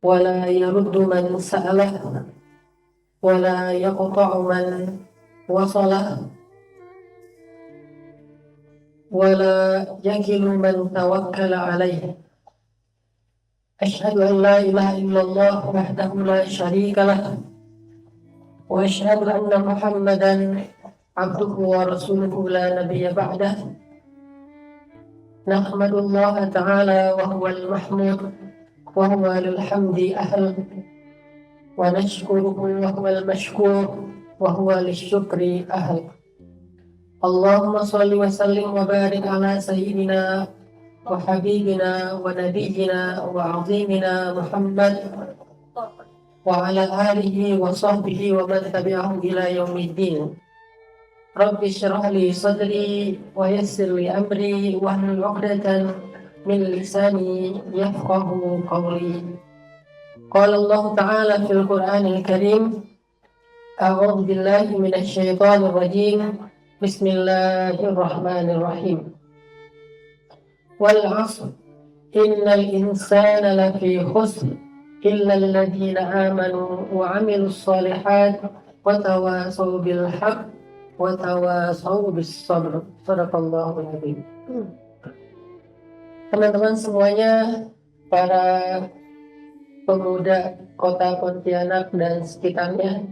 ولا يرد من سأله ولا يقطع من وصله ولا يكل من توكل عليه. أشهد أن لا إله إلا الله وحده لا شريك له وأشهد أن محمدا عبده ورسوله لا نبي بعده. نحمد الله تعالى وهو المحمود وهو للحمد أهل ونشكره وهو المشكور وهو للشكر أهل. اللهم صل وسلم وبارك على سيدنا وحبيبنا ونبينا وعظيمنا محمد وعلى آله وصحبه ومن تبعهم إلى يوم الدين. رب اشرح لي صدري ويسر لي أمري واحلل عقدة من لساني يفقه قولي. قال الله تعالى في القرآن الكريم: أعوذ بالله من الشيطان الرجيم بسم الله الرحمن الرحيم. والعصر إن الإنسان لفي خسر إلا الذين آمنوا وعملوا الصالحات وتواصوا بالحق وتواصوا بالصبر. Shadaqallahul Azim. Teman-teman semuanya, para pemuda kota Pontianak dan sekitarnya,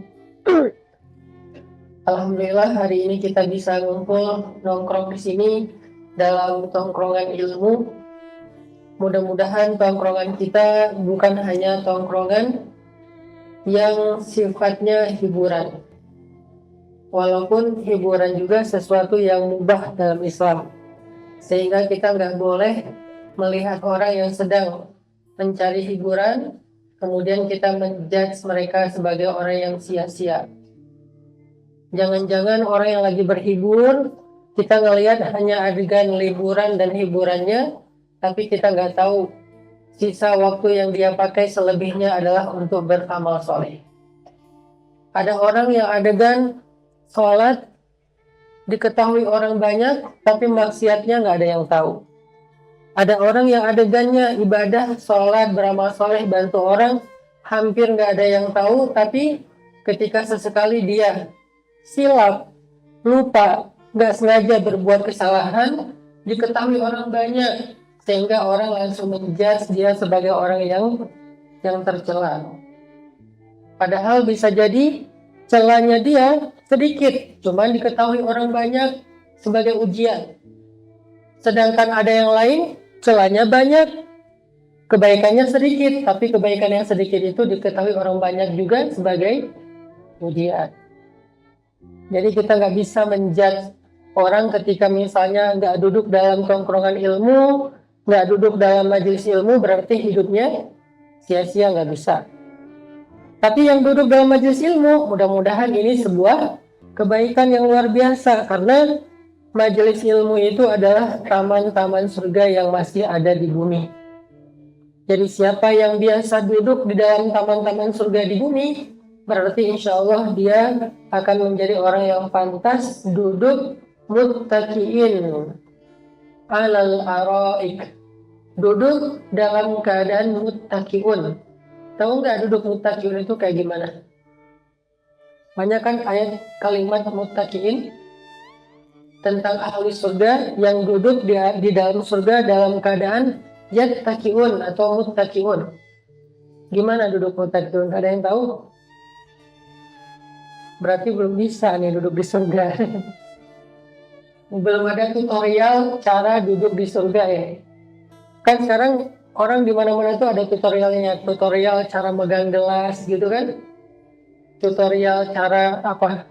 alhamdulillah hari ini kita bisa ngumpul nongkrong di sini dalam tongkrongan ilmu. Mudah-mudahan tongkrongan kita bukan hanya tongkrongan yang sifatnya hiburan, walaupun hiburan juga sesuatu yang mubah dalam Islam, sehingga kita nggak boleh melihat orang yang sedang mencari hiburan kemudian kita menjudge mereka sebagai orang yang sia-sia. Jangan-jangan orang yang lagi berhibur kita ngelihat hanya adegan liburan dan hiburannya, tapi kita nggak tahu sisa waktu yang dia pakai selebihnya adalah untuk beramal soleh. Ada orang yang adegan sholat diketahui orang banyak, tapi maksiatnya nggak ada yang tahu. Ada orang yang adegannya ibadah, sholat, beramal soleh, bantu orang, hampir nggak ada yang tahu, tapi ketika sesekali dia silap, lupa, nggak sengaja berbuat kesalahan, diketahui orang banyak, sehingga orang langsung menjudge dia sebagai orang yang tercela. Padahal bisa jadi celanya dia sedikit, cuman diketahui orang banyak sebagai ujian. Sedangkan ada yang lain celanya banyak, kebaikannya sedikit, tapi kebaikan yang sedikit itu diketahui orang banyak juga sebagai ujian. Jadi kita nggak bisa menjudge orang ketika misalnya nggak duduk dalam tongkrongan ilmu, nggak duduk dalam majelis ilmu, berarti hidupnya sia-sia, nggak bisa. Tapi yang duduk dalam majelis ilmu, mudah-mudahan ini sebuah kebaikan yang luar biasa, karena majelis ilmu itu adalah taman-taman surga yang masih ada di bumi. Jadi siapa yang biasa duduk di dalam taman-taman surga di bumi, berarti insya Allah dia akan menjadi orang yang pantas duduk muttaqiin alal araik, duduk dalam keadaan muttaqiun. Tahu nggak duduk muttaqiun itu kayak gimana? Banyak kan ayat kalimat muttaqiin tentang ahli surga yang duduk di dalam surga dalam keadaan yattaqiun atau muttaqiun. Gimana duduk muttaqiun? Ada yang tahu? Berarti belum bisa nih duduk di surga. Belum ada tutorial cara duduk di surga ya. Kan sekarang orang di mana-mana tuh ada tutorialnya, tutorial cara megang gelas gitu kan, tutorial cara apa,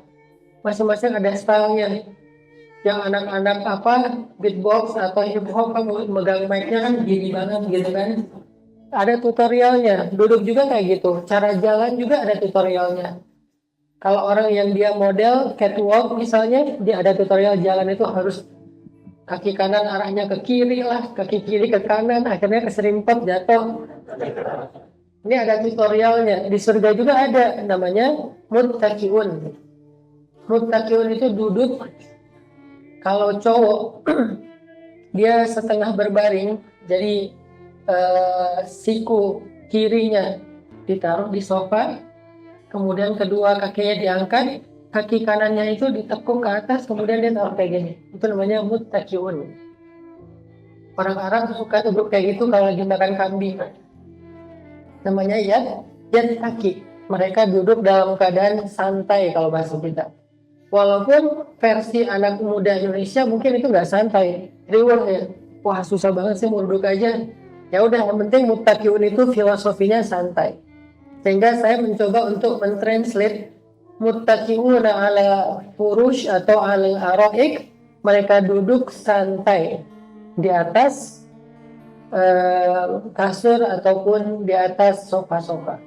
masing-masing ada stylenya. Yang anak-anak apa beatbox atau hip hop kan megang mic-nya kan gini banget gitu kan, ada tutorialnya. Duduk juga kayak gitu, cara jalan juga ada tutorialnya. Kalau orang yang dia model catwalk misalnya, dia ada tutorial jalan itu harus kaki kanan arahnya ke kiri lah, kaki kiri ke kanan, akhirnya keserimpet jatuh. Ini ada tutorialnya. Di surga juga ada, namanya muttaqiun. Muttaqiun itu duduk, kalau cowok dia setengah berbaring, jadi siku kirinya ditaruh di sofa, kemudian kedua kakinya diangkat, kaki kanannya itu ditekuk ke atas, kemudian dia taruh kayak gini. Itu namanya muttaqiun. Orang Arab suka duduk kayak gitu kalau lagi makan kambing. Namanya yad kaki. Mereka duduk dalam keadaan santai kalau bahasa kita. Walaupun versi anak muda Indonesia mungkin itu nggak santai, reward ya. Wah susah banget sih mau duduk aja. Ya udah, yang penting muttaqiun itu filosofinya santai. Sehingga saya mencoba untuk mentranslate muttaqiun ala furush atau ala araik, mereka duduk santai di atas kasur ataupun di atas sofa-sofa.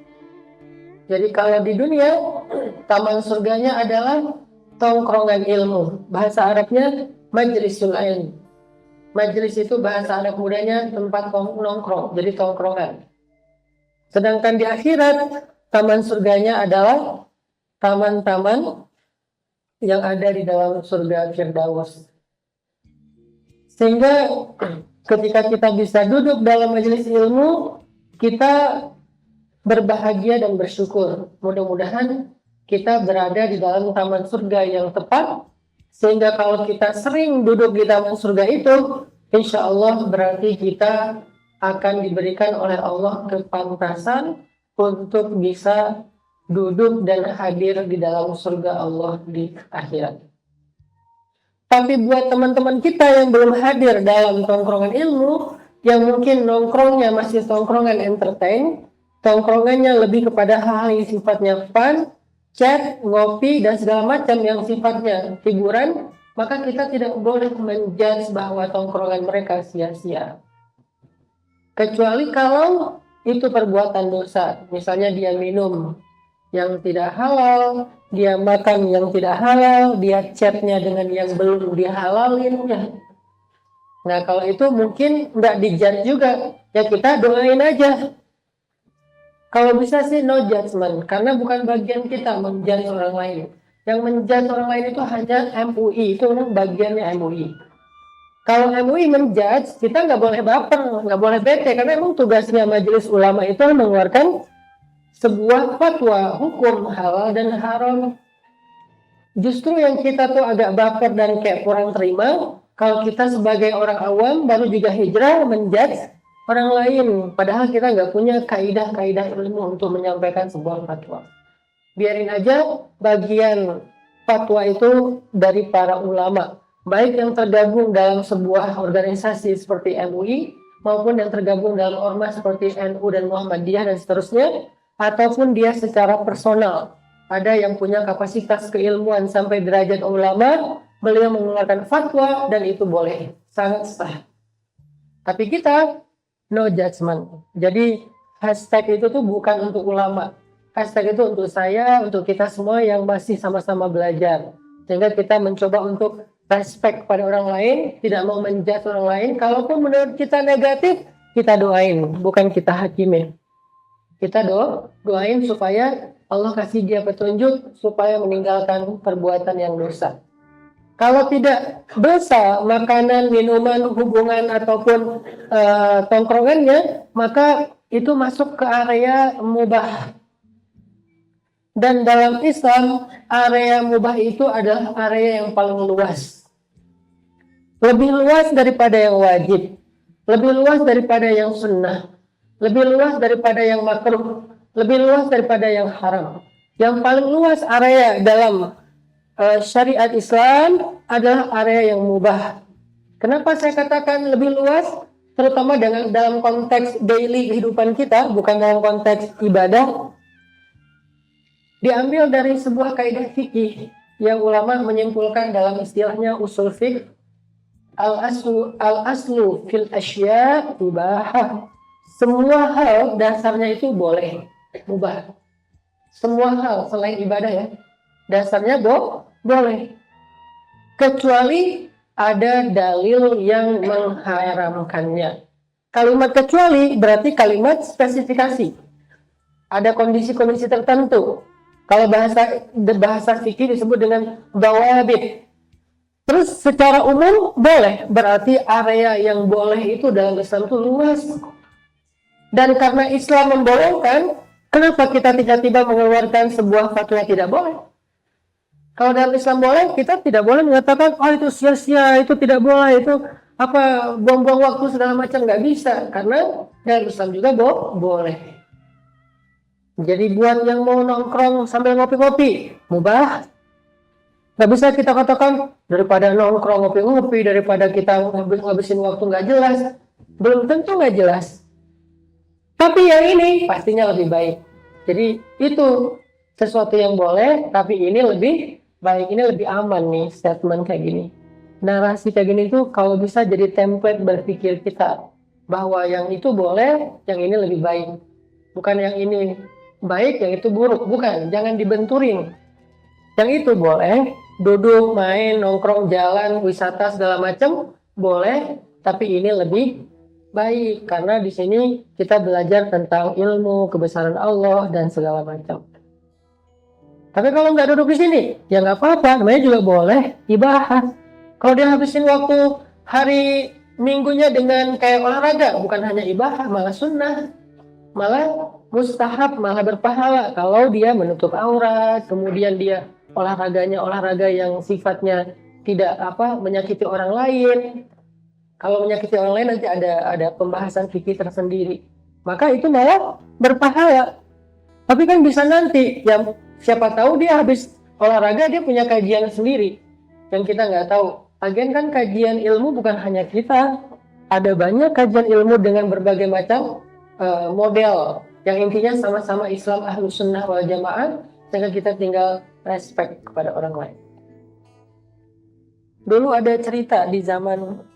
Jadi kalau di dunia taman surganya adalah tongkrongan ilmu. Bahasa Arabnya majlisul ilm. Majlis itu bahasa anak mudanya tempat nongkrong, jadi tongkrongan. Sedangkan di akhirat taman surganya adalah taman-taman yang ada di dalam surga Firdaus. Sehingga ketika kita bisa duduk dalam majelis ilmu, kita berbahagia dan bersyukur. Mudah-mudahan kita berada di dalam taman surga yang tepat, sehingga kalau kita sering duduk di taman surga itu, insya Allah berarti kita akan diberikan oleh Allah kepantasan untuk bisa duduk dan hadir di dalam surga Allah di akhirat. Tapi buat teman-teman kita yang belum hadir dalam tongkrongan ilmu, yang mungkin nongkrongnya masih tongkrongan entertain, tongkrongannya lebih kepada hal yang sifatnya fun, chat, ngopi, dan segala macam yang sifatnya hiburan, maka kita tidak boleh menjudge bahwa tongkrongan mereka sia-sia. Kecuali kalau itu perbuatan dosa. Misalnya dia minum yang tidak halal, dia makan yang tidak halal, dia chatnya dengan yang belum dihalalin. Ya. Nah kalau itu mungkin nggak dijudge juga, ya kita doain aja. Kalau bisa sih no judgment, karena bukan bagian kita menjudge orang lain. Yang menjudge orang lain itu hanya MUI, itu bagiannya MUI. Kalau MUI menjudge, kita nggak boleh baper, nggak boleh bete, karena emang tugasnya majelis ulama itu mengeluarkan sebuah fatwa hukum halal dan haram. Justru yang kita tuh agak baper dan kayak kurang terima, kalau kita sebagai orang awam baru juga hijrah menjudge orang lain, padahal kita nggak punya kaidah-kaidah ilmu untuk menyampaikan sebuah fatwa. Biarin aja bagian fatwa itu dari para ulama, baik yang tergabung dalam sebuah organisasi seperti MUI, maupun yang tergabung dalam ormas seperti NU dan Muhammadiyah dan seterusnya, ataupun dia secara personal. Ada yang punya kapasitas keilmuan sampai derajat ulama, beliau mengeluarkan fatwa dan itu boleh, sangat sah. Tapi kita no judgment. Jadi hashtag itu tuh bukan untuk ulama. Hashtag itu untuk saya, untuk kita semua yang masih sama-sama belajar. Sehingga kita mencoba untuk respect pada orang lain, tidak mau menjudge orang lain. Kalaupun menurut kita negatif, kita doain, bukan kita hakimi. Kita doain supaya Allah kasih dia petunjuk supaya meninggalkan perbuatan yang dosa. Kalau tidak dosa, makanan, minuman, hubungan, ataupun tongkrongannya, maka itu masuk ke area mubah. Dan dalam Islam, area mubah itu adalah area yang paling luas. Lebih luas daripada yang wajib. Lebih luas daripada yang sunnah. Lebih luas daripada yang makruh. Lebih luas daripada yang haram. Yang paling luas area dalam syariat Islam adalah area yang mubah. Kenapa saya katakan lebih luas? Terutama dalam konteks daily kehidupan kita, bukan dalam konteks ibadah. Diambil dari sebuah kaidah fikih yang ulama menyimpulkan dalam istilahnya usul fiqh, al-aslu fil asya' ibahah. Semua hal dasarnya itu boleh, mubah. Semua hal selain ibadah ya, dasarnya boleh. Kecuali ada dalil yang mengharamkannya. Kalimat kecuali berarti kalimat spesifikasi. Ada kondisi-kondisi tertentu. Kalau bahasa fikih disebut dengan dawabit. Terus secara umum boleh, berarti area yang boleh itu dalam Islam itu luas. Dan karena Islam membolehkan, Kenapa kita tiba-tiba mengeluarkan sebuah fatwa tidak boleh? Kalau dalam Islam boleh, kita tidak boleh mengatakan, oh itu sia-sia, itu tidak boleh, itu apa buang-buang waktu segala macam, nggak bisa. Karena dalam Islam juga boleh. Jadi buat yang mau nongkrong sambil ngopi-ngopi, mubah. Nggak bisa kita katakan daripada nongkrong ngopi-ngopi, daripada kita ngabisin waktu nggak jelas, belum tentu nggak jelas. Tapi yang ini pastinya lebih baik. Jadi itu sesuatu yang boleh, tapi ini lebih baik, ini lebih aman nih statement kayak gini. Narasi kayak gini tuh kalau bisa jadi template berpikir kita bahwa yang itu boleh, yang ini lebih baik. Bukan yang ini baik, yang itu buruk. Bukan, jangan dibenturin. Yang itu boleh, duduk, main, nongkrong, jalan, wisata segala macam boleh, tapi ini lebih baik karena di sini kita belajar tentang ilmu, kebesaran Allah dan segala macam. Tapi kalau nggak duduk di sini, ya nggak apa-apa, namanya juga boleh dibahas. Kalau dia habisin waktu hari minggunya dengan kayak olahraga, bukan hanya ibadah, malah sunnah, malah mustahab, malah berpahala. Kalau dia menutup aurat, kemudian dia olahraganya olahraga yang sifatnya tidak menyakiti orang lain. Kalau menyakiti orang lain nanti ada pembahasan fikih tersendiri. Maka itu malah berpahala. Tapi kan bisa nanti, ya siapa tahu dia habis olahraga dia punya kajian sendiri yang kita nggak tahu. Lagian kan kajian ilmu bukan hanya kita, ada banyak kajian ilmu dengan berbagai macam model yang intinya sama-sama Islam Ahlus Sunnah wal Jamaah, sehingga kita tinggal respect kepada orang lain. Dulu ada cerita di zaman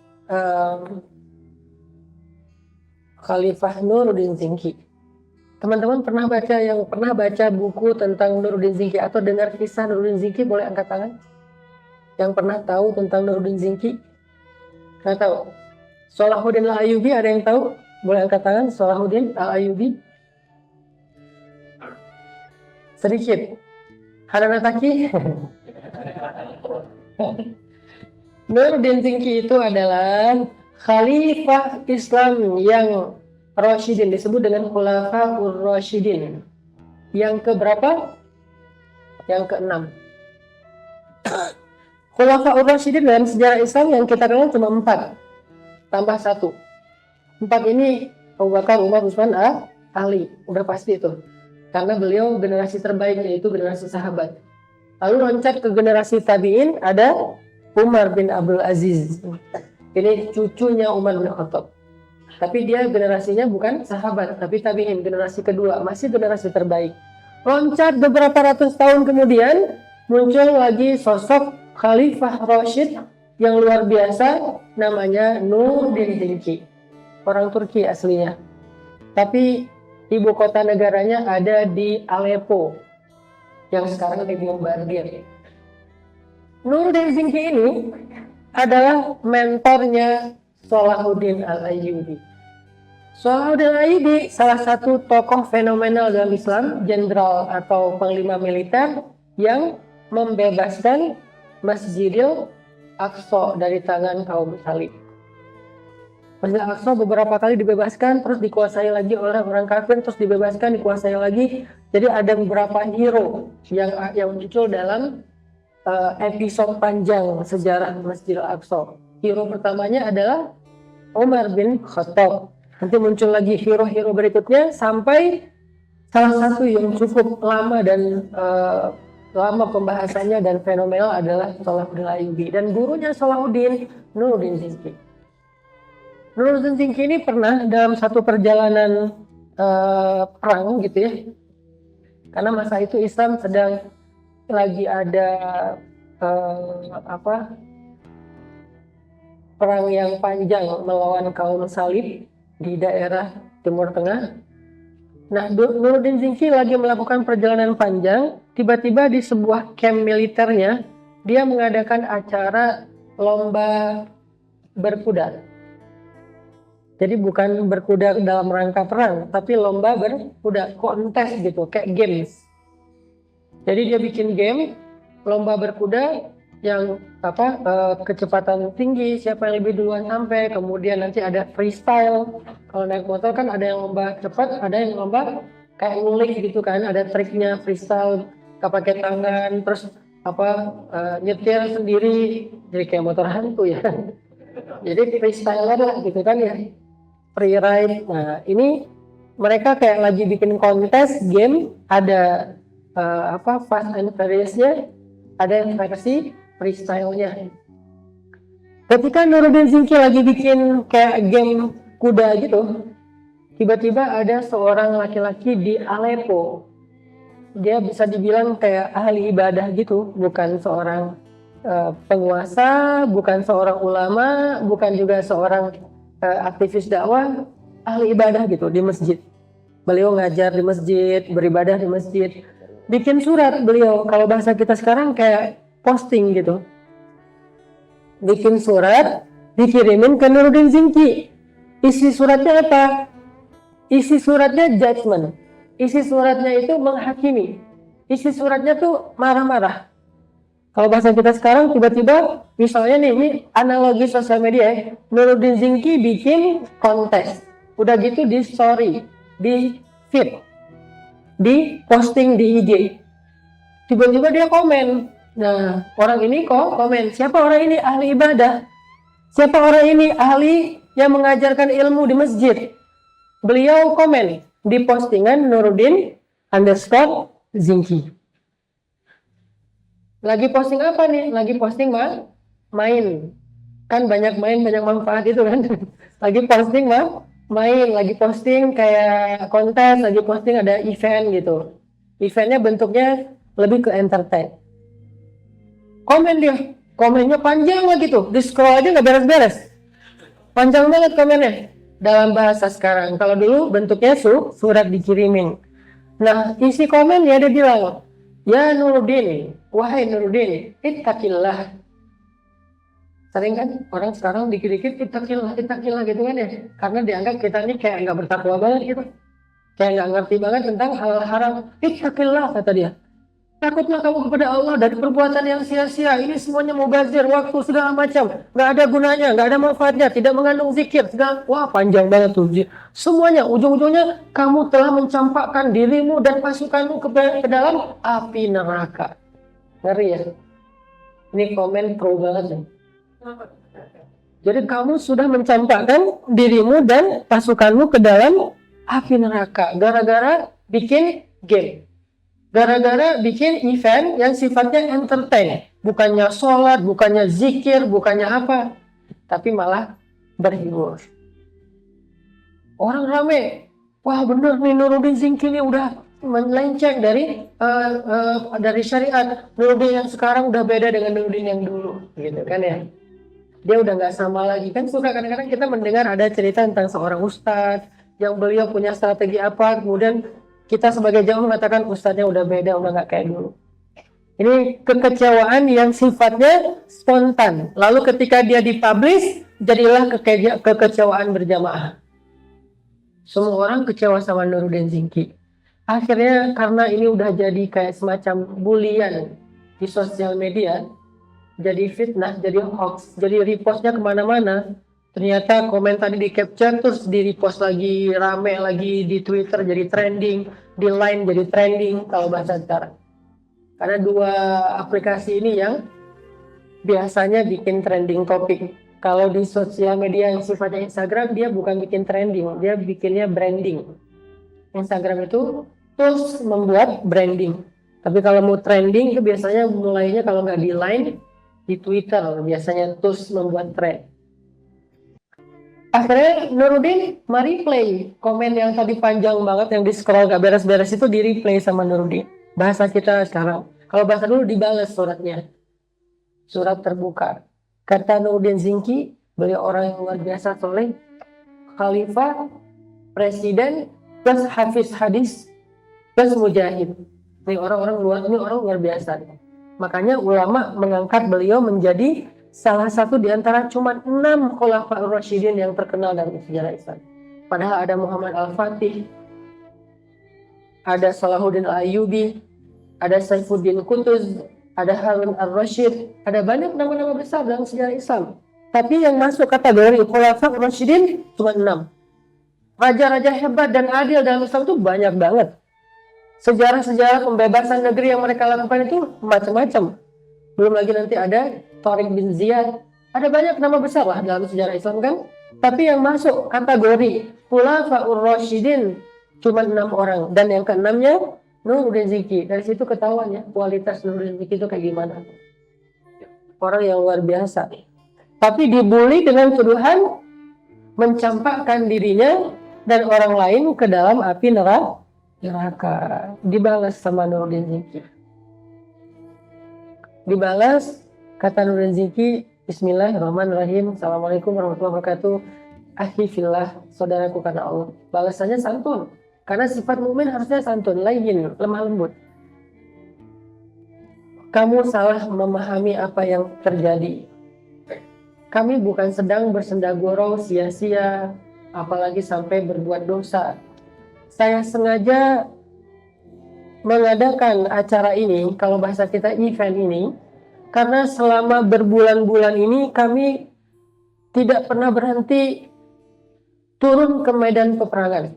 Khalifah Nuruddin Zinki. Teman-teman pernah baca buku tentang Nuruddin Zinki atau dengar kisah Nuruddin Zinki, boleh angkat tangan? Yang pernah tahu tentang Nuruddin Zinki? Nggak tahu. Salahuddin Al-Ayyubi ada yang tahu? Boleh angkat tangan. Salahuddin Al-Ayyubi? Sedikit. Hanan Ataki? Nuruddin Zinki itu adalah Khalifah Islam yang Rasyidin, disebut dengan Khulafaur Rasyidin. Yang keberapa? Yang keenam. Khulafaur Rasyidin dalam sejarah Islam yang kita kenal cuma 4, tambah 1. 4 ini Abu Bakar, Umar, Utsman, Ali, udah pasti itu. Karena beliau generasi terbaik, yaitu generasi sahabat. Lalu loncat ke generasi tabi'in, ada Umar bin Abdul Aziz. Ini cucunya Umar bin Khattab. Tapi dia generasinya bukan sahabat, tapi tabi'in, generasi kedua, masih generasi terbaik. Loncat beberapa ratus tahun kemudian, muncul lagi sosok Khalifah Rasyid yang luar biasa, namanya Nuruddin Zinki. Orang Turki aslinya. Tapi ibu kota negaranya ada di Aleppo, yang sekarang dibombardir. Nuruddin Zinki ini adalah mentornya Salahuddin Al-Ayyubi. Salahuddin Al-Ayyubi salah satu tokoh fenomenal dalam Islam, jenderal atau panglima militer yang membebaskan Masjidil Aqsa dari tangan kaum salib. Masjidil Aqsa beberapa kali dibebaskan, terus dikuasai lagi oleh orang kafir, terus dibebaskan, dikuasai lagi. Jadi ada beberapa hero yang muncul dalam episode panjang sejarah Masjidil Aqsa. Hero pertamanya adalah Umar bin Khattab. Nanti muncul lagi hero-hero berikutnya sampai salah satu yang cukup lama dan lama pembahasannya dan fenomenal adalah Salahuddin Al-Ayyubi. Dan gurunya Salahuddin, Nuruddin Zinki. Nuruddin Zinki ini pernah dalam satu perjalanan perang gitu ya. Karena masa itu Islam sedang lagi ada perang yang panjang melawan kaum salib di daerah Timur Tengah. Nah, Nuruddin Zinki lagi melakukan perjalanan panjang, tiba-tiba di sebuah camp militernya dia mengadakan acara lomba berkuda. Jadi bukan berkuda dalam rangka perang, tapi lomba berkuda, kontes gitu, kayak games. Jadi dia bikin game lomba berkuda yang kecepatan tinggi, siapa yang lebih duluan sampai, kemudian nanti ada freestyle. Kalau naik motor kan ada yang lomba cepat, ada yang lomba kayak ngulik gitu kan, ada triknya freestyle, gak pakai tangan, terus nyetir sendiri, jadi kayak motor hantu ya. Jadi freestyler lah gitu kan ya, freeride. Nah ini mereka kayak lagi bikin kontes game, ada Fast and Furious-nya, ada yang versi freestyle-nya. Ketika Nuruddin Zinki lagi bikin kayak game kuda gitu, tiba-tiba ada seorang laki-laki di Aleppo. Dia bisa dibilang kayak ahli ibadah gitu, bukan seorang penguasa, bukan seorang ulama, bukan juga seorang aktivis dakwah, ahli ibadah gitu di masjid. Beliau ngajar di masjid, beribadah di masjid. Bikin surat beliau, kalau bahasa kita sekarang kayak posting gitu. Bikin surat, dikirimin ke Nuruddin Zinki. Isi suratnya apa? Isi suratnya judgment. Isi suratnya itu menghakimi. Isi suratnya tuh marah-marah. Kalau bahasa kita sekarang tiba-tiba, misalnya nih, ini analogi sosial media ya. Nuruddin Zinki bikin kontes. Udah gitu di story, di feed, di posting di IG. Tiba-tiba dia komen. Nah, orang ini kok komen, siapa orang ini? Ahli ibadah. Siapa orang ini? Ahli yang mengajarkan ilmu di masjid. Beliau komen di postingan Nuruddin_Zinki. Lagi posting apa nih? Lagi posting main. Kan banyak main, banyak manfaat itu kan. Lagi posting main, lagi posting kayak konten, lagi posting ada event gitu. Eventnya bentuknya lebih ke entertain. Komen dia, komennya panjang lah gitu, di scroll aja nggak beres-beres, panjang banget komennya. Dalam bahasa sekarang, kalau dulu bentuknya surat dikirimin. Nah isi komen ya dia bilang, ya Nuruddin, wahai Nuruddin, ittaqillah. Sering kan orang sekarang dikit-dikit ittaqillah gitu kan ya, karena dianggap kita ini kayak nggak bertakwa banget gitu, kayak nggak ngerti banget tentang hal haram. Ittaqillah kata dia, takutlah kamu kepada Allah dari perbuatan yang sia-sia. Ini semuanya mubazir, waktu segala macam, nggak ada gunanya, nggak ada manfaatnya, tidak mengandung zikir segala. Wah panjang banget tuh semuanya. Ujung-ujungnya kamu telah mencampakkan dirimu dan pasukanmu ke dalam api neraka. Ngeri ya, ini komen pro banget nih. Jadi kamu sudah mencampakkan dirimu dan pasukanmu ke dalam api neraka gara-gara bikin game, gara-gara bikin event yang sifatnya entertain, bukannya sholat, bukannya zikir, bukannya apa, tapi malah berhibur. Orang rame, wah bener nih Nuruddin Zinki ini udah melenceng dari syariat. Nuruddin yang sekarang udah beda dengan Nuruddin yang dulu, gitu kan ya. Dia udah nggak sama lagi. Kan suka kadang-kadang kita mendengar ada cerita tentang seorang ustadz yang beliau punya strategi apa, kemudian kita sebagai jamaah mengatakan ustadznya udah beda, udah nggak kayak dulu. Ini kekecewaan yang sifatnya spontan. Lalu ketika dia dipublish, jadilah kekecewaan berjamaah. Semua orang kecewa sama Nuruddin Zinki. Akhirnya karena ini udah jadi kayak semacam bulian di sosial media, jadi fitnah, jadi hoax, jadi repostnya kemana-mana. Ternyata komen tadi di capture terus di repost lagi, rame lagi di Twitter jadi trending, di Line jadi trending kalau bahasa sekarang. Karena dua aplikasi ini yang biasanya bikin trending topik. Kalau di sosial media yang sifatnya Instagram, dia bukan bikin trending, dia bikinnya branding. Instagram itu tools membuat branding. Tapi kalau mau trending itu biasanya mulainya kalau nggak di Line, di Twitter biasanya tools membuat trend. Akhirnya Nuruddin mereplay komen yang tadi panjang banget yang di scroll gak beres-beres itu, di replay sama Nuruddin. Bahasa kita sekarang, kalau bahasa dulu dibalas suratnya, surat terbuka. Kata Nuruddin Zinki, beliau orang yang luar biasa soleh, khalifah, presiden, plus hafiz hadis, plus mujahid. Ini orang luar biasa. Makanya ulama mengangkat beliau menjadi salah satu di antara cuma 6 Khulafaur Rasyidin yang terkenal dalam sejarah Islam. Padahal ada Muhammad Al-Fatih, ada Salahuddin Al-Ayyubi, ada Saifuddin Qutuz, ada Harun Ar-Rasyid, ada banyak nama-nama besar dalam sejarah Islam. Tapi yang masuk kategori Khulafaur Rasyidin cuma 6. Raja-raja hebat dan adil dalam Islam itu banyak banget. Sejarah-sejarah pembebasan negeri yang mereka lakukan itu macam-macam. Belum lagi nanti ada Tariq bin Ziyad. Ada banyak nama besar lah dalam sejarah Islam kan. Tapi yang masuk kategori Khulafaur Rasyidin cuma 6 orang. Dan yang keenamnya Nuruddin Ziki. Dari situ ketahuan ya kualitas Nuruddin Ziki itu kayak gimana. Orang yang luar biasa. Tapi dibully dengan tuduhan mencampakkan dirinya dan orang lain ke dalam api neraka. Dibalas sama Nuruddin Ziki. Dibalas, kata Nuruddin Ziki, Bismillahirrahmanirrahim, Assalamualaikum warahmatullahi wabarakatuh, akhi fillah, saudaraku karena Allah. Balasannya santun, karena sifat mukmin harusnya santun, layyin, lemah lembut. Kamu salah memahami apa yang terjadi. Kami bukan sedang bersenda gurau sia-sia, apalagi sampai berbuat dosa. Saya sengaja mengadakan acara ini, kalau bahasa kita event ini, karena selama berbulan-bulan ini kami tidak pernah berhenti turun ke medan peperangan.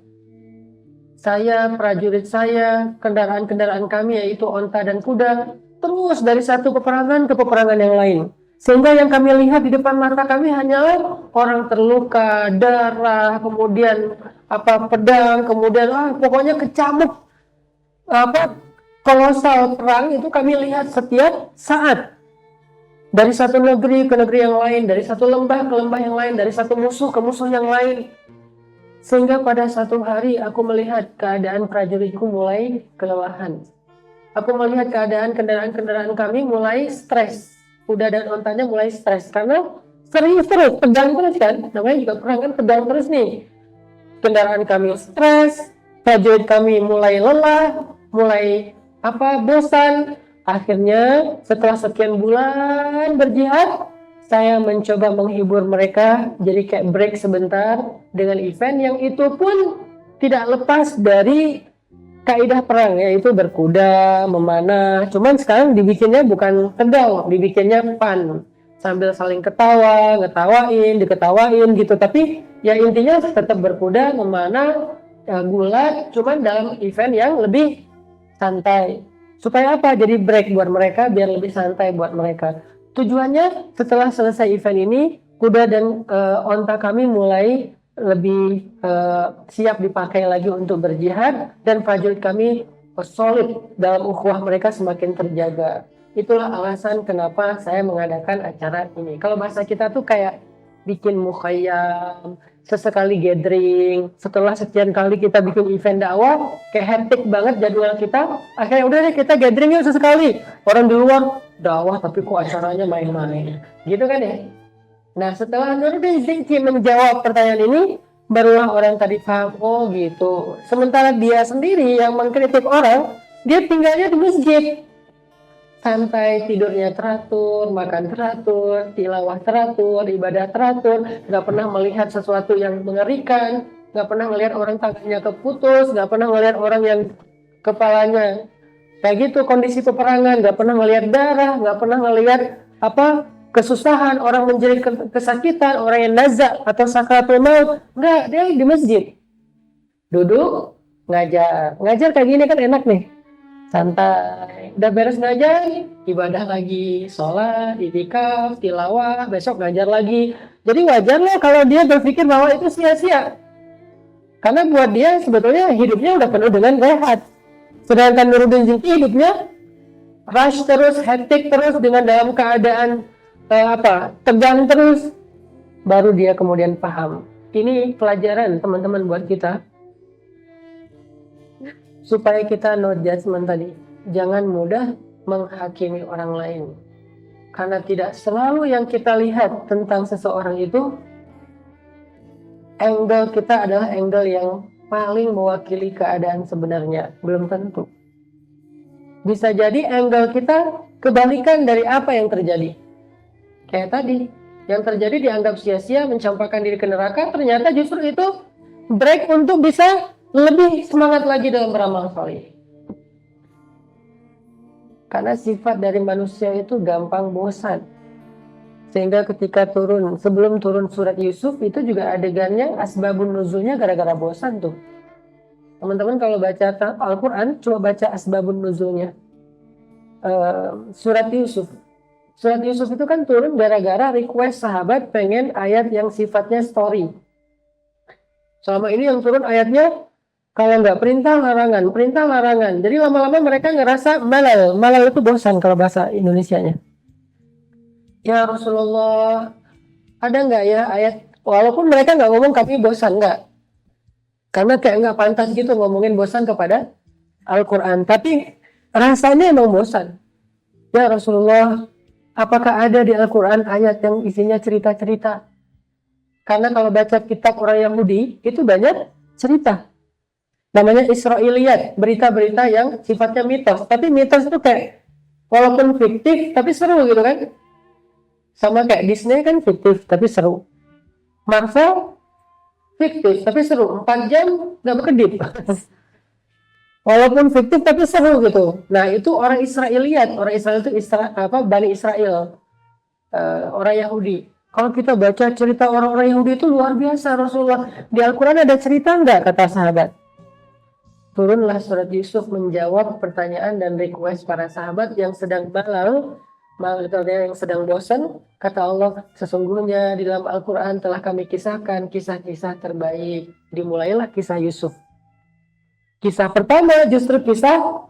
Saya, prajurit saya, kendaraan-kendaraan kami yaitu onta dan kuda, terus dari satu peperangan ke peperangan yang lain. Sehingga yang kami lihat di depan mata kami hanyalah orang terluka, darah, kemudian pedang, kemudian pokoknya kecamuk. Kolosal perang itu kami lihat setiap saat, dari satu negeri ke negeri yang lain, dari satu lembah ke lembah yang lain, dari satu musuh ke musuh yang lain. Sehingga pada satu hari aku melihat keadaan prajuritku mulai kelelahan. Aku melihat keadaan kendaraan-kendaraan kami mulai stres, kuda dan ontanya mulai stres karena serius terus, pedang terus kan, namanya juga perang kan, pedang terus nih. Kendaraan kami stres, prajurit kami mulai lelah, mulai bosan. Akhirnya setelah sekian bulan berjihad, saya mencoba menghibur mereka, jadi kayak break sebentar dengan event yang itu pun tidak lepas dari kaidah perang, yaitu berkuda, memanah. Cuman sekarang dibikinnya bukan tegang, dibikinnya fun, sambil saling ketawa, ngetawain, diketawain gitu. Tapi ya intinya tetap berkuda, memanah, gulat, cuman dalam event yang lebih santai. Supaya apa? Jadi break buat mereka, biar lebih santai buat mereka. Tujuannya setelah selesai event ini, kuda dan onta kami mulai lebih siap dipakai lagi untuk berjihad, dan prajurit kami solid dalam ukhuwah mereka semakin terjaga. Itulah alasan kenapa saya mengadakan acara ini. Kalau bahasa kita tuh kayak bikin mukhayyam, sesekali gathering, setelah sekian kali kita bikin event dakwah, kayak hektik banget jadwal kita, akhirnya udah deh kita gathering yuk sesekali. Orang di luar dakwah tapi kok acaranya main-main, gitu kan ya. Nah setelah Nuruddin Ziki menjawab pertanyaan ini, barulah orang tadi paham, oh gitu. Sementara dia sendiri yang mengkritik orang, dia tinggalnya di masjid. Santai, tidurnya teratur, makan teratur, tilawah teratur, ibadah teratur, nggak pernah melihat sesuatu yang mengerikan, nggak pernah melihat orang tangannya keputus, nggak pernah melihat orang yang kepalanya kayak gitu kondisi peperangan, nggak pernah melihat darah, nggak pernah melihat kesusahan, orang menjerit kesakitan, orang yang nazak atau sakaratul maut. Nggak, dia di masjid duduk ngajar kayak gini kan enak nih, santai. Udah beres ngajar, ibadah lagi, sholat, itikaf, tilawah, besok ngajar lagi. Jadi wajar lah kalau dia berpikir bahwa itu sia-sia, karena buat dia sebetulnya hidupnya udah penuh dengan rehat. Sedangkan Nuruddin Ziki hidupnya rush terus, hektik terus, dengan dalam keadaan tegang terus. Baru dia kemudian paham. Ini pelajaran teman-teman buat kita, supaya kita no judgment tadi. Jangan mudah menghakimi orang lain, karena tidak selalu yang kita lihat tentang seseorang itu angle kita adalah angle yang paling mewakili keadaan sebenarnya. Belum tentu. Bisa jadi angle kita kebalikan dari apa yang terjadi. Kayak tadi, yang terjadi dianggap sia-sia, mencampakkan diri ke neraka, ternyata justru itu break untuk bisa lebih semangat lagi dalam beramal saleh. Karena sifat dari manusia itu gampang bosan. Sehingga ketika sebelum turun surat Yusuf itu juga adegannya asbabun nuzulnya gara-gara bosan tuh. Teman-teman kalau baca Al-Quran, coba baca asbabun nuzulnya. Surat Yusuf. Surat Yusuf itu kan turun gara-gara request sahabat pengen ayat yang sifatnya story. Selama ini yang turun ayatnya kalau nggak perintah larangan. Jadi lama-lama mereka ngerasa malal itu bosan kalau bahasa Indonesianya. Ya Rasulullah, ada nggak ya ayat? Walaupun mereka nggak ngomong kami bosan, nggak. Karena kayak nggak pantas gitu ngomongin bosan kepada Al-Quran. Tapi rasanya emang bosan. Ya Rasulullah, apakah ada di Al-Quran ayat yang isinya cerita-cerita? Karena kalau baca kitab orang Yahudi, itu banyak cerita. Namanya Israiliyat, berita-berita yang sifatnya mitos. Tapi mitos itu kayak, walaupun fiktif, tapi seru gitu kan. Sama kayak Disney kan fiktif, tapi seru. Marvel, fiktif, tapi seru. 4 jam, gak berkedip. Walaupun fiktif, tapi seru gitu. Nah, itu orang Israiliyat. Orang Israel itu Bani Israel. Orang Yahudi. Kalau kita baca cerita orang-orang Yahudi itu luar biasa, Rasulullah. Di Al-Quran ada cerita enggak, kata sahabat. Turunlah surat Yusuf menjawab pertanyaan dan request para sahabat yang sedang yang sedang bosan. Kata Allah, sesungguhnya di dalam Al-Quran telah kami kisahkan kisah-kisah terbaik. Dimulailah kisah Yusuf. Kisah pertama justru kisah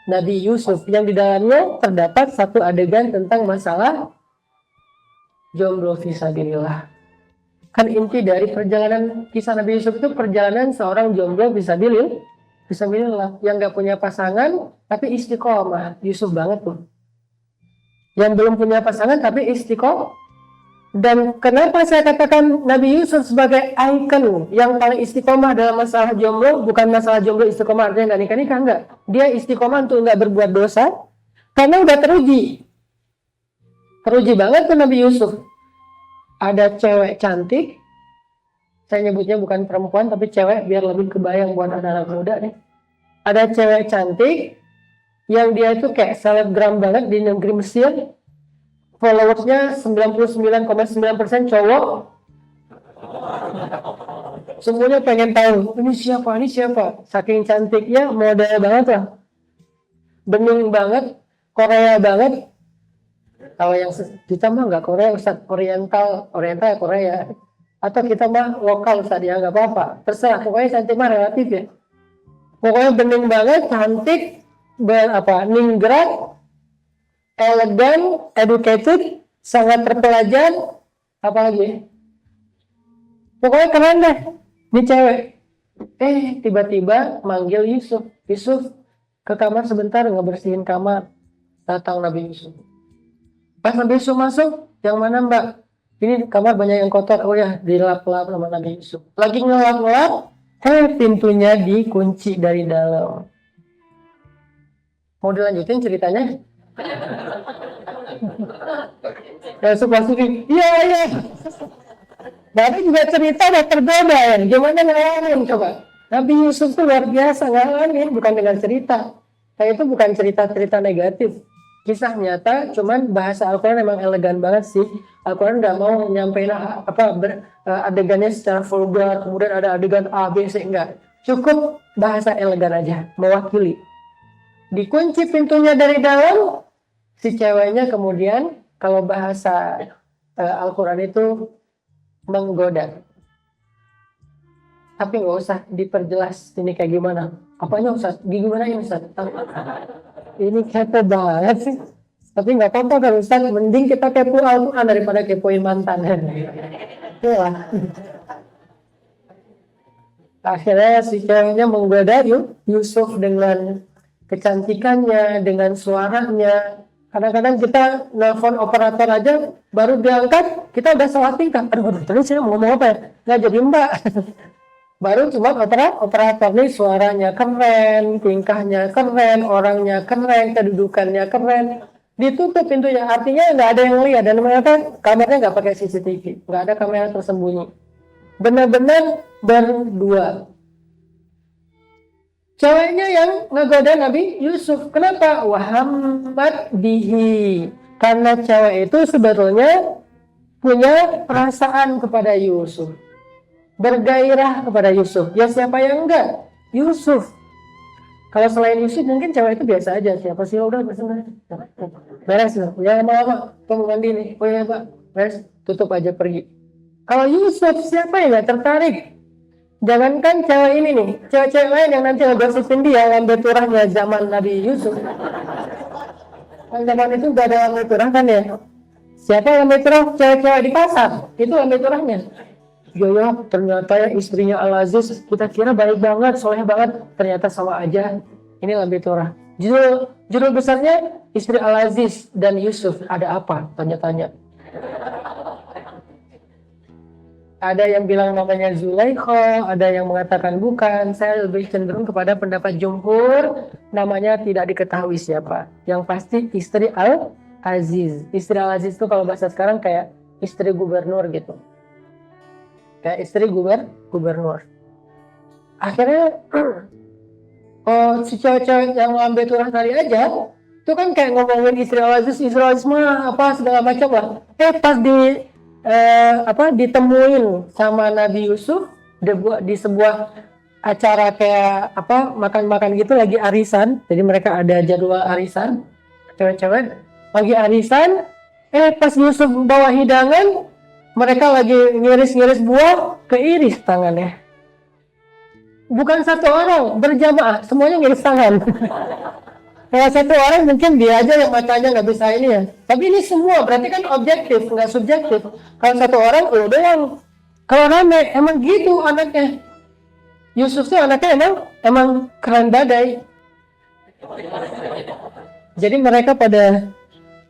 Nabi Yusuf yang di dalamnya terdapat satu adegan tentang masalah jomblo fisabilillah. Kan inti dari perjalanan kisah Nabi Yusuf itu perjalanan seorang jomblo fisabilillah yang gak punya pasangan tapi istiqomah. Yusuf banget tuh. Yang belum punya pasangan tapi istiqomah. Dan kenapa saya katakan Nabi Yusuf sebagai ikon yang paling istiqomah dalam masalah jomblo? Bukan masalah jomblo istiqomah artinya nggak nikah-nikah, enggak. Dia istiqomah untuk nggak berbuat dosa karena udah teruji. Teruji banget tuh Nabi Yusuf. Ada cewek cantik, saya nyebutnya bukan perempuan tapi cewek biar lebih kebayang buat anak-anak muda nih. Ada cewek cantik yang dia itu kayak selebgram banget di negeri Mesir. Followersnya 99,9% cowok. Semuanya pengen tahu ini siapa. Saking cantiknya, model banget lah. Bening banget, Korea banget. Kalau yang kita mah nggak Korea, Ustaz, Oriental ya Korea. Atau kita mah lokal Ustaz, ya nggak apa-apa. Terserah, pokoknya cantik mah relatif ya. Pokoknya bening banget, cantik, ningrat, elegan, educated, sangat terpelajar, apalagi. Pokoknya keren deh, ini cewek. Tiba-tiba manggil Yusuf ke kamar sebentar ngebersihin kamar. Datang Nabi Yusuf. Pas Nabi Yusuf masuk, yang mana Mbak? Ini kamar banyak yang kotor. Oh ya, dilap-lap sama Nabi Yusuf. Lagi ngelap-lap, pintunya dikunci dari dalam. Mau dilanjutin ceritanya? Yusuf masukin, iya. Tapi juga cerita udah tergoda ya. Gimana ngalamin coba? Nabi Yusuf tuh luar biasa ngalamin, bukan dengan cerita. Kayak itu bukan cerita-cerita negatif. Kisah nyata, cuman bahasa Al-Quran memang elegan banget sih. Al-Quran nggak mau nyampein adegannya secara vulgar, kemudian ada adegan A, B, C, enggak. Cukup bahasa elegan aja, mewakili. Dikunci pintunya dari dalam, si ceweknya kemudian kalau bahasa Al-Quran itu menggoda. Tapi nggak usah diperjelas ini kayak gimana. Apanya Ustaz? Gimana ini Ustaz? Ini kepo banget sih. Tapi nggak apa-apa kan Ustaz. Mending kita kepo Al-Quran daripada kepoin mantan. Itulah. Akhirnya si ceweknya menggoda Yusuf dengan kecantikannya, dengan suaranya. Kadang-kadang kita nelfon operator aja, baru diangkat, kita udah salah tingkah. Aduh, tadi saya mau ngomong apa ya? Nggak jadi Mbak. Baru cuma operator nih suaranya keren, tingkahnya keren, orangnya keren, kedudukannya keren. Ditutup pintunya, artinya nggak ada yang lihat. Dan mereka kamarnya nggak pakai CCTV, nggak ada kamera tersembunyi. Benar-benar berdua. Ceweknya yang ngegoda Nabi Yusuf. Kenapa? Wahammat bihi. Karena cewek itu sebetulnya punya perasaan kepada Yusuf. Bergairah kepada Yusuf. Ya siapa yang enggak? Yusuf. Kalau selain Yusuf mungkin cewek itu biasa aja, siapa sih, udah beres loh, ya lama-lama kamu mandi nih, oh ya Pak, beres, tutup aja pergi. Kalau Yusuf, siapa yang gak tertarik? Jangankan cewek ini nih, cewek-cewek lain yang nanti ngegosipin dia lambe turahnya zaman Nabi Yusuf. Kan zaman itu gak ada lambe turah kan ya? Siapa lambe turah? Cewek-cewek di pasar, itu lambe turahnya. Ya, ternyata ya istrinya Al-Aziz, kita kira baik banget, soleh banget, ternyata sama aja. Ini lambe turah. Judul besarnya istri Al-Aziz dan Yusuf, ada apa? Tanya-tanya. Ada yang bilang namanya Zulaikha, ada yang mengatakan bukan. Saya lebih cenderung kepada pendapat jumhur, namanya tidak diketahui siapa. Yang pasti istri Al-Aziz. Istri Al-Aziz itu kalau bahasa sekarang kayak istri gubernur gitu. Kayak istri gubernur. Akhirnya si cewek-cewek yang lambe turah tadi aja, itu kan kayak ngomongin istri Al-Aziz mah apa segala macam lah. Pas ditemuin sama Nabi Yusuf di sebuah acara kayak makan-makan gitu, lagi arisan. Jadi mereka ada jadwal arisan, cewek-cewek lagi arisan. Pas Yusuf bawa hidangan, mereka lagi ngiris-ngiris buah, keiris tangannya. Bukan satu orang, berjamaah, semuanya ngiris tangan. Kalau satu orang mungkin dia aja yang matanya nggak bisa ini ya. Tapi ini semua berarti kan objektif, nggak subjektif. Kalau satu orang, lo doang. Kalau rame, emang gitu anaknya. Yusuf tuh anaknya emang keren badai. Jadi mereka pada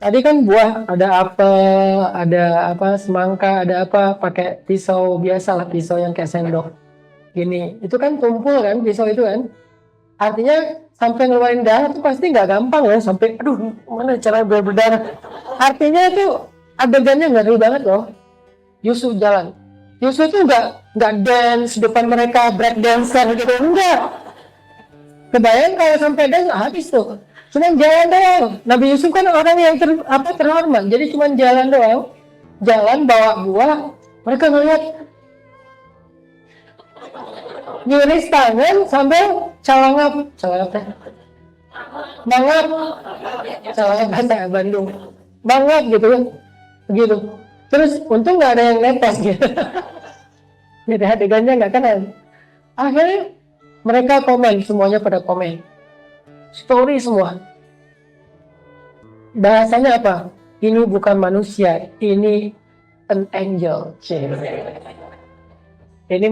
tadi kan buah, ada apel, ada semangka, ada pakai pisau biasa lah, pisau yang kayak sendok. Gini, itu kan tumpul kan pisau itu kan. Artinya sampai ngeluarin darah itu pasti nggak gampang ya, sampai aduh mana cara berdarah. Artinya itu adegannya ngeri banget loh. Yusuf jalan. Yusuf itu nggak dance depan mereka, break dancer gitu, enggak. Kebayang kalau sampai dance habis tuh. Cuma jalan doang. Nabi Yusuf kan orang yang terhormat, jadi cuma jalan doang. Jalan bawa buah, mereka ngeliat ngiris tangan sampai calangap teh mangap, calangap bahasa Bandung, mangap gitu kan, begitu. Terus untung nggak ada yang netes gitu. Jadi adegannya nggak kenal. Akhirnya mereka komen, semuanya pada komen, story semua. Bahasanya apa? Ini bukan manusia, ini an angel. Ini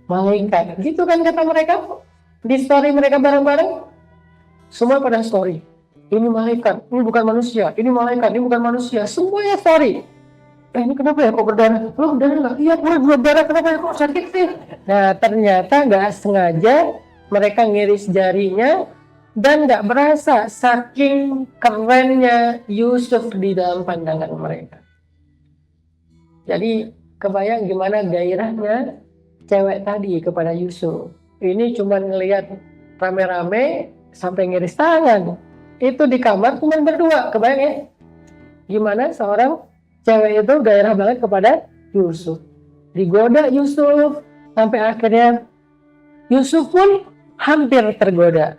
malaikat. Gitu kan kata mereka. Di story mereka bareng-bareng. Semua pada story. Ini malaikat, ini bukan manusia. Ini malaikat, ini bukan manusia. Semuanya story. Ini kenapa ya kok berdarah? Loh, darah nggak? Iya, gue berdarah. Kenapa ya kok sakit sih? Nah, ternyata nggak sengaja mereka ngiris jarinya dan nggak berasa saking kerennya Yusuf di dalam pandangan mereka. Jadi kebayang gimana gairahnya cewek tadi kepada Yusuf. Ini cuma ngelihat rame-rame sampai ngiris tangan. Itu di kamar cuma berdua. Kebayang ya? Gimana seorang cewek itu gairah banget kepada Yusuf. Digoda Yusuf sampai akhirnya Yusuf pun hampir tergoda.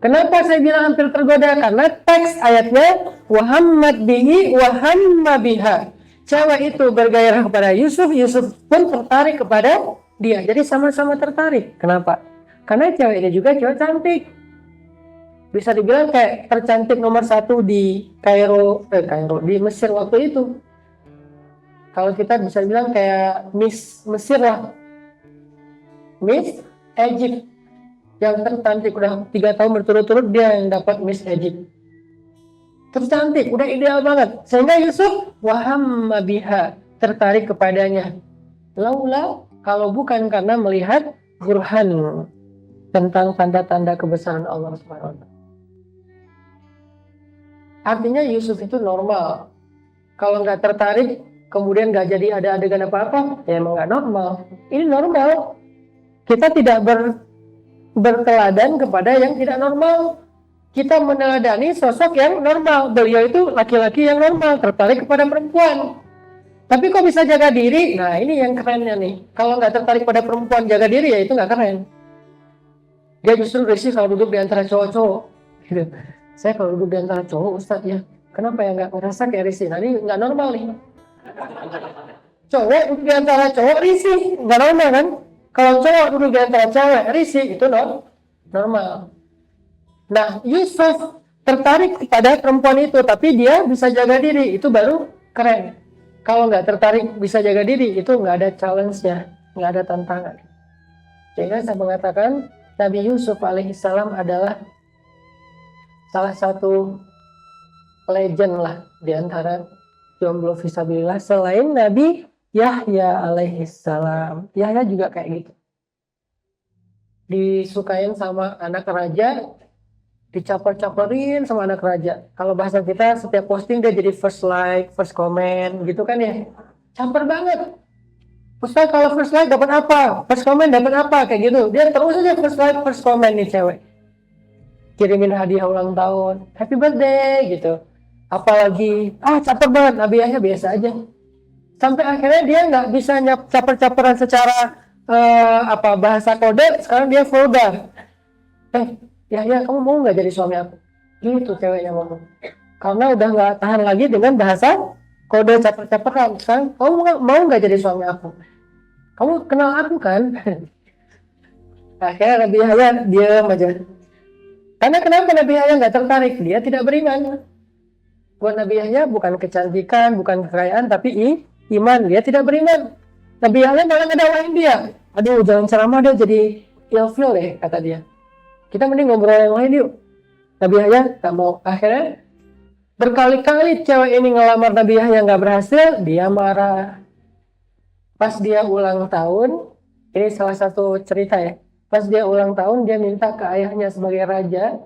Kenapa saya bilang hampir tergoda? Karena teks ayatnya wahammat bihi wahamma biha. Cewek itu bergairah kepada Yusuf, Yusuf pun tertarik kepada dia. Jadi sama-sama tertarik. Kenapa? Karena cewek ini juga cewek cantik. Bisa dibilang kayak tercantik nomor 1 di Kairo, di Mesir waktu itu. Kalau kita bisa bilang kayak Miss Mesir lah. Miss Egypt. Yang tercantik, udah 3 tahun berturut-turut dia yang dapat Miss Egypt. Tercantik, udah ideal banget. Sehingga Yusuf wahamma biha, tertarik kepadanya. Laula, kalau bukan karena melihat burhan tentang tanda-tanda kebesaran Allah SWT. Artinya Yusuf itu normal. Kalau nggak tertarik, kemudian nggak jadi ada adegan apa-apa, ya emang nggak normal. Ini normal. Kita tidak berteladan kepada yang tidak normal. Kita meneladani sosok yang normal. Beliau itu laki-laki yang normal, tertarik kepada perempuan. Tapi kok bisa jaga diri? Nah, ini yang kerennya nih. Kalau nggak tertarik pada perempuan jaga diri, ya itu nggak keren. Dia justru risih kalau duduk di antara cowok-cowok. Gitu. Saya kalau duduk di antara cowok, Ustadz ya, kenapa ya nggak ngerasa kayak risih? Nah ini nggak normal nih. Cowok duduk di antara cowok risih, nggak normal kan? Kalau cowok duduk di antara cewek risih, itu normal. Nah, Yusuf tertarik kepada perempuan itu, tapi dia bisa jaga diri, itu baru keren. Kalau nggak tertarik bisa jaga diri, itu nggak ada challenge-nya, nggak ada tantangan. Sehingga saya mengatakan Nabi Yusuf alaihissalam adalah salah satu legend lah di antara jomblo fisabilillah selain Nabi Yahya alaihissalam. Yahya juga kayak gitu. Disukain sama anak raja, dicaper-caperin sama anak raja. Kalau bahasa kita setiap posting dia jadi first like, first comment gitu kan ya. Caper banget. Ustaz kalau first like dapat apa? First comment dapat apa? Kayak gitu. Dia terus aja first like, first comment nih cewek. Kirimin hadiah ulang tahun, happy birthday gitu. Apalagi, caper banget. Nabi Yahya biasa aja. Sampai akhirnya dia nggak bisa caper-caperan secara bahasa kode. Sekarang dia vulgar. Ya, kamu mau nggak jadi suami aku? Gitu ceweknya ngomong. Karena udah nggak tahan lagi dengan bahasa kode caper-caperan. Sekarang kamu mau nggak jadi suami aku? Kamu kenal aku kan? Akhirnya Nabi Yahya diam aja. Karena kenapa Nabi Yahya nggak tertarik? Dia tidak beriman. Buat Nabi Yahya bukan kecantikan, bukan kekayaan, tapi iman. Dia tidak beriman. Nabi Yahya malah ngedawain dia. Aduh, jangan ceramah dia jadi ilfil deh, kata dia. Kita mending ngobrol yang lain yuk. Nabi Yahya tak mau. Akhirnya berkali-kali cewek ini ngelamar Nabi Yahya nggak berhasil, dia marah. Pas dia ulang tahun, ini salah satu cerita ya. Pas dia ulang tahun, dia minta ke ayahnya sebagai raja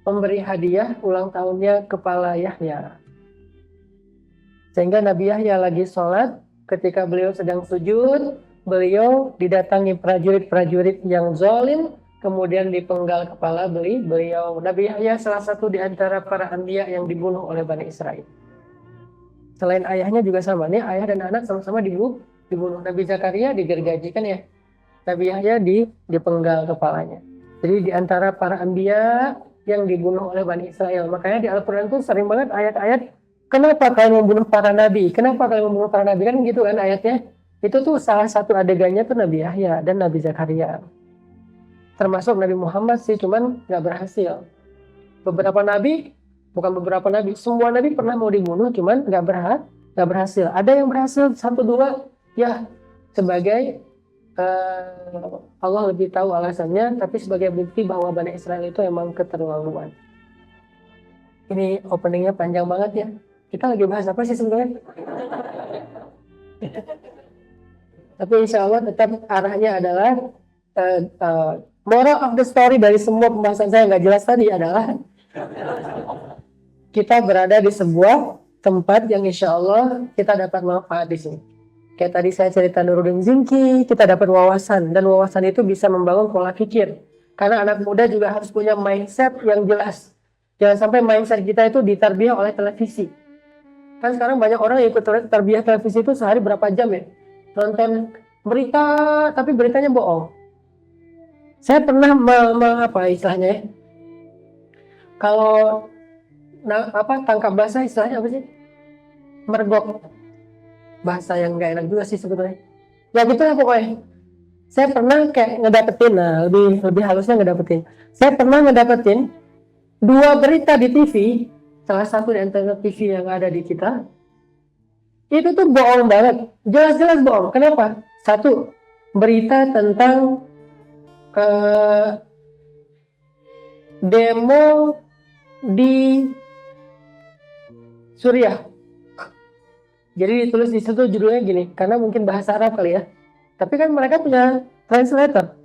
memberi hadiah ulang tahunnya kepala Yahya. Sehingga Nabi Yahya lagi sholat, ketika beliau sedang sujud, beliau didatangi prajurit-prajurit yang zalim, kemudian dipenggal kepala beliau. Nabi Yahya salah satu di antara para anbiya yang dibunuh oleh Bani Israel. Selain ayahnya juga sama, nih ayah dan anak sama-sama dibunuh. Nabi Zakaria digergajikan ya. Nabi Yahya dipenggal kepalanya. Jadi di antara para anbiya yang dibunuh oleh Bani Israel. Makanya di Al-Quran tuh sering banget ayat-ayat, kenapa kalian membunuh para nabi? Kenapa kalian membunuh para nabi? Kan gitu kan ayatnya. Itu tuh salah satu adegannya tuh Nabi Yahya dan Nabi Zakaria. Termasuk Nabi Muhammad sih, cuman nggak berhasil. Semua nabi pernah mau dibunuh, cuman nggak berhasil. Ada yang berhasil, 1-2, ya sebagai Allah lebih tahu alasannya, tapi sebagai bukti bahwa Bani Israel itu emang keterlaluan. Ini openingnya panjang banget ya. Kita lagi bahas apa sih sebenarnya? Tapi insya Allah tetap arahnya adalah moral of the story dari semua pembahasan saya nggak jelas tadi adalah kita berada di sebuah tempat yang insya Allah kita dapat manfaat di sini. Kayak tadi saya cerita Nuruddin Zinki, kita dapat wawasan, dan wawasan itu bisa membangun pola pikir. Karena anak muda juga harus punya mindset yang jelas. Jangan sampai mindset kita itu ditarbiyah oleh televisi. Kan sekarang banyak orang yang ikut tarbiyah televisi itu sehari berapa jam ya? Nonton berita, tapi beritanya bohong. Saya pernah istilahnya ya? Kalau tangkap basah istilahnya apa sih? Mergok. Bahasa yang gak enak juga sih sebetulnya. Ya gitu lah pokoknya. Saya pernah kayak ngedapetin, lebih halusnya ngedapetin. Saya pernah ngedapetin 2 berita di TV, salah satu di antara TV yang ada di kita, itu tuh bohong banget. Jelas-jelas bohong. Kenapa? 1, berita tentang demo di Suriah. Jadi ditulis di situ judulnya gini, karena mungkin bahasa Arab kali ya. Tapi kan mereka punya translator.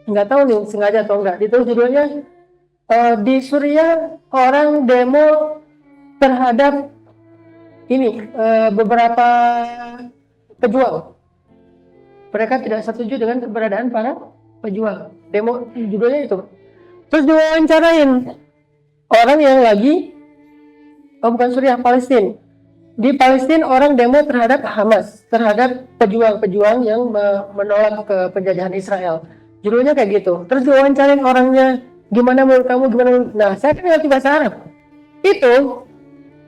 Nggak tahu nih sengaja atau enggak. Ditulis judulnya di Suriah orang demo terhadap beberapa pejuang. Mereka tidak setuju dengan keberadaan para pejuang. Demo judulnya itu. Terus diwawancarain orang yang lagi bukan Suriah, Palestina. Di Palestina orang demo terhadap Hamas, terhadap pejuang-pejuang yang menolak ke penjajahan Israel. Judulnya kayak gitu. Terus diwawancarain orangnya, gimana menurut kamu, gimana nah saya kan ngerti bahasa Arab. Itu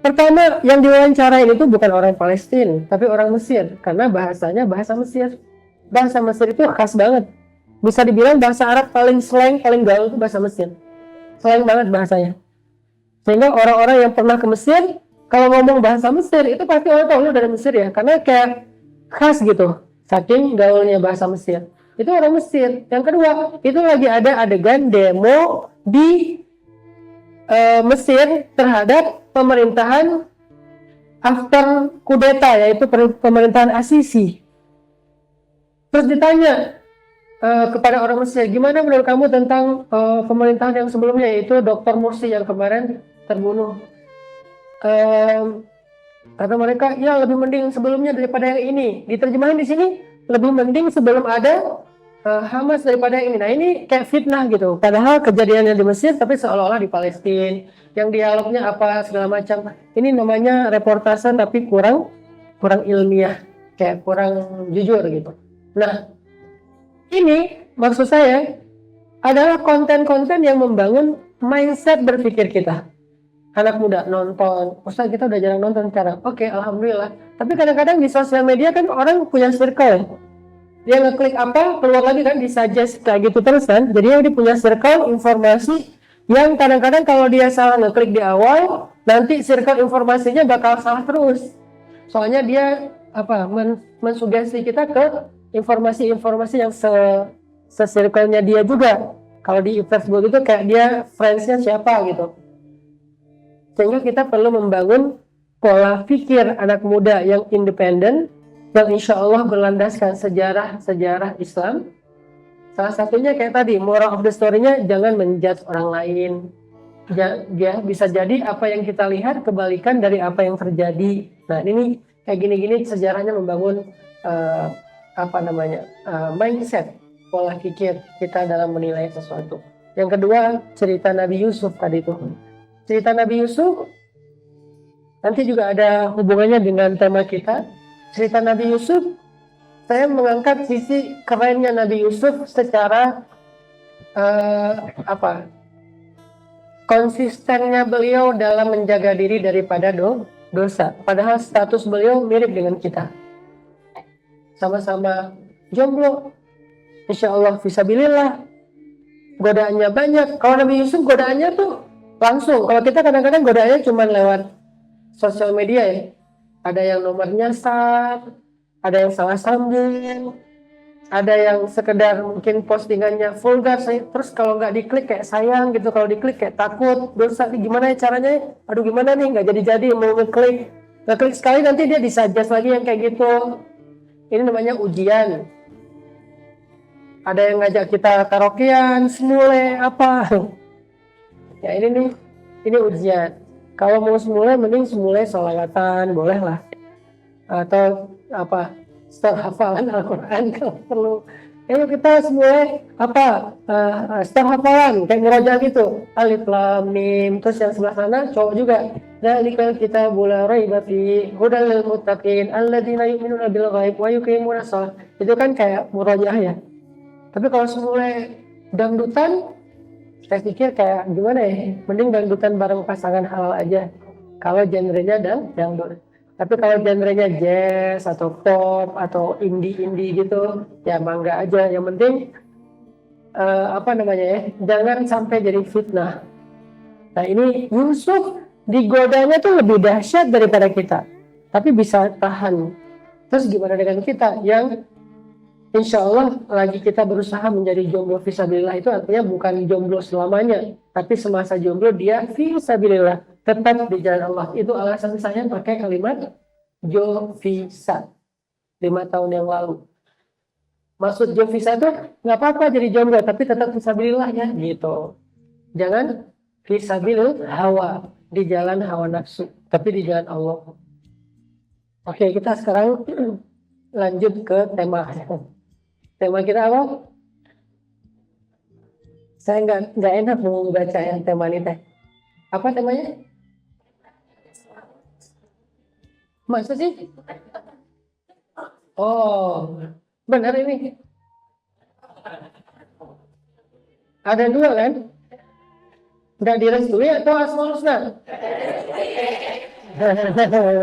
pertama yang diwawancarain itu bukan orang Palestina, tapi orang Mesir, karena bahasanya bahasa Mesir. Bahasa Mesir itu khas banget. Bisa dibilang bahasa Arab paling slang, paling gaul itu bahasa Mesir. Slang banget bahasanya. Sehingga orang-orang yang pernah ke Mesir, kalau ngomong bahasa Mesir, itu pasti orang tahu lu dari Mesir ya, karena kayak khas gitu. Saking gaulnya bahasa Mesir. Itu orang Mesir. Yang kedua, itu lagi ada adegan demo di Mesir terhadap pemerintahan after kudeta, yaitu pemerintahan Asisi. Terus ditanya kepada orang Mesir, gimana menurut kamu tentang pemerintahan yang sebelumnya, yaitu Dr. Mursi yang kemarin terbunuh. Kata mereka, ya lebih mending sebelumnya daripada yang ini. Diterjemahin di sini, lebih mending sebelum ada Hamas daripada yang ini. Nah ini kayak fitnah gitu. Padahal kejadiannya di Mesir, tapi seolah-olah di Palestina. Yang dialognya apa segala macam. Ini namanya reportase tapi kurang ilmiah, kayak kurang jujur gitu. Nah ini maksud saya adalah konten-konten yang membangun mindset berpikir kita. Anak muda nonton, Ustaz kita udah jarang nonton sekarang. Oke, alhamdulillah. Tapi kadang-kadang di sosial media kan orang punya circle. Dia ngeklik apa, keluar lagi kan di suggest kayak gitu terus kan. Jadi dia punya circle informasi yang kadang-kadang kalau dia salah ngeklik di awal, nanti circle informasinya bakal salah terus. Soalnya dia mensugesti kita ke informasi-informasi yang se-circle-nya dia juga. Kalau di Facebook itu kayak dia friends-nya siapa gitu. Sehingga kita perlu membangun pola pikir anak muda yang independen, yang insya Allah berlandaskan sejarah Islam. Salah satunya kayak tadi, moral of the story-nya jangan menjudge orang lain. Ya, bisa jadi apa yang kita lihat kebalikan dari apa yang terjadi. Nah ini kayak gini-gini sejarahnya membangun mindset, pola pikir kita dalam menilai sesuatu. Yang kedua, cerita Nabi Yusuf tadi itu. Cerita Nabi Yusuf nanti juga ada hubungannya dengan tema kita. Cerita Nabi Yusuf, saya mengangkat sisi kerennya Nabi Yusuf secara konsistennya beliau dalam menjaga diri daripada dosa. Padahal status beliau mirip dengan kita. Sama-sama jomblo, insya Allah fisabilillah. Godaannya banyak. Kalau Nabi Yusuf godaannya tuh langsung. Kalau kita kadang-kadang godaannya cuma lewat sosial media ya. Ada yang nomor nyasar, ada yang salah sambung, ada yang sekedar mungkin postingannya vulgar, terus kalau nggak diklik kayak sayang gitu, kalau diklik kayak takut, dosa, gimana ya caranya, aduh gimana nih, nggak jadi mau ngeklik sekali nanti dia disuggest lagi yang kayak gitu. Ini namanya ujian. Ada yang ngajak kita karaokean, semule apa ya, ini ujian. Kalau mau semule mending semule sholawatan, boleh lah, atau setelah hafalan Al-Quran kalau perlu. Ayo kita semua setelah hafalan kayak murojaah gitu, alif lam mim. Terus yang sebelah sana cowok juga, dzalikal kitabul la raiba fihi hudal lil muttaqin alladzina yu'minuna bil ghaib wa yuqimunas shalah. Itu kan kayak murojaah ya. Tapi kalau semula dangdutan, saya pikir kayak gimana ya, mending dangdutan bareng pasangan halal aja kalau genrenya dangdut. Tapi kalau genrenya jazz atau pop atau indie gitu, ya mangga aja. Yang penting jangan sampai jadi fitnah. Nah ini Yusuf digodanya tuh lebih dahsyat daripada kita, tapi bisa tahan. Terus gimana dengan kita yang insya Allah lagi kita berusaha menjadi jomblo fisabilillah? Itu artinya bukan jomblo selamanya, tapi semasa jomblo dia fisabilillah, tetap di jalan Allah. Itu alasan saya pakai kalimat Jovisa 5 tahun yang lalu. Maksud Jovisa itu nggak apa-apa jadi jomblo, tapi tetap fisabilillah ya gitu. Jangan fisabilillah hawa, di jalan hawa nafsu, tapi di jalan Allah. Oke, kita sekarang lanjut ke tema. Tema kita apa? Saya nggak enak mau baca yang tema ini teh. Apa temanya? Masa sih? Oh, benar ini. Ada dua kan? Nggak direstui atau Asmaul Husna?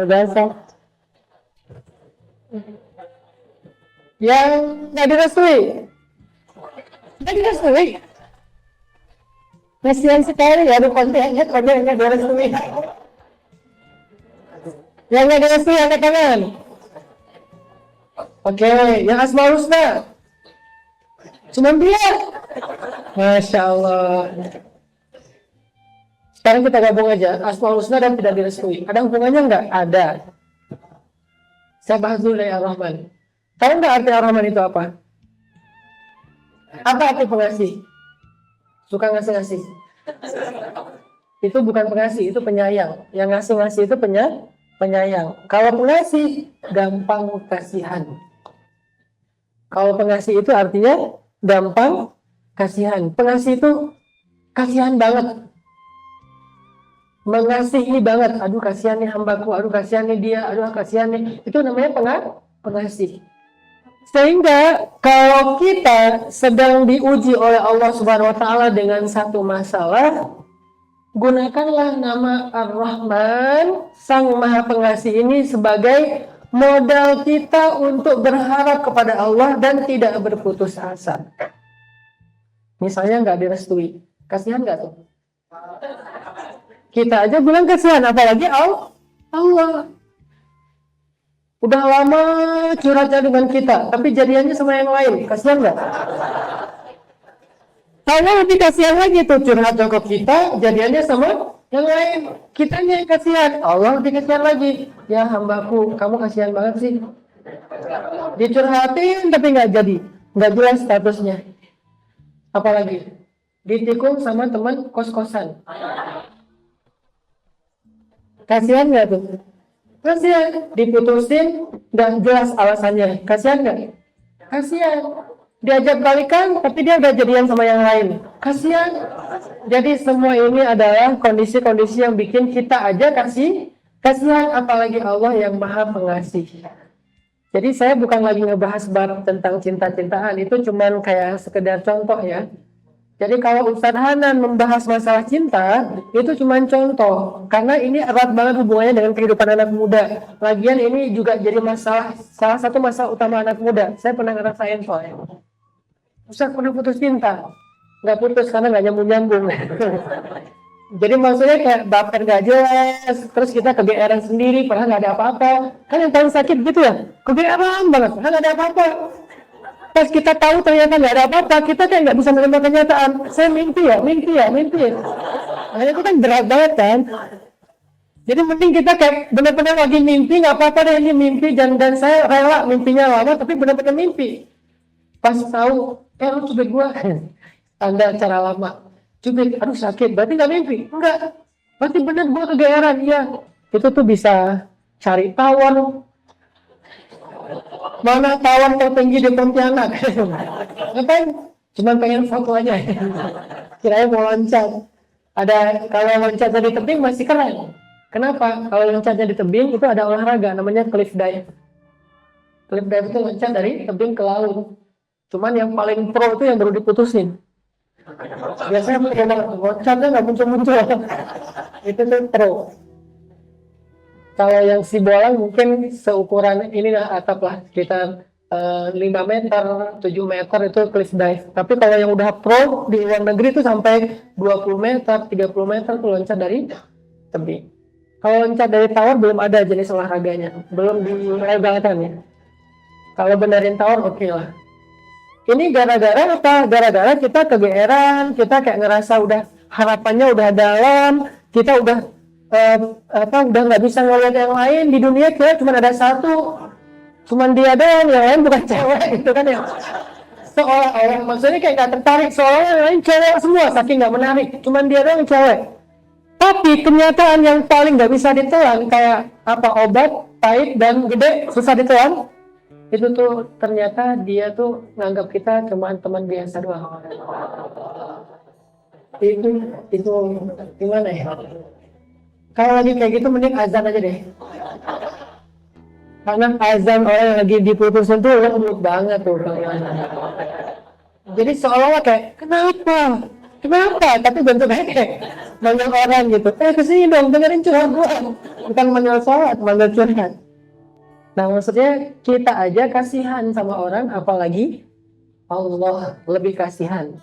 Dasar. Yang nggak direstui? Nggak direstui? Kasihan sekali ya, kontennya nggak direstui. Yang nggak direstui angkat tangan. Oke, yang Asmaul Husna? Cuma dia. Masya Allah. Sekarang kita gabung aja, Asmaul Husna dan tidak direstui. Ada hubungannya nggak? Ada. Saya bahas dulu dari Ar-Rahman. Tahu nggak arti Ar-Rahman itu apa? Apa arti pengasih? Suka ngasih-ngasih. Itu bukan pengasih, itu penyayang. Yang ngasih-ngasih itu penyayang. Kalau pengasih, gampang kasihan. Kalau pengasih itu artinya gampang kasihan. Pengasih itu kasihan banget. Mengasihi banget. Aduh kasihan nih hambaku, aduh kasihan nih dia, aduh kasihan nih. Itu namanya pengasih. Sehingga kalau kita sedang diuji oleh Allah Subhanahu wa taala dengan satu masalah, gunakanlah nama Ar-Rahman, Sang Maha Pengasih ini sebagai modal kita untuk berharap kepada Allah dan tidak berputus asa. Misalnya nggak direstui, kasihan nggak tuh? Kita aja bilang kasihan, apalagi Allah. Udah lama curhatnya dengan kita, tapi jadiannya sama yang lain, kasihan nggak? Allah lebih kasihan lagi tuh, curhatnya ke kita, jadiannya sama yang lain. Kitanya yang kasihan, Allah lebih kasihan lagi. Ya hambaku, kamu kasihan banget sih. Dicurhatin tapi nggak jadi, nggak jelas statusnya. Apalagi ditikung sama teman kos-kosan. Kasihan nggak tuh? Kasihan. Diputusin dan jelas alasannya. Kasihan nggak? Kasihan. Diajak balikan tapi dia udah jadian sama yang lain. Kasihan. Jadi semua ini adalah kondisi-kondisi yang bikin kita aja kasihan, apalagi Allah yang Maha Pengasih. Jadi saya bukan lagi ngebahas bab tentang cinta-cintaan, itu cuman kayak sekedar contoh ya. Jadi kalau Ustadz Hanan membahas masalah cinta, itu cuma contoh. Karena ini erat banget hubungannya dengan kehidupan anak muda. Lagian ini juga jadi salah satu masalah utama anak muda. Saya pernah ngerasain soalnya. Ustadz pernah putus cinta. Nggak putus karena nggak nyambung-nyambung. Jadi maksudnya kayak baper nggak jelas. Terus kita kegeeran sendiri, padahal nggak ada apa-apa. Kan yang paling sakit gitu ya. Kegeeran banget, padahal nggak ada apa-apa. Pas kita tahu ternyata nggak ada apa-apa, kita kayak nggak bisa menerima kenyataan. Saya mimpi ya. Nah, itu kan berat banget kan. Jadi mending kita kayak benar-benar lagi mimpi, nggak apa-apa deh ini mimpi, dan saya rela mimpinya lama, tapi benar-benar mimpi. Pas tahu, lu cubit gua, tanda cara lama. Cubit, aduh sakit, berarti nggak mimpi? Enggak, berarti benar gua kegeeran. Iya, itu tuh bisa cari tawon. Mana tawon tertinggi di Pontianak? Ngapain? Cuman pengen foto aja. Kirain mau loncat. Kalau loncat dari tebing masih keren. Kenapa? Kalau loncatnya di tebing itu ada olahraga namanya cliff dive. Cliff dive itu loncat dari tebing ke laut. Cuman yang paling pro itu yang baru diputusin. Biasanya loncatnya nggak muncul-muncul. Itu tuh pro. Kalau yang si bolang mungkin seukuran ini atap lah, sekitar 5 meter, 7 meter itu cliff dive. Tapi kalau yang udah pro di luar negeri itu sampai 20 meter, 30 meter tuh loncat dari tebing. Kalau loncat dari tower belum ada jenis olahraganya, belum dilegalkan ya. Kalau benerin tower oke lah. Ini gara-gara apa? Gara-gara kita kegeeran, kita kayak ngerasa udah harapannya udah dalam, kita udah udah nggak bisa ngeliat yang lain di dunia, kita cuma ada satu, cuman dia doang, yang lain bukan cewek, itu kan ya. Seolah-olah maksudnya kayak nggak tertarik, seolah yang lain cewek semua, saking nggak menarik, cuman dia doang cewek. Tapi kenyataan yang paling nggak bisa ditelan kayak apa, obat pahit dan gede susah ditelan, itu tuh ternyata dia tuh nganggap kita cuma teman biasa doang. Itu gimana ya? Kalau lagi kayak gitu mending azan aja deh. Karena azan orang yang lagi diputusin tuh lembut banget tuh. Jadi seolah-olah kayak, kenapa? Tapi bentuknya kayak manggil orang gitu. Kesini dong, dengerin curhat gua. Bukan manggil sholat, manggil curhat. Nah maksudnya kita aja kasihan sama orang, apalagi Allah lebih kasihan.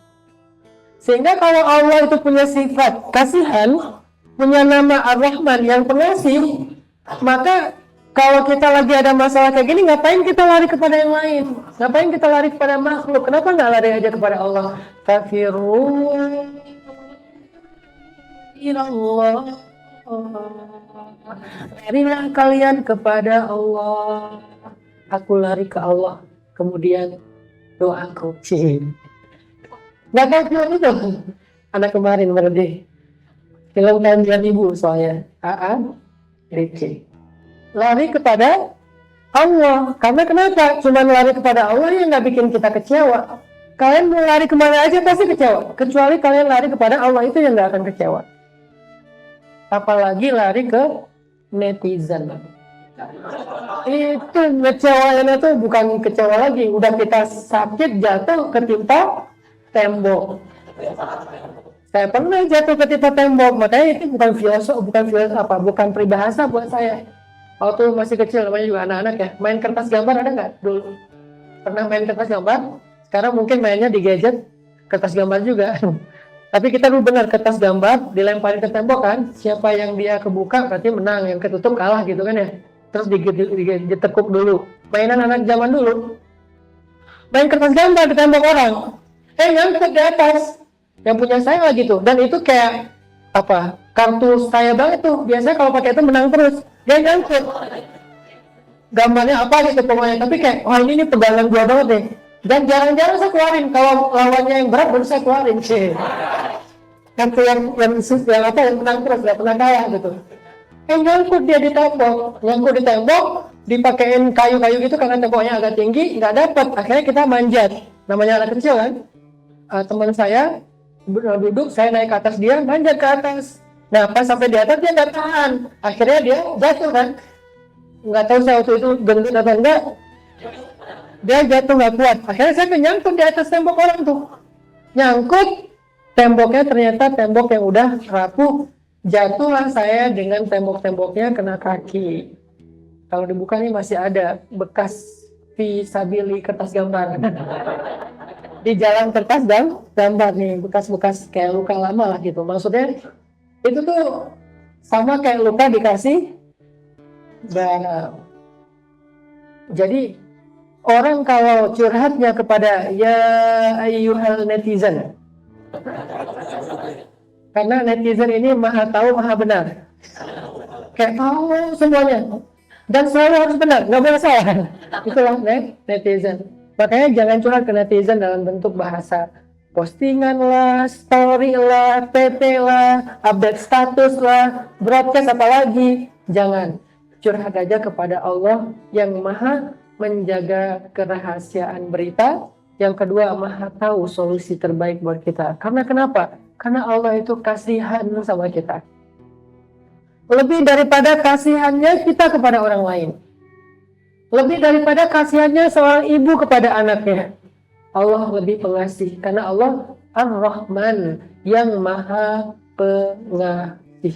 Sehingga kalau Allah itu punya sifat kasihan, punya nama Ar-Rahman yang pengasih, maka kalau kita lagi ada masalah kayak gini, ngapain kita lari kepada yang lain? Ngapain kita lari kepada makhluk? Kenapa nggak lari aja kepada Allah? Kafiru ilallah. Larilah kalian kepada Allah. Aku lari ke Allah. Kemudian doaku. Nggak tahu film itu. Anak kemarin berarti. Film tahun 2000 soalnya. Ricci. Lari kepada Allah. Karena kenapa? Cuma lari kepada Allah yang nggak bikin kita kecewa. Kalian mau lari kemana aja pasti kecewa. Kecuali kalian lari kepada Allah, itu yang nggak akan kecewa. Apalagi lari ke netizen. Itu kecewanya tuh bukan kecewa lagi. Udah kita sakit jatuh ketimpa tembok. Saya pernah jatuh ketimpa tembok, makanya itu bukan peribahasa buat saya. Waktu masih kecil, namanya juga anak-anak ya, main kertas gambar ada nggak dulu? Pernah main kertas gambar? Sekarang mungkin mainnya di gadget, kertas gambar juga. Tapi kita dulu benar kertas gambar, dilemparin ke tembok kan, siapa yang dia kebuka berarti menang, yang ketutup kalah gitu kan ya. Terus ditekuk dulu. Mainan anak zaman dulu. Main kertas gambar di tembok orang. Nyangkut di atas. Yang punya saya lagi tuh, dan itu kayak apa? Kartu saya banget tuh. Biasanya kalau pakai itu menang terus. Dia nyangkut. Gambarnya apa gitu pokoknya, tapi kayak wah ini pegangan gua banget deh. Dan jarang-jarang saya keluarin, kalau lawannya yang berat baru saya keluarin sih. Kartu yang menang terus, gak pernah kalah gitu. Nyangkut dia di tembok, dipakein kayu-kayu gitu karena temboknya agak tinggi, nggak dapat. Akhirnya kita manjat. Namanya anak kecil kan. Teman saya duduk, saya naik ke atas dia, manjat ke atas. Nah pas sampai di atas dia nggak tahan, akhirnya dia jatuh kan. Nggak tahu saya waktu itu gendut atau enggak, dia jatuh nggak kuat. Akhirnya saya nyangkut di atas tembok orang tuh. Nyangkut, temboknya ternyata tembok yang udah rapuh. Jatuhlah saya dengan tembok-temboknya kena kaki. Kalau dibuka nih masih ada bekas visabili kertas gambar. Di jalan kertas dan gambar nih, bekas-bekas kayak luka lama lah gitu. Maksudnya itu tuh sama kayak luka dikasih barang. Jadi orang kalau curhatnya kepada ya ayyuhal netizen, karena netizen ini maha tahu maha benar, kayak tahu semuanya dan selalu harus benar, nggak boleh salah. Itulah netizen. Makanya jangan curhat ke netizen dalam bentuk bahasa postingan lah, story lah, PT lah, update status lah, broadcast apalagi. Jangan, curhat aja kepada Allah yang maha menjaga kerahasiaan berita. Yang kedua, maha tahu solusi terbaik buat kita. Karena kenapa? Karena Allah itu kasihan sama kita. Lebih daripada kasihannya kita kepada orang lain. Lebih daripada kasihannya seorang ibu kepada anaknya. Allah lebih pengasih. Karena Allah Ar-Rahman yang maha pengasih.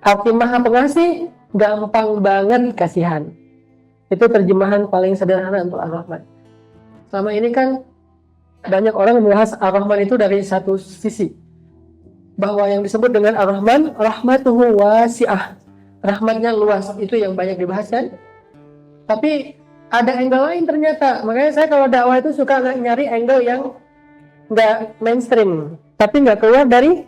Arti maha pengasih, gampang banget kasihan. Itu terjemahan paling sederhana untuk Ar-Rahman. Selama ini kan banyak orang membahas Ar-Rahman itu dari satu sisi. Bahwa yang disebut dengan Ar-Rahman, rahmatuhu wasi'ah. Rahmatnya luas, itu yang banyak dibahas kan. Tapi ada angle lain ternyata. Makanya saya kalau dakwah itu suka nyari angle yang nggak mainstream, tapi nggak keluar dari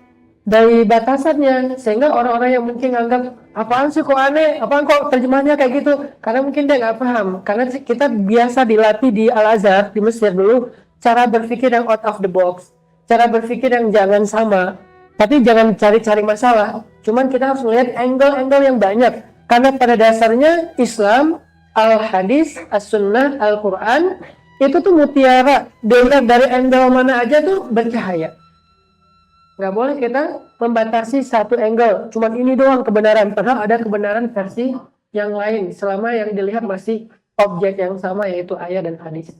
batasannya, sehingga orang-orang yang mungkin nganggap apaan sih kok aneh, apaan kok terjemahnya kayak gitu, karena mungkin dia nggak paham. Karena kita biasa dilatih di Al-Azhar di Mesir dulu cara berpikir yang out of the box, cara berpikir yang jangan sama, tapi jangan cari-cari masalah. Cuman kita harus melihat angle-angle yang banyak, karena pada dasarnya Islam, Al-Hadis, As-Sunnah, Al-Quran itu tuh mutiara. Dilihat dari angle mana aja tuh bercahaya. Nggak boleh kita membatasi satu angle, cuman ini doang kebenaran, padahal ada kebenaran versi yang lain selama yang dilihat masih objek yang sama, yaitu ayat dan hadis.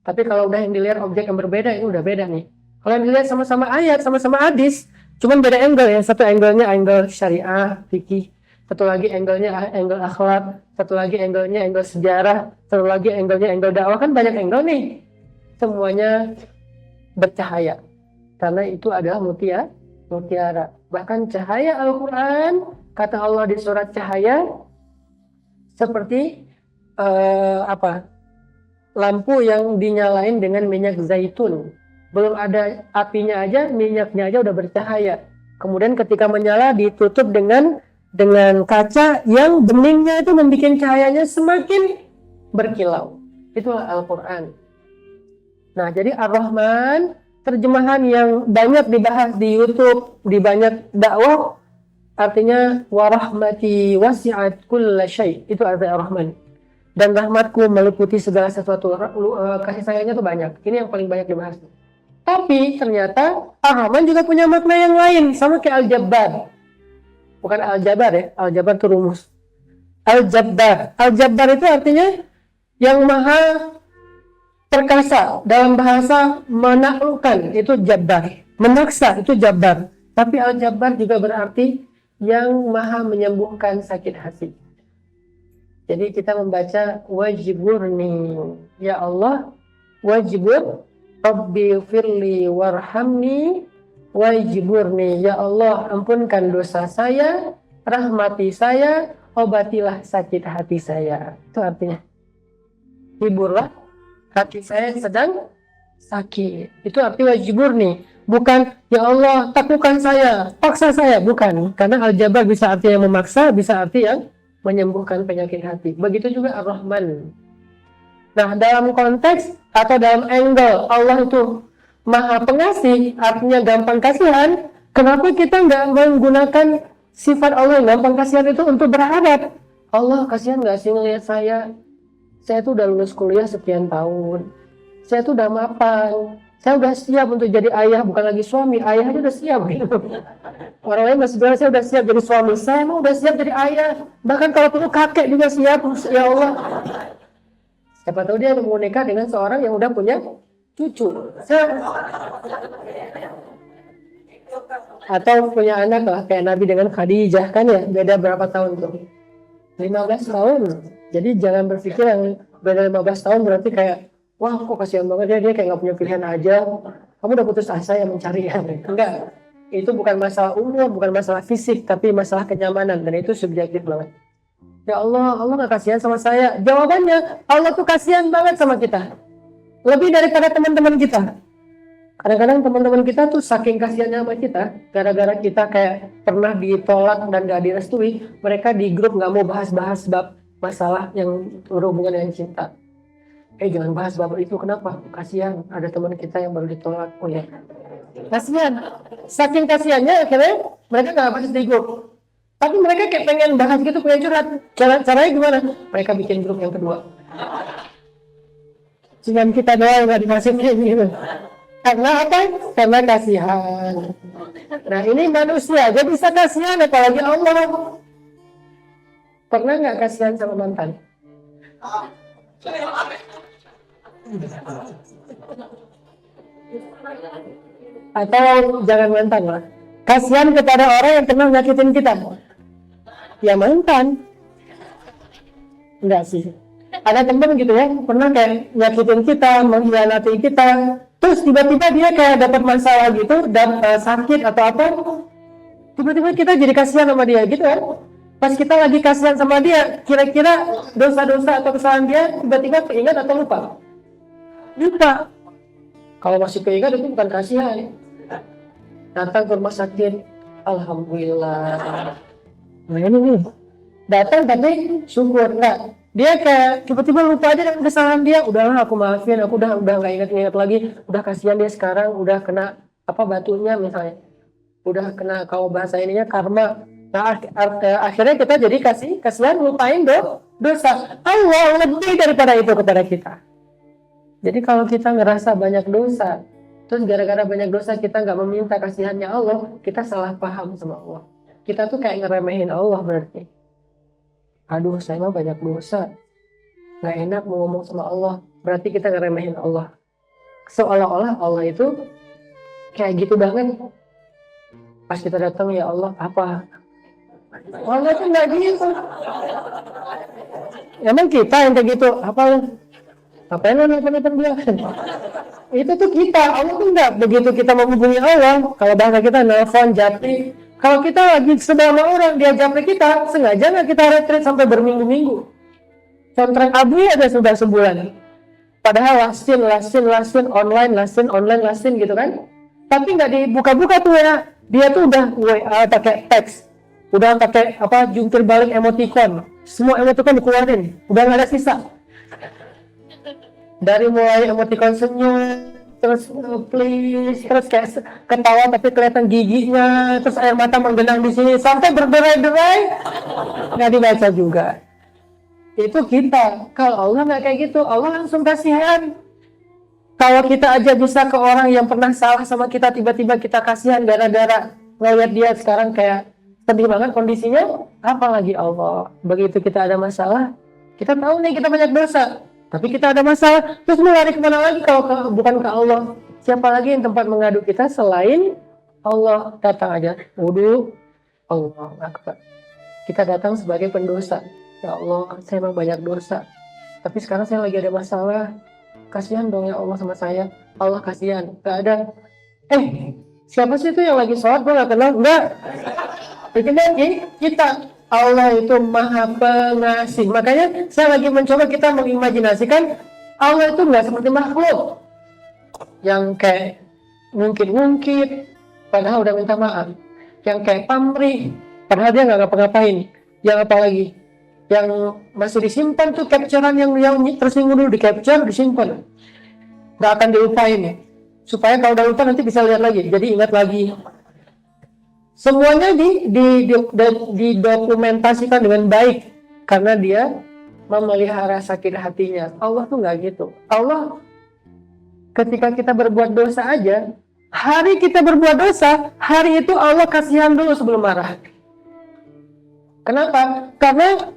Tapi kalau udah yang dilihat objek yang berbeda, itu udah beda nih. Kalau yang dilihat sama-sama ayat, sama-sama hadis, cuman beda angle ya. Satu angle-nya angle syariah, fikih. Satu lagi angle-nya angle akhlak. Satu lagi angle-nya angle sejarah. Satu lagi angle-nya angle dakwah. Kan banyak angle nih. Semuanya bercahaya. Karena itu adalah mutiara. Bahkan cahaya Al-Quran, kata Allah di surat Cahaya, seperti lampu yang dinyalain dengan minyak zaitun. Belum ada apinya aja, minyaknya aja udah bercahaya. Kemudian ketika menyala ditutup dengan kaca yang beningnya itu membuat cahayanya semakin berkilau. Itulah Al-Quran. Nah, jadi Ar-Rahman, terjemahan yang banyak dibahas di YouTube, di banyak dakwah, artinya warahmati wasi'at kulla syai'. Itu artinya Ar-Rahman. Dan rahmatku meliputi segala sesuatu. Kasih sayangnya tuh banyak. Ini yang paling banyak dibahas. Tapi ternyata Ar-Rahman juga punya makna yang lain, sama kayak Al-Jabbar. Bukan Al-Jabbar ya, Al-Jabbar itu rumus. Al-Jabbar. Al-Jabbar itu artinya yang maha perkasa. Dalam bahasa menaklukkan, itu Jabbar. Memaksa, itu Jabbar. Tapi Al-Jabbar juga berarti yang maha menyembuhkan sakit hati. Jadi kita membaca wajiburni, ya Allah, wajibur, Rabbi firli warhamni, wajiburni, ya Allah, ampunkan dosa saya, rahmati saya, obatilah sakit hati saya. Itu artinya, hiburlah hati saya sedang sakit. Itu arti wajiburni. Bukan, ya Allah, taklukkan saya, paksa saya. Bukan, karena Al-Jabbar bisa arti yang memaksa, bisa arti yang menyembuhkan penyakit hati. Begitu juga Ar-Rahman. Nah, dalam konteks atau dalam angle Allah itu maha pengasih, artinya gampang kasihan. Kenapa kita nggak menggunakan sifat Allah yang gampang kasihan itu untuk berharap? Allah kasihan nggak sih ngelihat saya? Saya tuh udah lulus kuliah sekian tahun. Saya tuh udah mapan. Saya udah siap untuk jadi ayah, bukan lagi suami. Ayah aja udah siap gitu. Orang lain masih bilang saya udah siap jadi suami. Saya emang udah siap jadi ayah. Bahkan kalau perlu kakek juga siap. Ya Allah. Siapa tahu dia mau nikah dengan seorang yang udah punya cucu. Atau punya anak lah, kayak Nabi dengan Khadijah kan ya. Beda berapa tahun tuh? 15 tahun. Jadi jangan berpikir yang beda 15 tahun berarti kayak, wah kok kasihan banget dia kayak nggak punya pilihan aja. Kamu udah putus asa yang mencari ya? Enggak. Itu bukan masalah umur, bukan masalah fisik, tapi masalah kenyamanan, dan itu subjektif banget. Ya Allah, Allah nggak kasihan sama saya. Jawabannya, Allah tuh kasihan banget sama kita. Lebih daripada teman-teman kita. Kadang-kadang teman-teman kita tuh saking kasihannya sama kita, gara-gara kita kayak pernah ditolak dan gak direstui, mereka di grup nggak mau bahas-bahas bab masalah yang berhubungan dengan cinta. Jangan bahas bab itu, kenapa? Kasihan, ada teman kita yang baru ditolak. Oh ya, kasihan. Saking kasihannya akhirnya mereka nggak bahas di grup. Tapi mereka kayak pengen bahas gitu, pengen curhat. Caranya gimana? Mereka bikin grup yang kedua. Cuman kita doang nggak dimasukin gitu. Karena apa? Karena kasihan. Nah ini manusia, jadi bisa kasihan apalagi Allah. Pernah nggak kasihan sama mantan? Atau jangan mantan lah. Kasihan kepada orang yang pernah nyakitin kita. Ya mantan. Enggak sih. Ada temen gitu ya, pernah kayak nyakitin kita, mengkhianati kita. Terus tiba-tiba dia kayak dapat masalah gitu, sakit atau apa. Tiba-tiba kita jadi kasihan sama dia gitu kan. Pas kita lagi kasihan sama dia, kira-kira dosa-dosa atau kesalahan dia tiba-tiba keingat atau lupa? Lupa. Kalau masih keingat itu bukan kasihan. Datang ke rumah sakit, alhamdulillah. Nah ini nih, datang tapi syukur enggak. Dia kayak tiba-tiba lupa aja dengan kesalahan dia. Udahlah aku maafin, aku udah nggak ingat-ingat lagi. Udah kasihan dia sekarang, udah kena apa batunya misalnya. Udah kena kalau bahasa ininya karma. Nah akhirnya kita jadi kasihan lupain dosa. Allah lebih daripada itu kepada kita. Jadi kalau kita ngerasa banyak dosa, terus gara-gara banyak dosa kita nggak meminta kasihannya Allah, kita salah paham sama Allah. Kita tuh kayak ngeremehin Allah berarti. Aduh saya mah banyak dosa, nggak enak mau ngomong sama Allah. berarti kita ngeremehin Allah. Seolah-olah Allah itu kayak gitu banget. Pas kita datang, ya Allah, apa? Allah itu nggak gitu. Emang kita yang kayak gitu, apa? Ngapain lo nelfon dia? Itu tuh kita, Allah tuh enggak. Begitu kita menghubungi Allah, kalau bahasa kita nelfon, japri. Kalau kita lagi sedang sama orang, dia japri kita, sengaja nggak kita retreat sampai berminggu-minggu. Kontrak ABRI ada sudah sebulan. Padahal lasin, online, lasin gitu kan. Tapi nggak dibuka-buka tuh ya. Dia tuh udah pakai teks. Udah pakai jungkir balik emoticon. Semua emoticon dikeluarin. Udah nggak ada sisa. Dari mulai emoticon senyum, terus please, terus kayak ketawa tapi kelihatan giginya, terus air mata menggenang di sini, sampai berderai-derai, nggak dibaca juga. Itu kita. Kalau Allah nggak kayak gitu, Allah langsung kasihan. Kalau kita aja bisa ke orang yang pernah salah sama kita, tiba-tiba kita kasihan gara-gara ngeliat dia sekarang kayak sedih banget kondisinya, apalagi Allah. Begitu kita ada masalah, kita tahu nih kita banyak dosa, tapi kita ada masalah, terus mau lari kemana lagi kalau bukan ke Allah? Siapa lagi yang tempat mengadu kita selain Allah? Datang aja, wudu, Allah Akbar. Kita datang sebagai pendosa. Ya Allah, saya memang banyak dosa, tapi sekarang saya lagi ada masalah. Kasihan dong ya Allah sama saya. Allah kasihan. Gak ada. Siapa sih itu yang lagi sholat? Gue gak kenal. Enggak. Itu lagi kita. Allah itu maha pengasih. Makanya saya lagi mencoba kita mengimajinasikan Allah itu gak seperti makhluk yang kayak ngungkit-ngungkit padahal udah minta maaf. Yang kayak pamrih padahal dia gak ngapa-ngapain. Yang apa lagi? Yang masih disimpan tuh capturean yang tersinggung dulu, di capture, disimpan, nggak akan dilupain ya, supaya kalau udah lupa nanti bisa lihat lagi, jadi ingat lagi. Semuanya didokumentasikan dengan baik karena dia memelihara sakit hatinya. Allah tuh nggak gitu. Allah ketika kita berbuat dosa aja, hari kita berbuat dosa, hari itu Allah kasihan dulu sebelum marah. Kenapa? Karena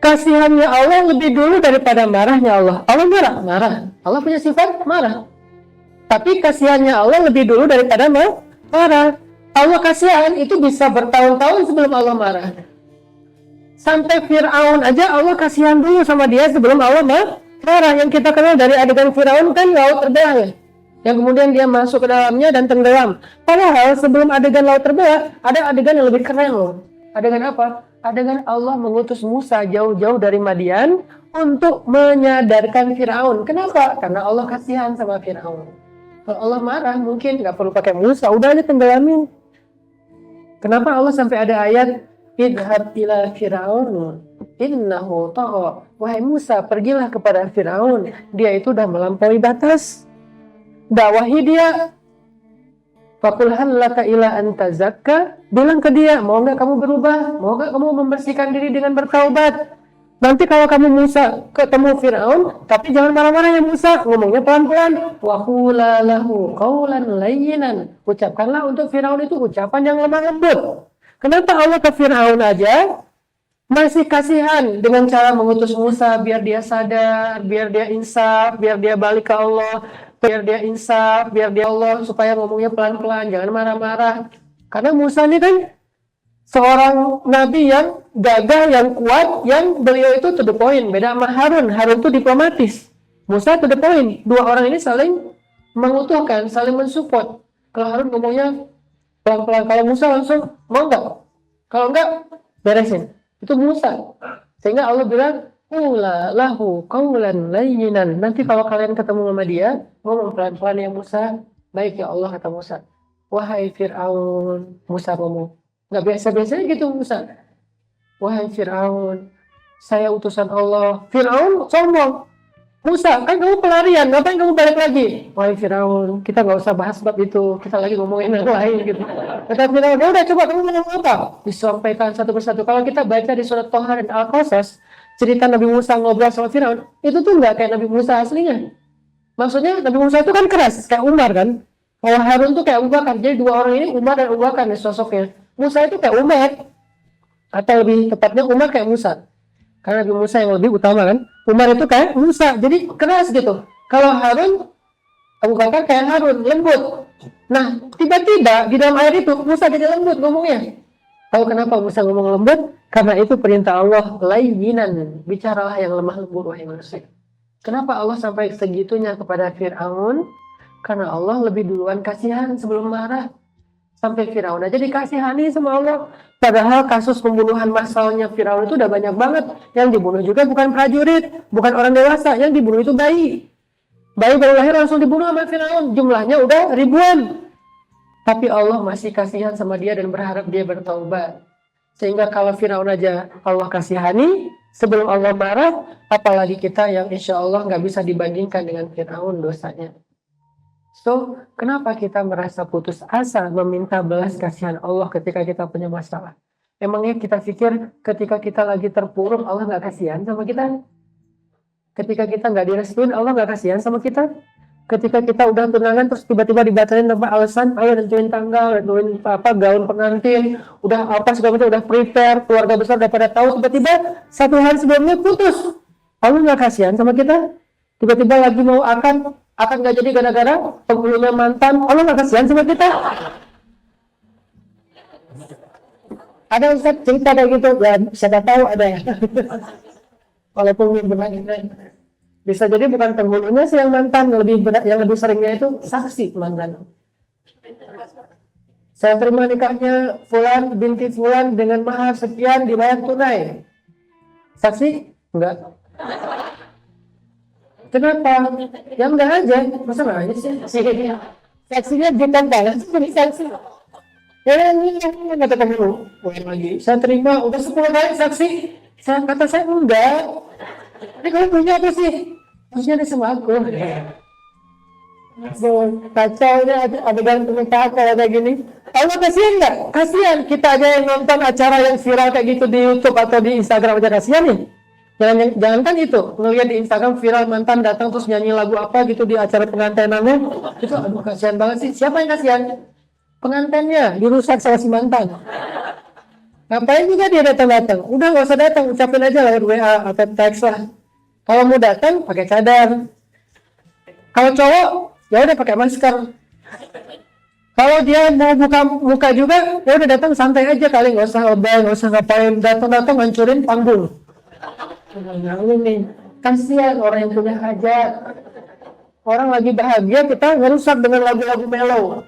kasihannya Allah lebih dulu daripada marahnya Allah. Allah marah. Allah punya sifat marah. Tapi kasihannya Allah lebih dulu daripada marah. Allah kasihan itu bisa bertahun-tahun sebelum Allah marah. Sampai Fir'aun aja Allah kasihan dulu sama dia sebelum Allah marah. Yang kita kenal dari adegan Fir'aun kan laut terbelah ya. Yang kemudian dia masuk ke dalamnya dan tenggelam. Padahal sebelum adegan laut terbelah, ada adegan yang lebih keren loh. Adegan apa? Adegan Allah mengutus Musa jauh-jauh dari Madian untuk menyadarkan Fir'aun. Kenapa? Karena Allah kasihan sama Fir'aun. Kalau Allah marah mungkin nggak perlu pakai Musa, udah aja tenggelamin. Kenapa Allah sampai ada ayat idhab ila Fir'aun innahu tagha. Wahai Musa, pergilah kepada Fir'aun, dia itu udah melampaui batas. Dakwahi dia. Faqul hal laka ila an tazakka, bilang ke dia, mau nggak kamu berubah? Mau nggak kamu membersihkan diri dengan bertaubat? Nanti kalau kamu Musa ketemu Fir'aun, tapi jangan marah-marah ya Musa, ngomongnya pelan-pelan. Wa qula lahu qawlan layyinan. Ucapkanlah untuk Fir'aun itu ucapan yang lemah lembut. Kenapa Allah ke Fir'aun aja masih kasihan dengan cara mengutus Musa biar dia sadar, biar dia insaf, biar dia balik ke Allah, biar dia insaf, biar dia Allah, supaya ngomongnya pelan-pelan, jangan marah-marah. Karena Musa ini kan seorang nabi yang gagah, yang kuat, yang beliau itu to the point. Beda sama Harun. Harun itu diplomatis, Musa to the point. Dua orang ini saling mengutuhkan, saling mensupport. Kalau Harun ngomongnya pelan-pelan, kalau Musa langsung mau nggak? Kalau nggak, beresin. Itu Musa. Sehingga Allah bilang, Ula lahu qawlan layyinan. Nanti kalau kalian ketemu sama dia, ngomong pelan-pelan ya Musa. Baik ya Allah, kata Musa. Wahai Fir'aun, Musa ngomong. Nggak biasa-biasanya gitu Musa. Wahai Fir'aun, saya utusan Allah. Fir'aun sombong. Musa, kan kamu pelarian, ngapain kamu balik lagi? Wahai Fir'aun, kita nggak usah bahas bab itu. Kita lagi ngomongin yang lain gitu. Kata Fir'aun, ya udah coba kamu ngomong apa? Disampaikan satu persatu. Kalau kita baca di surat Toha dan Al-Qasas, cerita Nabi Musa ngobrol sama Fir'aun, itu tuh nggak kayak Nabi Musa aslinya. Maksudnya Nabi Musa itu kan keras, kayak Umar kan. Kalau Harun tuh kayak Abu Bakar. Jadi dua orang ini Umar dan Abu Bakar nih sosoknya. Musa itu kayak Umar, atau lebih tepatnya Umar kayak Musa. Karena Nabi Musa yang lebih utama kan. Umar itu kayak Musa, jadi keras gitu. Kalau Harun, Abu Bakar kayak Harun, lembut. Nah, tiba-tiba di dalam ayat itu Musa jadi lembut ngomongnya. Tahu kenapa Musa ngomong lembut? Karena itu perintah Allah, layyinan, bicaralah yang lemah lembut wahai manusia. Kenapa Allah sampai segitunya kepada Fir'aun? Karena Allah lebih duluan kasihan sebelum marah. Sampai Firaun aja dikasihani sama Allah. Padahal kasus pembunuhan massalnya Firaun itu udah banyak banget. Yang dibunuh juga bukan prajurit, bukan orang dewasa. Yang dibunuh itu bayi. Bayi baru lahir langsung dibunuh sama Firaun. Jumlahnya udah ribuan. Tapi Allah masih kasihan sama dia dan berharap dia bertaubat. Sehingga kalau Firaun aja Allah kasihani sebelum Allah marah, apalagi kita yang insya Allah nggak bisa dibandingkan dengan Firaun dosanya. So, kenapa kita merasa putus asa meminta belas kasihan Allah ketika kita punya masalah? Emangnya kita pikir ketika kita lagi terpuruk Allah nggak kasihan sama kita? Ketika kita nggak direstuin Allah nggak kasihan sama kita? Ketika kita udah tunangan terus tiba-tiba dibatalin tanpa alasan, ayo nentuin tanggal, nentuin gaun pengantin, udah apa segala macam, udah prepare, keluarga besar udah pada tahu, tiba-tiba 1 hari sebelumnya putus. Allah nggak kasihan sama kita? Tiba-tiba lagi mau akan nggak jadi gara-gara penghulunya mantan, Allah nggak kasihan sama kita? Ada Ustaz cerita kayak gitu, ya siapa tahu ada ya. Walaupun benar bisa jadi bukan penghulunya sih yang mantan, yang lebih seringnya itu saksi mantan. Saya terima nikahnya Fulan binti Fulan dengan mahar sekian dibayar tunai. Saksi? Enggak. Kenapa? Ya enggak aja. Masa enggak aja sih? Saksinya ditempel, jadi saksi. Ya ini nggak ketemu. Lagi. Saya terima udah 10 kali saksi. Kata saya enggak. Ini kamu punya apa sih? Maksudnya ada sama aku. Kacau ini adegan pernikahan kayak gini. Allah kasihan nggak? Kasihan. Kita aja yang nonton acara yang viral kayak gitu di YouTube atau di Instagram aja kasihan nih. Jangankan itu, ngeliat di Instagram viral mantan datang terus nyanyi lagu apa gitu di acara pengantinannya, itu aduh kasihan banget sih. Siapa yang kasihan? Pengantinnya dirusak sama si mantan. Ngapain juga dia datang? Udah nggak usah datang, ucapin aja lewat WA atau teks lah. Kalau mau datang pakai cadar. Kalau cowok ya udah pakai masker. Kalau dia mau buka muka juga ya udah datang santai aja kali, nggak usah lebay, nggak usah ngapain, datang hancurin panggung. Nah, ini kasihan orang yang punya hajat. Orang lagi bahagia kita ngerusak dengan lagu-lagu mellow.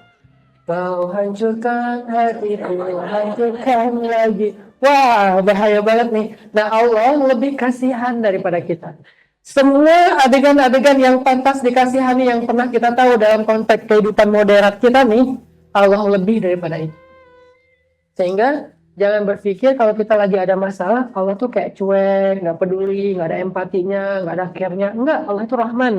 Kau hancurkan hatiku, hancurkan lagi. Wah, bahaya banget nih. Nah, Allah lebih kasihan daripada kita. Semua adegan-adegan yang pantas dikasihani yang pernah kita tahu dalam konteks kehidupan modern kita nih, Allah lebih daripada itu. Sehingga jangan berpikir kalau kita lagi ada masalah, Allah tuh kayak cuek, nggak peduli, nggak ada empatinya, nggak ada care-nya. Enggak, Allah itu Rahman.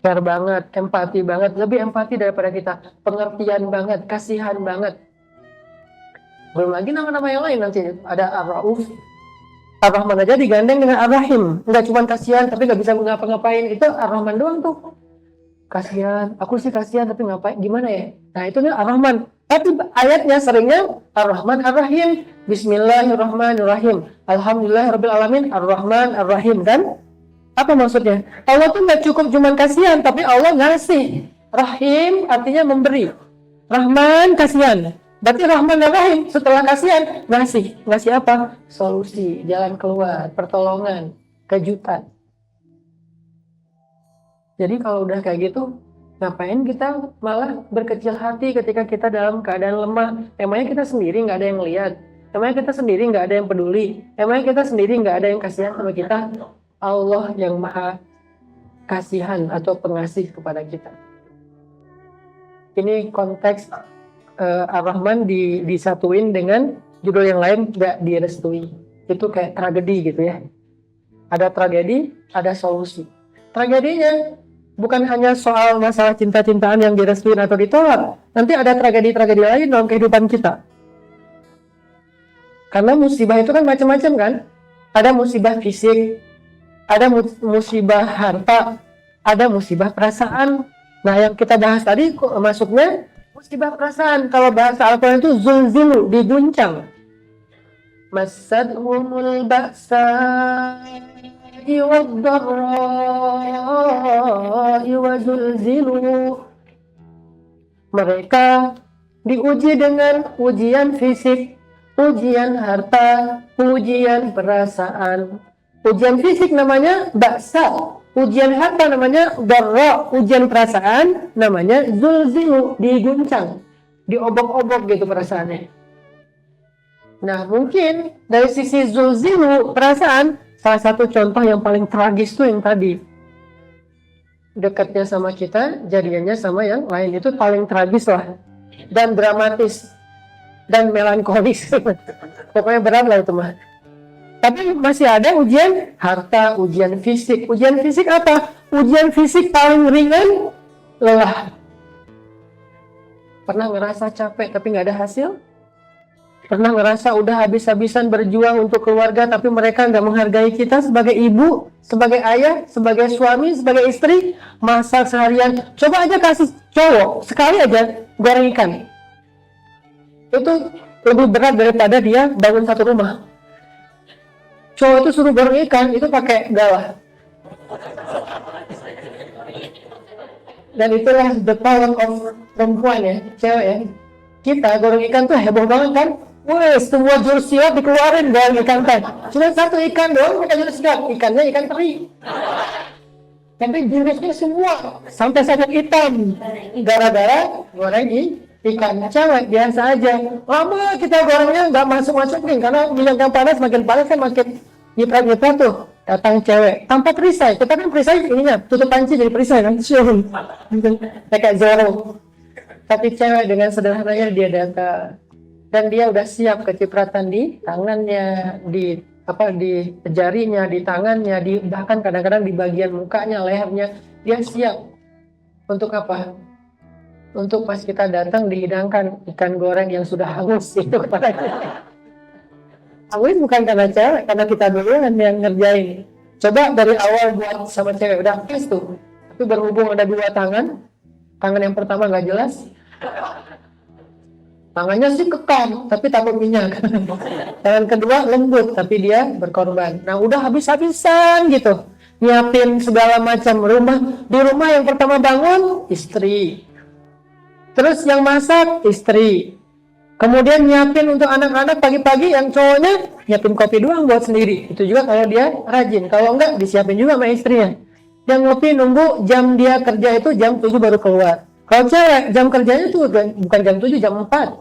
Care banget, empati banget, lebih empati daripada kita, pengertian banget, kasihan banget. Belum lagi nama-nama yang lain nanti ada Ar-Rauf, Ar-Rahman aja digandeng dengan Ar-Rahim, nggak cuma kasihan tapi nggak bisa ngapa-ngapain, itu Ar-Rahman doang tuh. Kasihan, aku sih kasihan tapi ngapain, gimana ya? Nah itu nih Ar-Rahman, tapi ayatnya seringnya Ar-Rahman Ar-Rahim, Bismillahirrahmanirrahim, Alhamdulillahirrabbilalamin, Ar-Rahman Ar-Rahim kan? Apa maksudnya? Allah tuh nggak cukup cuman kasihan, tapi Allah ngasih. Rahim artinya memberi. Rahman kasihan. Berarti Rahman dan Rahim setelah kasihan ngasih. Ngasih apa? Solusi, jalan keluar, pertolongan, kejutan. Jadi kalau udah kayak gitu, ngapain kita malah berkecil hati ketika kita dalam keadaan lemah? Emangnya kita sendiri nggak ada yang lihat? Emangnya kita sendiri nggak ada yang peduli? Emangnya kita sendiri nggak ada yang kasihan sama kita? Allah yang maha kasihan atau pengasih kepada kita. Ini konteks Ar-Rahman disatuin dengan judul yang lain gak direstui. Itu kayak tragedi gitu ya. Ada tragedi, ada solusi. Tragedinya bukan hanya soal masalah cinta-cintaan yang direstuin atau ditolak. Nanti ada tragedi-tragedi lain dalam kehidupan kita. Karena musibah itu kan macam-macam kan. Ada musibah fisik, ada musibah harta, ada musibah perasaan. Nah yang kita bahas tadi masuknya musibah perasaan. Kalau bahasa Al-Quran itu zulzilu, diguncang. Massadhumul ba'sa'i wad-dharra'i wa zulzilu. Mereka diuji dengan ujian fisik, ujian harta, ujian perasaan. Ujian fisik namanya ba'sa, ujian harta namanya dharra, ujian perasaan namanya zulzilu, diguncang, diobok-obok gitu perasaannya. Nah, mungkin dari sisi zulzilu, perasaan, salah satu contoh yang paling tragis tuh yang tadi. Dekatnya sama kita, jadiannya sama yang lain. Itu paling tragis lah. Dan dramatis. Dan melankolis. Pokoknya berat lah itu mah. Tapi masih ada ujian harta, ujian fisik. Ujian fisik apa? Ujian fisik paling ringan, lelah. Pernah ngerasa capek tapi nggak ada hasil? Pernah ngerasa udah habis-habisan berjuang untuk keluarga tapi mereka nggak menghargai kita sebagai ibu, sebagai ayah, sebagai suami, sebagai istri, masak seharian. Coba aja kasih cowok sekali aja goreng ikan. Itu lebih berat daripada dia bangun satu rumah. Cowok itu suruh goreng ikan itu pakai galah. Dan itulah the power of perempuan ya, cewek ya. Kita goreng ikan tuh heboh banget kan? Wih, semua jurus silat dikeluarin goreng ikan kan. Cuma satu ikan doang pakai jurus silat, ikannya ikan teri. Tapi jurusnya semua sampai sangat hitam gara-gara goreng ikan. Cewek biasa aja. Lama kita gorengnya nggak masuk-masukin karena minyak yang panas makin panas kan makin nyiprat-nyiprat tuh. Datang cewek tanpa perisai. Kita kan perisai ininya tutup panci jadi perisai kan. Kayak Zoro. Tapi cewek dengan sederhananya dia datang dan dia udah siap kecipratan di tangannya, di jarinya, di tangannya, bahkan kadang-kadang di bagian mukanya, lehernya. Dia siap untuk apa? Untuk pas kita datang dihidangkan ikan goreng yang sudah hangus itu kepada kita. Hangus bukan karena cewek, karena kita duluan yang ngerjain. Coba dari awal buat sama cewek udah habis tuh. Tapi berhubung ada dua tangan yang pertama nggak jelas. Tangannya sih kekang, tapi takut minyak. Tangan kedua lembut, tapi dia berkorban. Nah, udah habis-habisan gitu. Nyiapin segala macam di rumah yang pertama bangun, istri. Terus yang masak, istri. Kemudian nyiapin untuk anak-anak pagi-pagi, yang cowoknya nyiapin kopi doang buat sendiri. Itu juga kalau dia rajin. Kalau enggak, disiapin juga sama istrinya. Yang ngopi nunggu jam dia kerja itu jam 7 baru keluar. Kalau cewek, jam kerjanya tuh bukan jam 7, jam 4.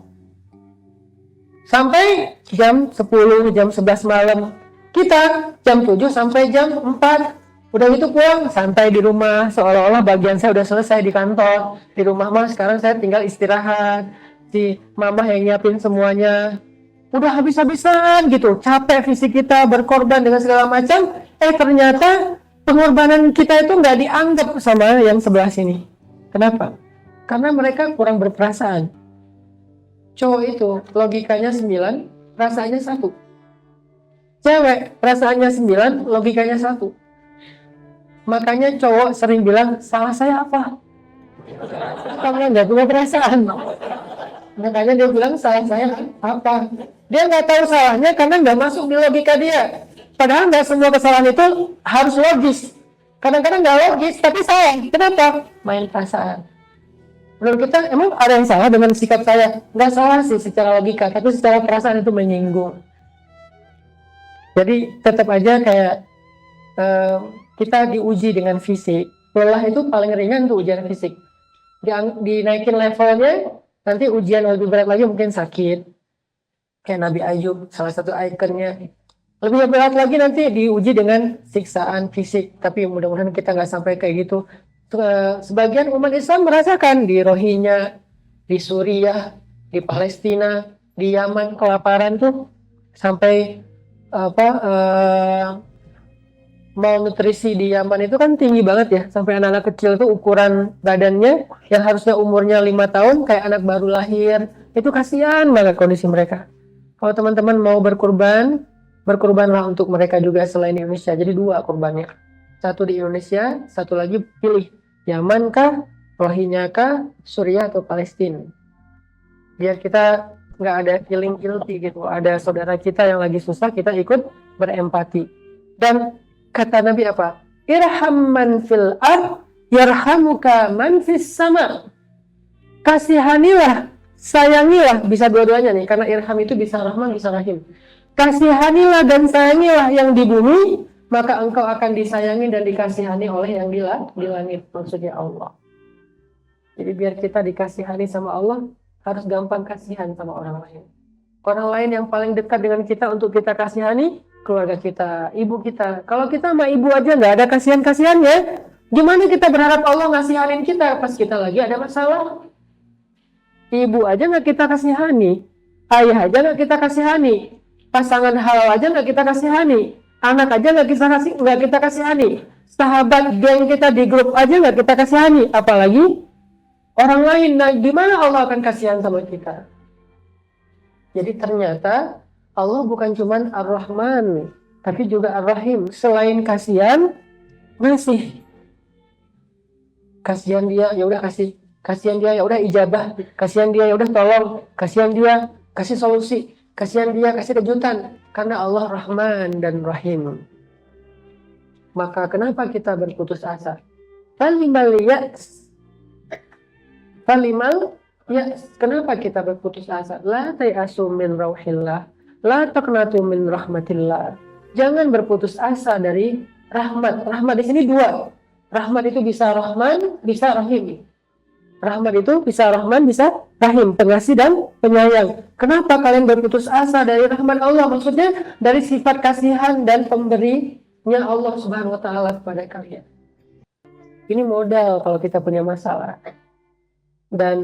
Sampai jam 10, jam 11 malam. Kita jam 7 sampai jam 4. Udah gitu pulang, santai di rumah. Seolah-olah bagian saya udah selesai di kantor. Di rumah mah sekarang saya tinggal istirahat. Si mama yang nyiapin semuanya. Udah habis-habisan gitu. Capek fisik kita, berkorban dengan segala macam. Ternyata pengorbanan kita itu nggak dianggap sama yang sebelah sini. Kenapa? Karena mereka kurang berperasaan. Cowok itu logikanya 9, perasaannya 1. Cewek perasaannya 9, logikanya 1. Makanya cowok sering bilang, salah saya apa? Karena nggak punya perasaan. Makanya dia bilang, salah saya apa? Dia nggak tahu salahnya karena nggak masuk di logika dia. Padahal nggak semua kesalahan itu harus logis. Kadang-kadang nggak logis, tapi salah. Kenapa? Main perasaan. Menurut kita, emang ada yang salah dengan sikap saya? Nggak salah sih secara logika, tapi secara perasaan itu menyinggung. Jadi tetap aja kayak kita diuji dengan fisik. Lelah itu paling ringan tuh ujian fisik. Dinaikin levelnya, nanti ujian lebih berat lagi mungkin sakit. Kayak Nabi Ayub, salah satu ikonnya. Lebih berat lagi nanti diuji dengan siksaan fisik. Tapi mudah-mudahan kita nggak sampai kayak gitu. Sebagian umat Islam merasakan di Rohingya, di Suriah, di Palestina, di Yaman kelaparan tuh sampai malnutrisi di Yaman itu kan tinggi banget ya, sampai anak-anak kecil tuh ukuran badannya yang harusnya umurnya 5 tahun kayak anak baru lahir. Itu kasihan banget kondisi mereka. Kalau teman-teman mau berkurbanlah untuk mereka juga selain di Indonesia. Jadi 2 kurbannya. Satu di Indonesia, satu lagi pilih Yaman kah, Rohingya kah, Suriah atau Palestina. Biar kita nggak ada feeling guilty gitu. Ada saudara kita yang lagi susah, kita ikut berempati. Dan kata Nabi apa? Irham man fil ard yarhamuka man fis sama. Kasihanilah, sayangilah, bisa dua-duanya nih, karena irham itu bisa rahman, bisa rahim. Kasihanilah dan sayangilah yang di bumi, maka engkau akan disayangi dan dikasihani oleh yang di langit, maksudnya Allah. Jadi biar kita dikasihani sama Allah, harus gampang kasihan sama orang lain. Orang lain yang paling dekat dengan kita untuk kita kasihani, keluarga kita, ibu kita. Kalau kita sama ibu aja nggak ada kasihan-kasihannya, gimana kita berharap Allah ngasihanin kita pas kita lagi ada masalah? Ibu aja nggak kita kasihani, ayah aja nggak kita kasihani, pasangan halal aja nggak kita kasihani, anak aja nggak kita kasihani, sahabat geng kita di grup aja nggak kita kasihani, apalagi orang lain. Nah, gimana Allah akan kasihan sama kita? Jadi ternyata Allah bukan cuma Ar-Rahman, tapi juga Ar-Rahim. Selain kasihan, ngasih. Kasihan dia, ya udah kasih. Kasihan dia, ya udah ijabah. Kasihan dia, ya udah tolong. Kasihan dia, kasih solusi. Kasihan dia, kasih kejutan. Karena Allah Rahman dan Rahim. Maka kenapa kita berputus asa? Falimal ya, kenapa kita berputus asa? La tayasu min rauhillah, la taqnatu min rahmatillah. Jangan berputus asa dari rahmat. Rahmat di sini dua. Rahmat itu bisa Rahman, bisa Rahim. Rahmat itu bisa Rahman, bisa Rahim, pengasih dan penyayang. Kenapa kalian berputus asa dari rahmat Allah? Maksudnya dari sifat kasihan dan pemberinya Allah Subhanahu wa taala kepada kalian. Ini modal kalau kita punya masalah. Dan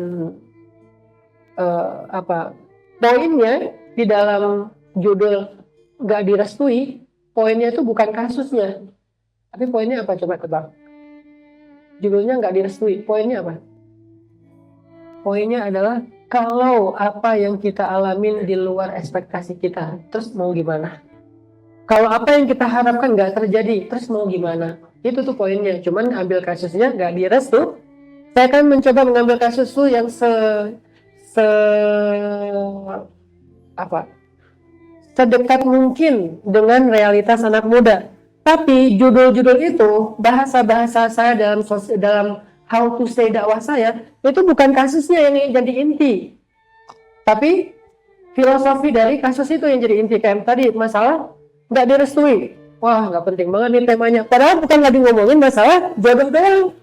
poinnya di dalam judul gak direstui, poinnya itu bukan kasusnya, tapi poinnya apa? Coba tebak. Judulnya gak direstui, poinnya apa? Poinnya adalah kalau apa yang kita alamin di luar ekspektasi kita, terus mau gimana? Kalau apa yang kita harapkan gak terjadi, terus mau gimana? Itu tuh poinnya. Cuman ambil kasusnya gak direstui. Saya akan mencoba mengambil kasus tuh yang sedekat mungkin dengan realitas anak muda. Tapi judul-judul itu, bahasa-bahasa saya dalam how to say dakwah saya, itu bukan kasusnya yang jadi inti. Tapi filosofi dari kasus itu yang jadi inti. Kayak tadi masalah nggak direstui. Wah, nggak penting banget nih temanya. Padahal bukan lagi ngomongin masalah jodoh doang.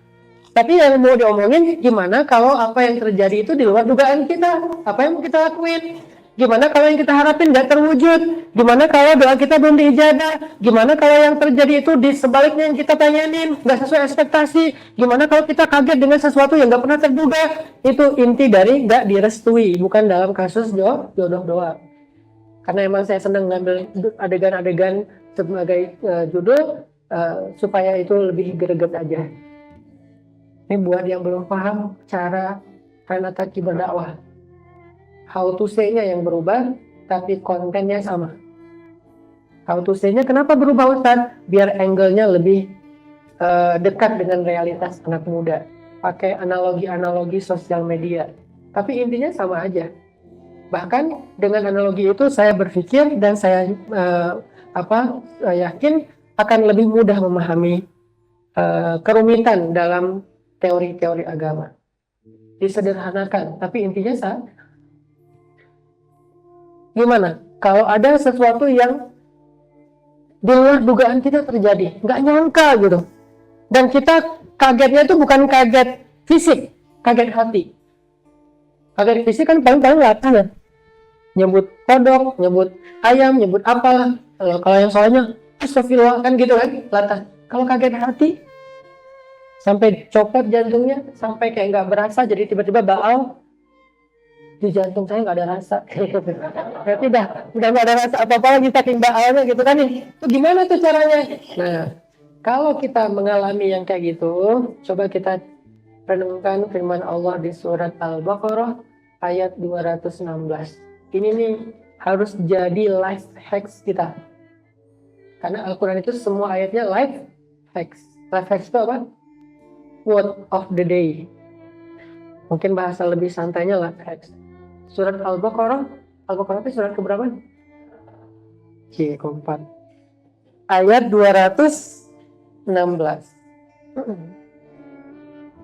Tapi yang mau diomongin gimana kalau apa yang terjadi itu di luar dugaan kita? Apa yang mau kita lakuin? Gimana kalau yang kita harapin nggak terwujud? Gimana kalau doa kita belum diijabah? Gimana kalau yang terjadi itu di sebaliknya yang kita pengenin nggak sesuai ekspektasi? Gimana kalau kita kaget dengan sesuatu yang nggak pernah terduga? Itu inti dari nggak direstui, bukan dalam kasus jodoh doang. Karena emang saya senang ngambil adegan-adegan sebagai judul supaya itu lebih greget aja. Ini buat yang belum paham cara Renataki berdakwah. How to say-nya yang berubah, tapi kontennya sama. How to say-nya kenapa berubah Ustaz? Biar angle-nya lebih dekat dengan realitas anak muda. Pakai analogi-analogi sosial media. Tapi intinya sama aja. Bahkan dengan analogi itu saya berpikir dan saya yakin akan lebih mudah memahami kerumitan dalam teori-teori agama. Disederhanakan, tapi intinya sama. Gimana? Kalau ada sesuatu yang di luar dugaan kita terjadi, nggak nyangka gitu. Dan kita kagetnya itu bukan kaget fisik, kaget hati. Kaget fisik kan paling latah ya. Nyebut kodok, nyebut ayam, nyebut apalah. Kalau yang soalnya, astagfirullah kan gitu kan, latah. Kalau kaget hati, sampai copot jantungnya, sampai kayak nggak berasa, jadi tiba-tiba baal di jantung saya nggak ada rasa. Berarti udah nggak ada rasa apa-apa lagi saking baalnya gitu kan nih. Itu gimana tuh caranya? Nah, kalau kita mengalami yang kayak gitu, coba kita renungkan firman Allah di surat Al-Baqarah ayat 216. Ini nih harus jadi life hacks kita. Karena Al-Quran itu semua ayatnya life hacks. Life hacks itu apa? Word of the day. Mungkin bahasa lebih santainya life hacks. Surat Al-Baqarah Al-Baqarah itu surat keberapa? Keempat. Ayat 216.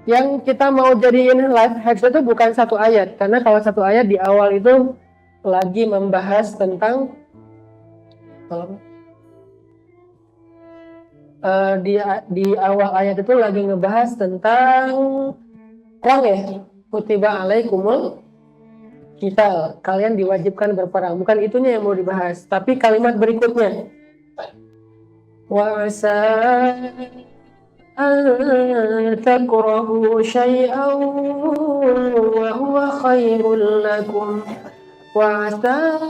Yang kita mau jadiin life hacks itu bukan satu ayat, karena kalau satu ayat di awal itu lagi membahas tentang di awal ayat itu lagi ngebahas tentang perang ya, kutiba alaikumul qital, kalian diwajibkan berperang. Bukan itunya yang mau dibahas, tapi kalimat berikutnya, wa asa takrahu syai'an wa huwa khairul lakum wa asa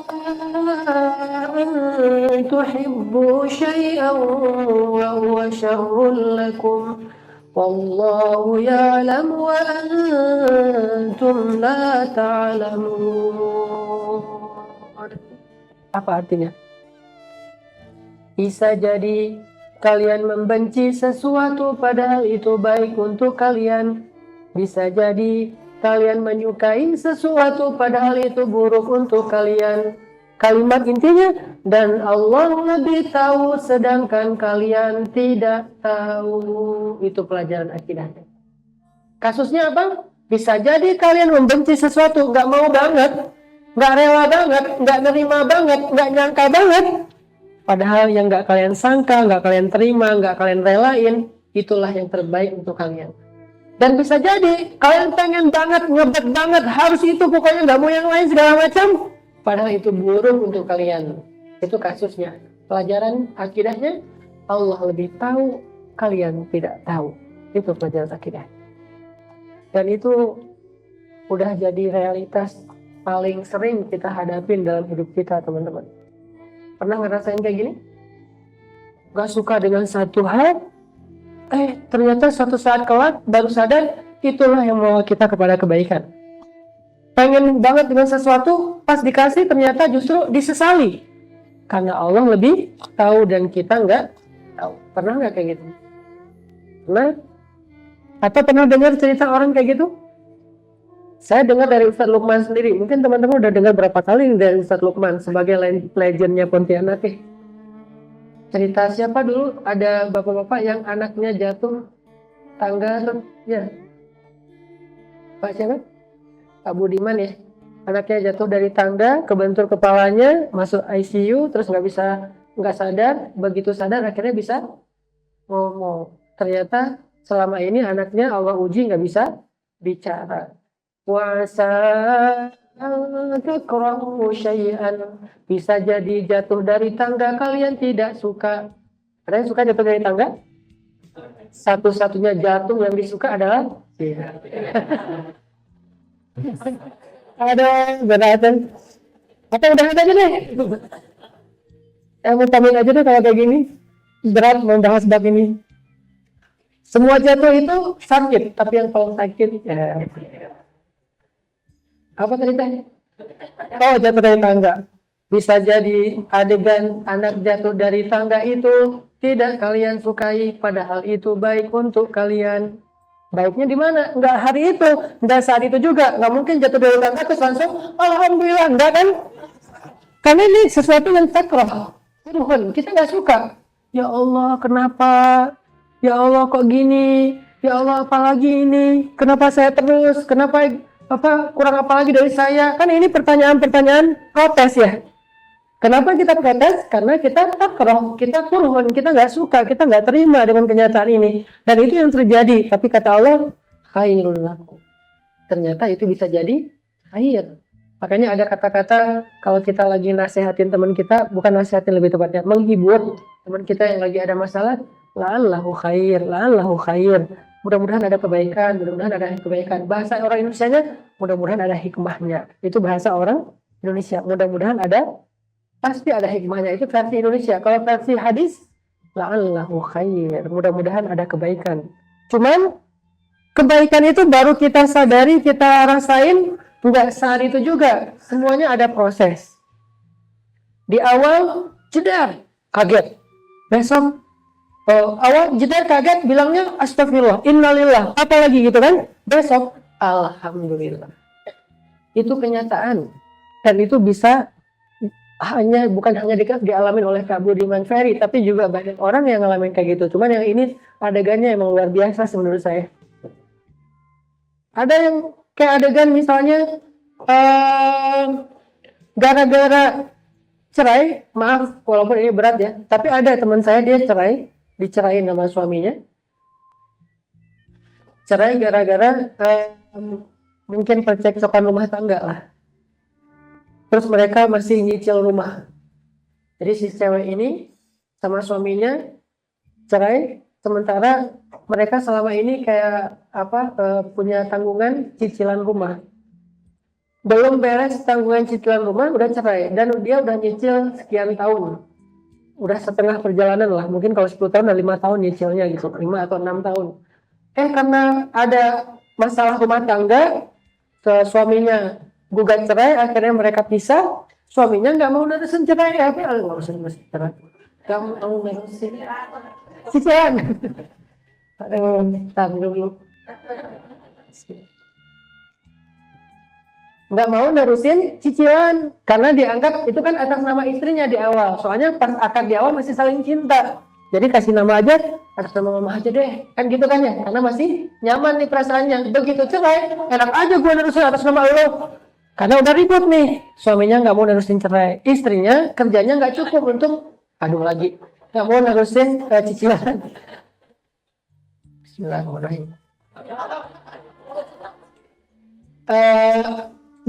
tuhibbu syai'an wa huwa syarrul lakum wallahu ya'lamu wa antum la ta'lamun. Apa artinya? Bisa jadi kalian membenci sesuatu padahal itu baik untuk kalian. Bisa jadi kalian menyukai sesuatu padahal itu buruk untuk kalian. Kalimat intinya, dan Allah lebih tahu sedangkan kalian tidak tahu. Itu pelajaran akidahnya. Kasusnya apa? Bisa jadi kalian membenci sesuatu, nggak mau banget, nggak rela banget, nggak nerima banget, nggak nyangka banget. Padahal yang nggak kalian sangka, nggak kalian terima, nggak kalian relain, itulah yang terbaik untuk kalian. Dan bisa jadi kalian pengen banget, ngebet banget, harus itu, pokoknya nggak mau yang lain segala macam. Padahal itu buruk untuk kalian. Itu kasusnya. Pelajaran akidahnya, Allah lebih tahu, kalian tidak tahu. Itu pelajaran akidah. Dan itu udah jadi realitas paling sering kita hadapin dalam hidup kita, teman-teman. Pernah ngerasain kayak gini? Gak suka dengan satu hal, ternyata suatu saat kelak baru sadar, itulah yang membawa kita kepada kebaikan. Pengen banget dengan sesuatu, pas dikasih ternyata justru disesali. Karena Allah lebih tahu dan kita nggak tahu. Pernah nggak kayak gitu? Pernah? Atau pernah dengar cerita orang kayak gitu? Saya dengar dari Ustadz Lukman sendiri. Mungkin teman-teman udah dengar berapa kali dari Ustadz Lukman sebagai legendnya Pontianak. Cerita siapa dulu? Ada bapak-bapak yang anaknya jatuh tangga, ya. Pak siapa? Pak Budiman ya, anaknya jatuh dari tangga, kebentur kepalanya, masuk ICU, terus nggak sadar, begitu sadar akhirnya bisa ngomong. Ternyata selama ini anaknya Allah uji nggak bisa bicara. Wasa takrahu syai'an, bisa jadi jatuh dari tangga kalian tidak suka. Ada yang suka jatuh dari tangga? Satu-satunya jatuh yang disuka adalah ada beratan. Atau udah aja deh. Mau tamin aja deh kalau kayak gini. Berat membahas bab ini. Semua jatuh itu sakit, tapi yang paling sakit ya. Apa ceritanya? Oh, jatuh dari tangga. Bisa jadi adegan anak jatuh dari tangga itu tidak kalian sukai, padahal itu baik untuk kalian. Baiknya di mana? Nggak hari itu, nggak saat itu juga. Nggak mungkin jatuh dari tangga terus langsung alhamdulillah, enggak kan? Karena ini sesuatu yang takrah. Tuhan, kita nggak suka. Ya Allah, kenapa? Ya Allah, kok gini? Ya Allah, apalagi ini? Kenapa saya terus? Kenapa kurang apa lagi dari saya? Kan ini pertanyaan-pertanyaan protes ya. Kenapa kita protes? Karena kita takrah, kita kurhun, kita nggak suka, kita nggak terima dengan kenyataan ini. Dan itu yang terjadi. Tapi kata Allah, khairul lakum. Ternyata itu bisa jadi khair. Makanya ada kata-kata kalau kita lagi nasihatin teman kita, bukan nasihatin lebih tepatnya, menghibur teman kita yang lagi ada masalah, la'allahu khair, la'allahu khair. Mudah-mudahan ada kebaikan, mudah-mudahan ada kebaikan. Bahasa orang Indonesianya, mudah-mudahan ada hikmahnya. Itu bahasa orang Indonesia. Mudah-mudahan ada, pasti ada hikmahnya. Itu versi Indonesia. Kalau versi hadis, la'allahu khair. Mudah-mudahan ada kebaikan. Cuman kebaikan itu baru kita sadari, kita rasain, enggak saat itu juga. Semuanya ada proses. Di awal jedar, kaget. Besok awal jedar kaget, bilangnya astagfirullah, innalillah, apalagi gitu kan. Besok alhamdulillah. Itu kenyataan. Dan itu bisa bukan hanya dialamin oleh Kak Budiman Ferry, tapi juga banyak orang yang ngalamin kayak gitu. Cuman yang ini adegannya emang luar biasa sih menurut saya. Ada yang kayak adegan misalnya gara-gara cerai, maaf walaupun ini berat ya, tapi ada teman saya dia dicerain sama suaminya. Cerai gara-gara mungkin percekcokan rumah tangga lah. Terus mereka masih nyicil rumah. Jadi si cewek ini sama suaminya cerai, sementara mereka selama ini kayak punya tanggungan cicilan rumah. Belum beres tanggungan cicilan rumah udah cerai, dan dia udah nyicil sekian tahun. Udah setengah perjalanan lah, mungkin kalau 10 tahun udah 5 tahun nyicilnya gitu, 5 atau 6 tahun. Karena ada masalah rumah tangga, suaminya gugat cerai, akhirnya mereka pisah. Suaminya nggak mau nerusin cerai, nggak usah nerusin cerai, nggak mau nerusin cicilan. Tar dulu, nggak mau nerusin cicilan karena dianggap itu kan atas nama istrinya di awal. Soalnya pas akad di awal masih saling cinta, jadi kasih nama aja atas nama mama aja deh, kan gitu kan ya, karena masih nyaman nih perasaannya. Begitu cerai, enak aja gue nerusin atas nama lo, karena udah ribut nih. Suaminya nggak mau nerusin cerai, istrinya kerjanya nggak cukup untuk nggak mau nerusin cicilan. Bismillahirrahmanirrahim.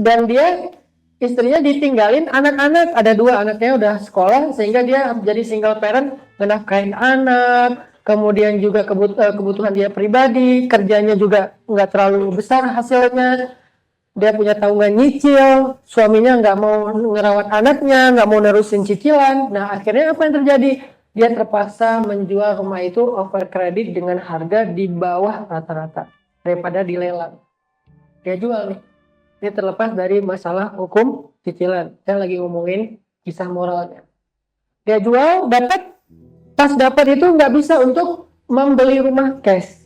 Dan dia istrinya ditinggalin anak-anak, ada 2 anaknya udah sekolah, sehingga dia jadi single parent, menafkahin anak, kemudian juga kebutuhan dia pribadi, kerjanya juga nggak terlalu besar hasilnya, dia punya tanggungan nyicil, suaminya nggak mau ngerawat anaknya, nggak mau nerusin cicilan. Nah akhirnya apa yang terjadi? Dia terpaksa menjual rumah itu over kredit dengan harga di bawah rata-rata daripada dilelang. Dia jual nih. Ini terlepas dari masalah hukum cicilan. Saya lagi ngomongin kisah moralnya. Dia jual, pas dapat itu nggak bisa untuk membeli rumah cash.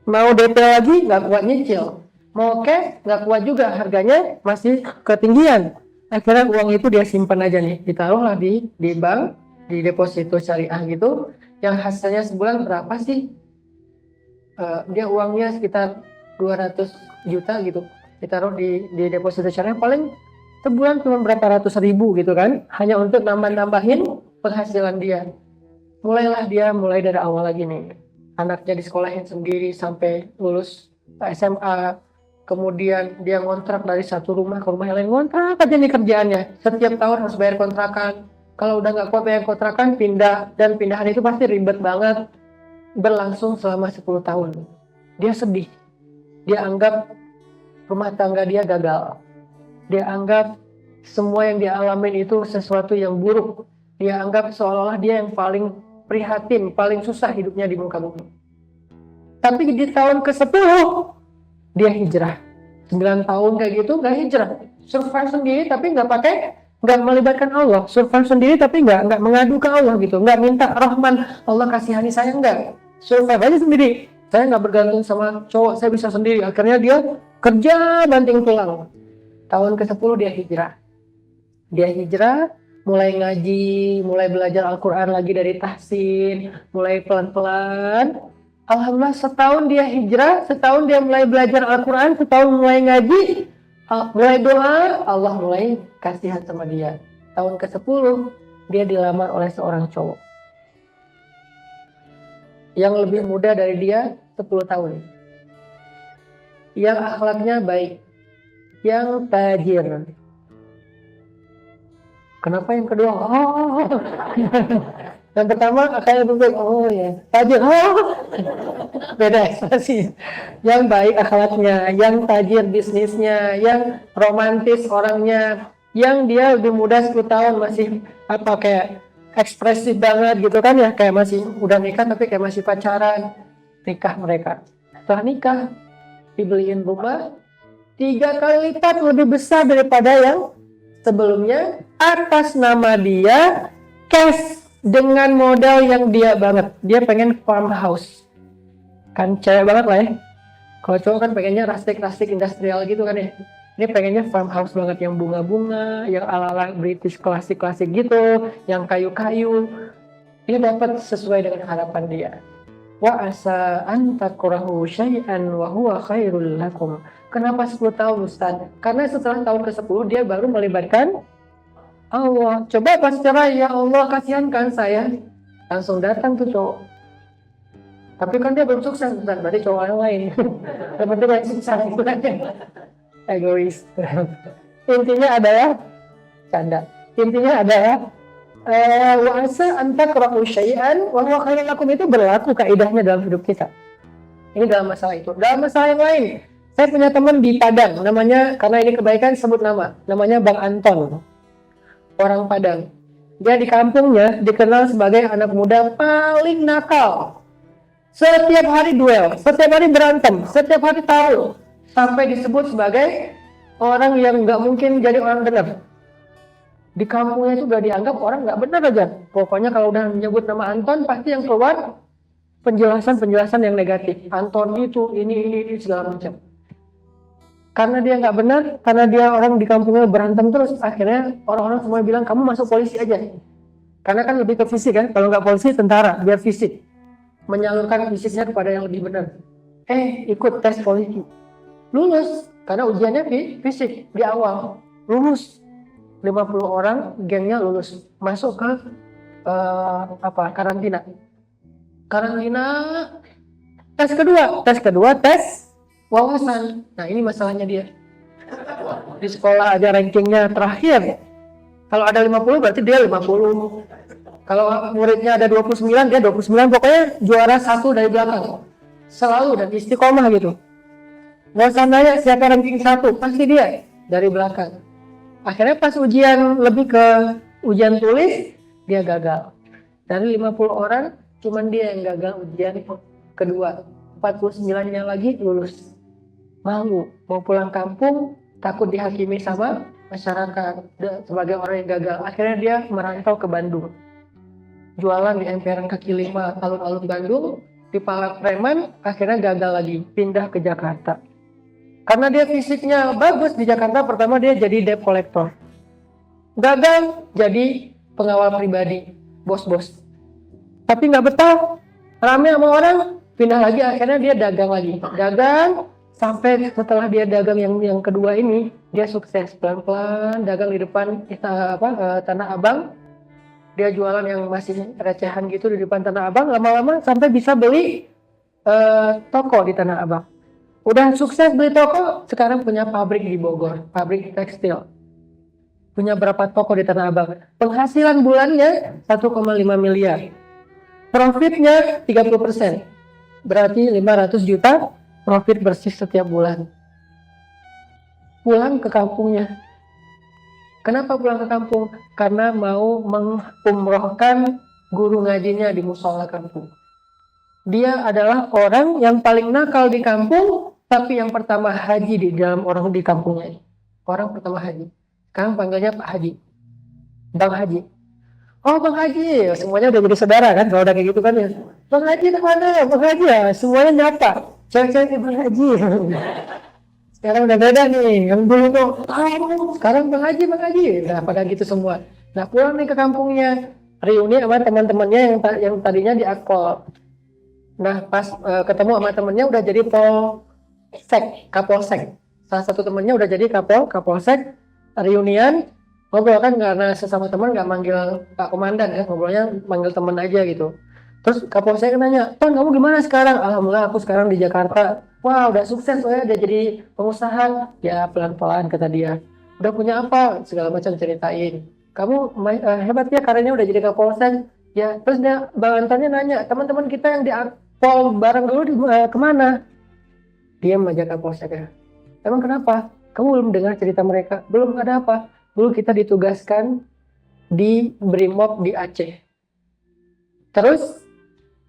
Mau DP lagi nggak kuat nyicil. Mau cash nggak kuat juga, harganya masih ketinggian. Akhirnya uang itu dia simpan aja nih, ditaruhlah di bank, di deposito syariah gitu. Yang hasilnya sebulan berapa sih? Dia uangnya sekitar 200 juta gitu. Ditaruh di deposito syariah, paling sebulan cuma berapa ratus ribu gitu kan, hanya untuk nambahin penghasilan dia. Mulai dari awal lagi nih, anaknya disekolahin sendiri sampai lulus SMA, kemudian dia ngontrak dari satu rumah ke rumah yang lain, ngontrak aja nih kerjaannya, setiap tahun harus bayar kontrakan, kalau udah nggak kuat bayar kontrakan pindah, dan pindahan itu pasti ribet banget, berlangsung selama 10 tahun. Dia sedih, dia anggap rumah tangga dia gagal. Dia anggap semua yang dia alamin itu sesuatu yang buruk. Dia anggap seolah-olah dia yang paling prihatin, paling susah hidupnya di muka bumi. Tapi di tahun ke-10 dia hijrah. 9 tahun kayak gitu nggak hijrah. Survive sendiri tapi nggak melibatkan Allah. Survive sendiri tapi nggak mengadu ke Allah gitu. Nggak minta Rahman, Allah kasihani saya, nggak. Survive aja sendiri. Saya nggak bergantung sama cowok, saya bisa sendiri. Akhirnya dia kerja banting tulang. Tahun ke-10 dia hijrah. Dia hijrah, mulai ngaji, mulai belajar Al-Quran lagi dari tahsin, mulai pelan-pelan. Alhamdulillah setahun dia hijrah, setahun dia mulai belajar Al-Quran, setahun mulai ngaji, mulai doa, Allah mulai kasihan sama dia. Tahun ke-10 dia dilamar oleh seorang cowok yang lebih muda dari dia 10 tahun, yang akhlaknya baik, yang tajir. Kenapa yang kedua? Yang pertama kayak begitu, tajir. Beda ekspresi. Yang baik akhlaknya, yang tajir bisnisnya, yang romantis orangnya, yang dia lebih muda 10 tahun masih kayak ekspresif banget gitu kan ya, kayak masih udah nikah tapi kayak masih pacaran. Nikah mereka. Setelah nikah dibeliin rumah 3 kali lipat lebih besar daripada yang sebelumnya, atas nama dia, cash, dengan modal yang dia banget. Dia pengen farmhouse, kan cewek banget lah ya. Kalau cowok kan pengennya rustic industrial gitu kan ya. Ini pengennya farmhouse banget yang bunga-bunga, yang ala-ala British klasik-klasik gitu, yang kayu-kayu. Dia dapat sesuai dengan harapan dia. Wa asa an takrahu syai'an wa huwa khairul lakum. Kenapa 10 tahun Ustaz? Karena setelah tahun ke-10 dia baru melibatkan Allah. Coba pas cerai, ya Allah kasihankan saya. Langsung datang tuh cowok. Tapi kan dia belum sukses, Ustaz. Berarti cowok yang lain. Yang penting yang sukses. Egois. Intinya adalah canda. Intinya adalah wa asa an takrahu syai'an wa huwa khairul lakum, itu berlaku kaidahnya dalam hidup kita. Ini dalam masalah itu. Dalam masalah yang lain, saya punya teman di Padang, namanya, karena ini kebaikan sebut nama, namanya Bang Anton. Orang Padang. Dia di kampungnya dikenal sebagai anak muda paling nakal. Setiap hari duel, setiap hari berantem, setiap hari taruh, sampai disebut sebagai orang yang nggak mungkin jadi orang benar. Di kampungnya itu udah dianggap orang nggak benar aja. Pokoknya kalau udah menyebut nama Anton, pasti yang keluar penjelasan yang negatif. Anton itu, ini segala macam. Karena dia nggak benar, karena dia orang di kampungnya berantem terus, akhirnya orang-orang semua bilang kamu masuk polisi aja. Karena kan lebih ke fisik kan, kalau nggak polisi tentara, biar fisik. Menyalurkan fisiknya kepada yang lebih benar. Ikut tes polisi. Lulus, karena ujiannya fisik di awal. Lulus. 50 orang gengnya lulus. Masuk ke karantina. Tes kedua, tes wawasan. Nah, ini masalahnya dia. Di sekolah aja rankingnya terakhir. Kalau ada 50 berarti dia 50. Kalau muridnya ada 29, dia 29. Pokoknya juara 1 dari belakang. Selalu, dan istiqomah gitu. Nggak usah nanya siapa ranking 1, pasti dia dari belakang. Akhirnya pas ujian, lebih ke ujian tulis, dia gagal. Dari 50 orang, cuman dia yang gagal ujian kedua. 49-nya lagi lulus. Malu, mau pulang kampung, takut dihakimi sama masyarakat sebagai orang yang gagal. Akhirnya dia merantau ke Bandung. Jualan di emperan kaki 5 alun-alun Bandung, di Pala Preman, akhirnya gagal lagi, pindah ke Jakarta. Karena dia fisiknya bagus di Jakarta, pertama dia jadi debt collector. Gagal jadi pengawal pribadi, bos-bos. Tapi nggak betah, rame sama orang, pindah lagi, akhirnya dia dagang lagi. Dagang, sampai setelah dia dagang yang kedua ini, dia sukses pelan-pelan, dagang di depan Tanah Abang. Dia jualan yang masih recehan gitu di depan Tanah Abang, lama-lama sampai bisa beli toko di Tanah Abang. Udah sukses beli toko, sekarang punya pabrik di Bogor, pabrik tekstil. Punya berapa toko di Tanah Abang. Penghasilan bulannya 1,5 miliar. Profitnya 30%. Berarti 500 juta profit bersih setiap bulan. Pulang ke kampungnya. Kenapa pulang ke kampung? Karena mau mengumrohkan guru ngajinya di musola kampung. Dia adalah orang yang paling nakal di kampung, tapi yang pertama haji di dalam orang di kampungnya. Orang pertama haji. Sekarang panggilnya Pak Haji. Bang Haji. Oh Bang Haji, semuanya udah jadi saudara kan, kalau udah kayak gitu kan ya. Bang Haji kemana? Bang Haji ya, semuanya nyapa. Cewek-cewek Bang Haji. Sekarang udah beda nih, yang dulu tuh, sekarang Bang Haji. Nah, pada gitu semua. Nah, pulang nih ke kampungnya, reuni sama teman-temannya yang tadinya di Akpol. Nah, pas ketemu sama temennya udah jadi Kapolsek. Salah satu temennya udah jadi Kapolsek, reunian, ngobrol kan karena sesama teman nggak manggil Pak Komandan ya, ngobrolnya manggil temen aja gitu. Terus Kapolsek nanya, Ton kamu gimana sekarang? Alhamdulillah aku sekarang di Jakarta. Wah udah sukses ya, udah jadi pengusaha. Ya pelan-pelan kata dia. Udah punya apa? Segala macam ceritain. Kamu hebat ya karirnya udah jadi Kapolsek. Ya terus dia Bang Antonnya nanya, teman-teman kita yang di Akpol bareng dulu kemana? Dia aja Kapolsek ya. Emang kenapa? Kamu belum dengar cerita mereka? Belum, ada apa? Dulu kita ditugaskan di Brimob di Aceh. Terus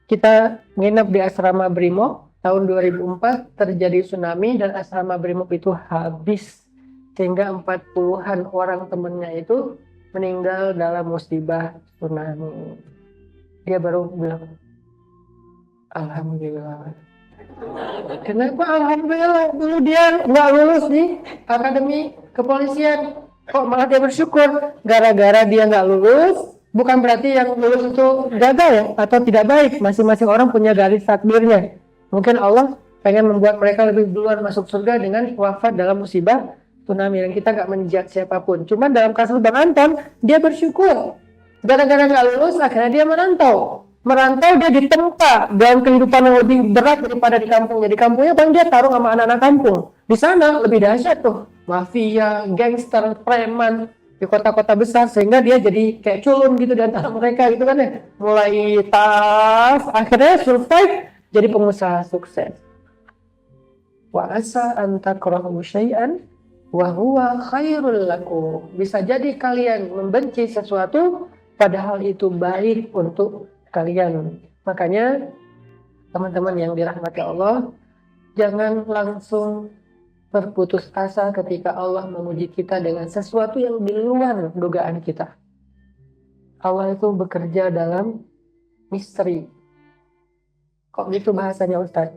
kita nginep di asrama Brimob. Tahun 2004 terjadi tsunami dan asrama Brimob itu habis. Sehingga 40-an orang temennya itu meninggal dalam musibah tsunami. Dia baru bilang, Alhamdulillah. Kenapa alhamdulillah dulu dia nggak lulus di akademi kepolisian, kok malah dia bersyukur gara-gara dia nggak lulus? Bukan berarti yang lulus itu gagal ya atau tidak baik. Masing-masing orang punya garis takdirnya. Mungkin Allah pengen membuat mereka lebih duluan masuk surga dengan wafat dalam musibah tsunami, dan kita nggak menjudge siapapun. Cuman dalam kasus Bang Anton, dia bersyukur gara-gara nggak lulus akhirnya dia merantau. Dia ditempa dalam kehidupan yang lebih berat daripada di kampungnya. Di kampungnya paling dia taruh sama anak-anak kampung. Di sana lebih dahsyat tuh, mafia, gangster, preman di kota-kota besar, sehingga dia jadi kayak culun gitu di antara mereka gitu kan ya. Mulai tough, akhirnya survive jadi pengusaha sukses. Wa asa an takrahu syai'an wa huwa khairul lakum. Bisa jadi kalian membenci sesuatu padahal itu baik untuk kalian. Makanya teman-teman yang dirahmati Allah, jangan langsung berputus asa ketika Allah memuji kita dengan sesuatu yang di luar dugaan kita. Allah itu bekerja dalam misteri. Kok gitu bahasanya Ustaz?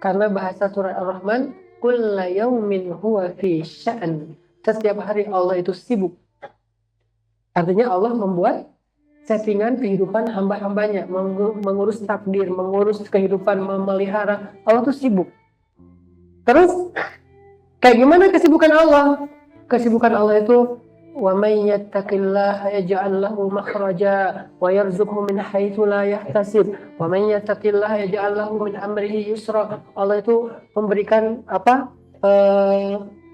Karena bahasa surah Ar-Rahman, kulla yaumin huwa fi sya'an. Setiap hari Allah itu sibuk. Artinya Allah membuat settingan kehidupan hamba-hambanya, mengurus takdir, mengurus kehidupan, memelihara. Allah tuh sibuk. Terus kayak gimana kesibukan Allah? Kesibukan Allah itu wa may yattaqillaha yaj'al lahu makhraja wa yarzuqhu min haitsu la yahtasib wa may yattaqillaha yaj'al lahu min amrihi yusra. Allah itu memberikan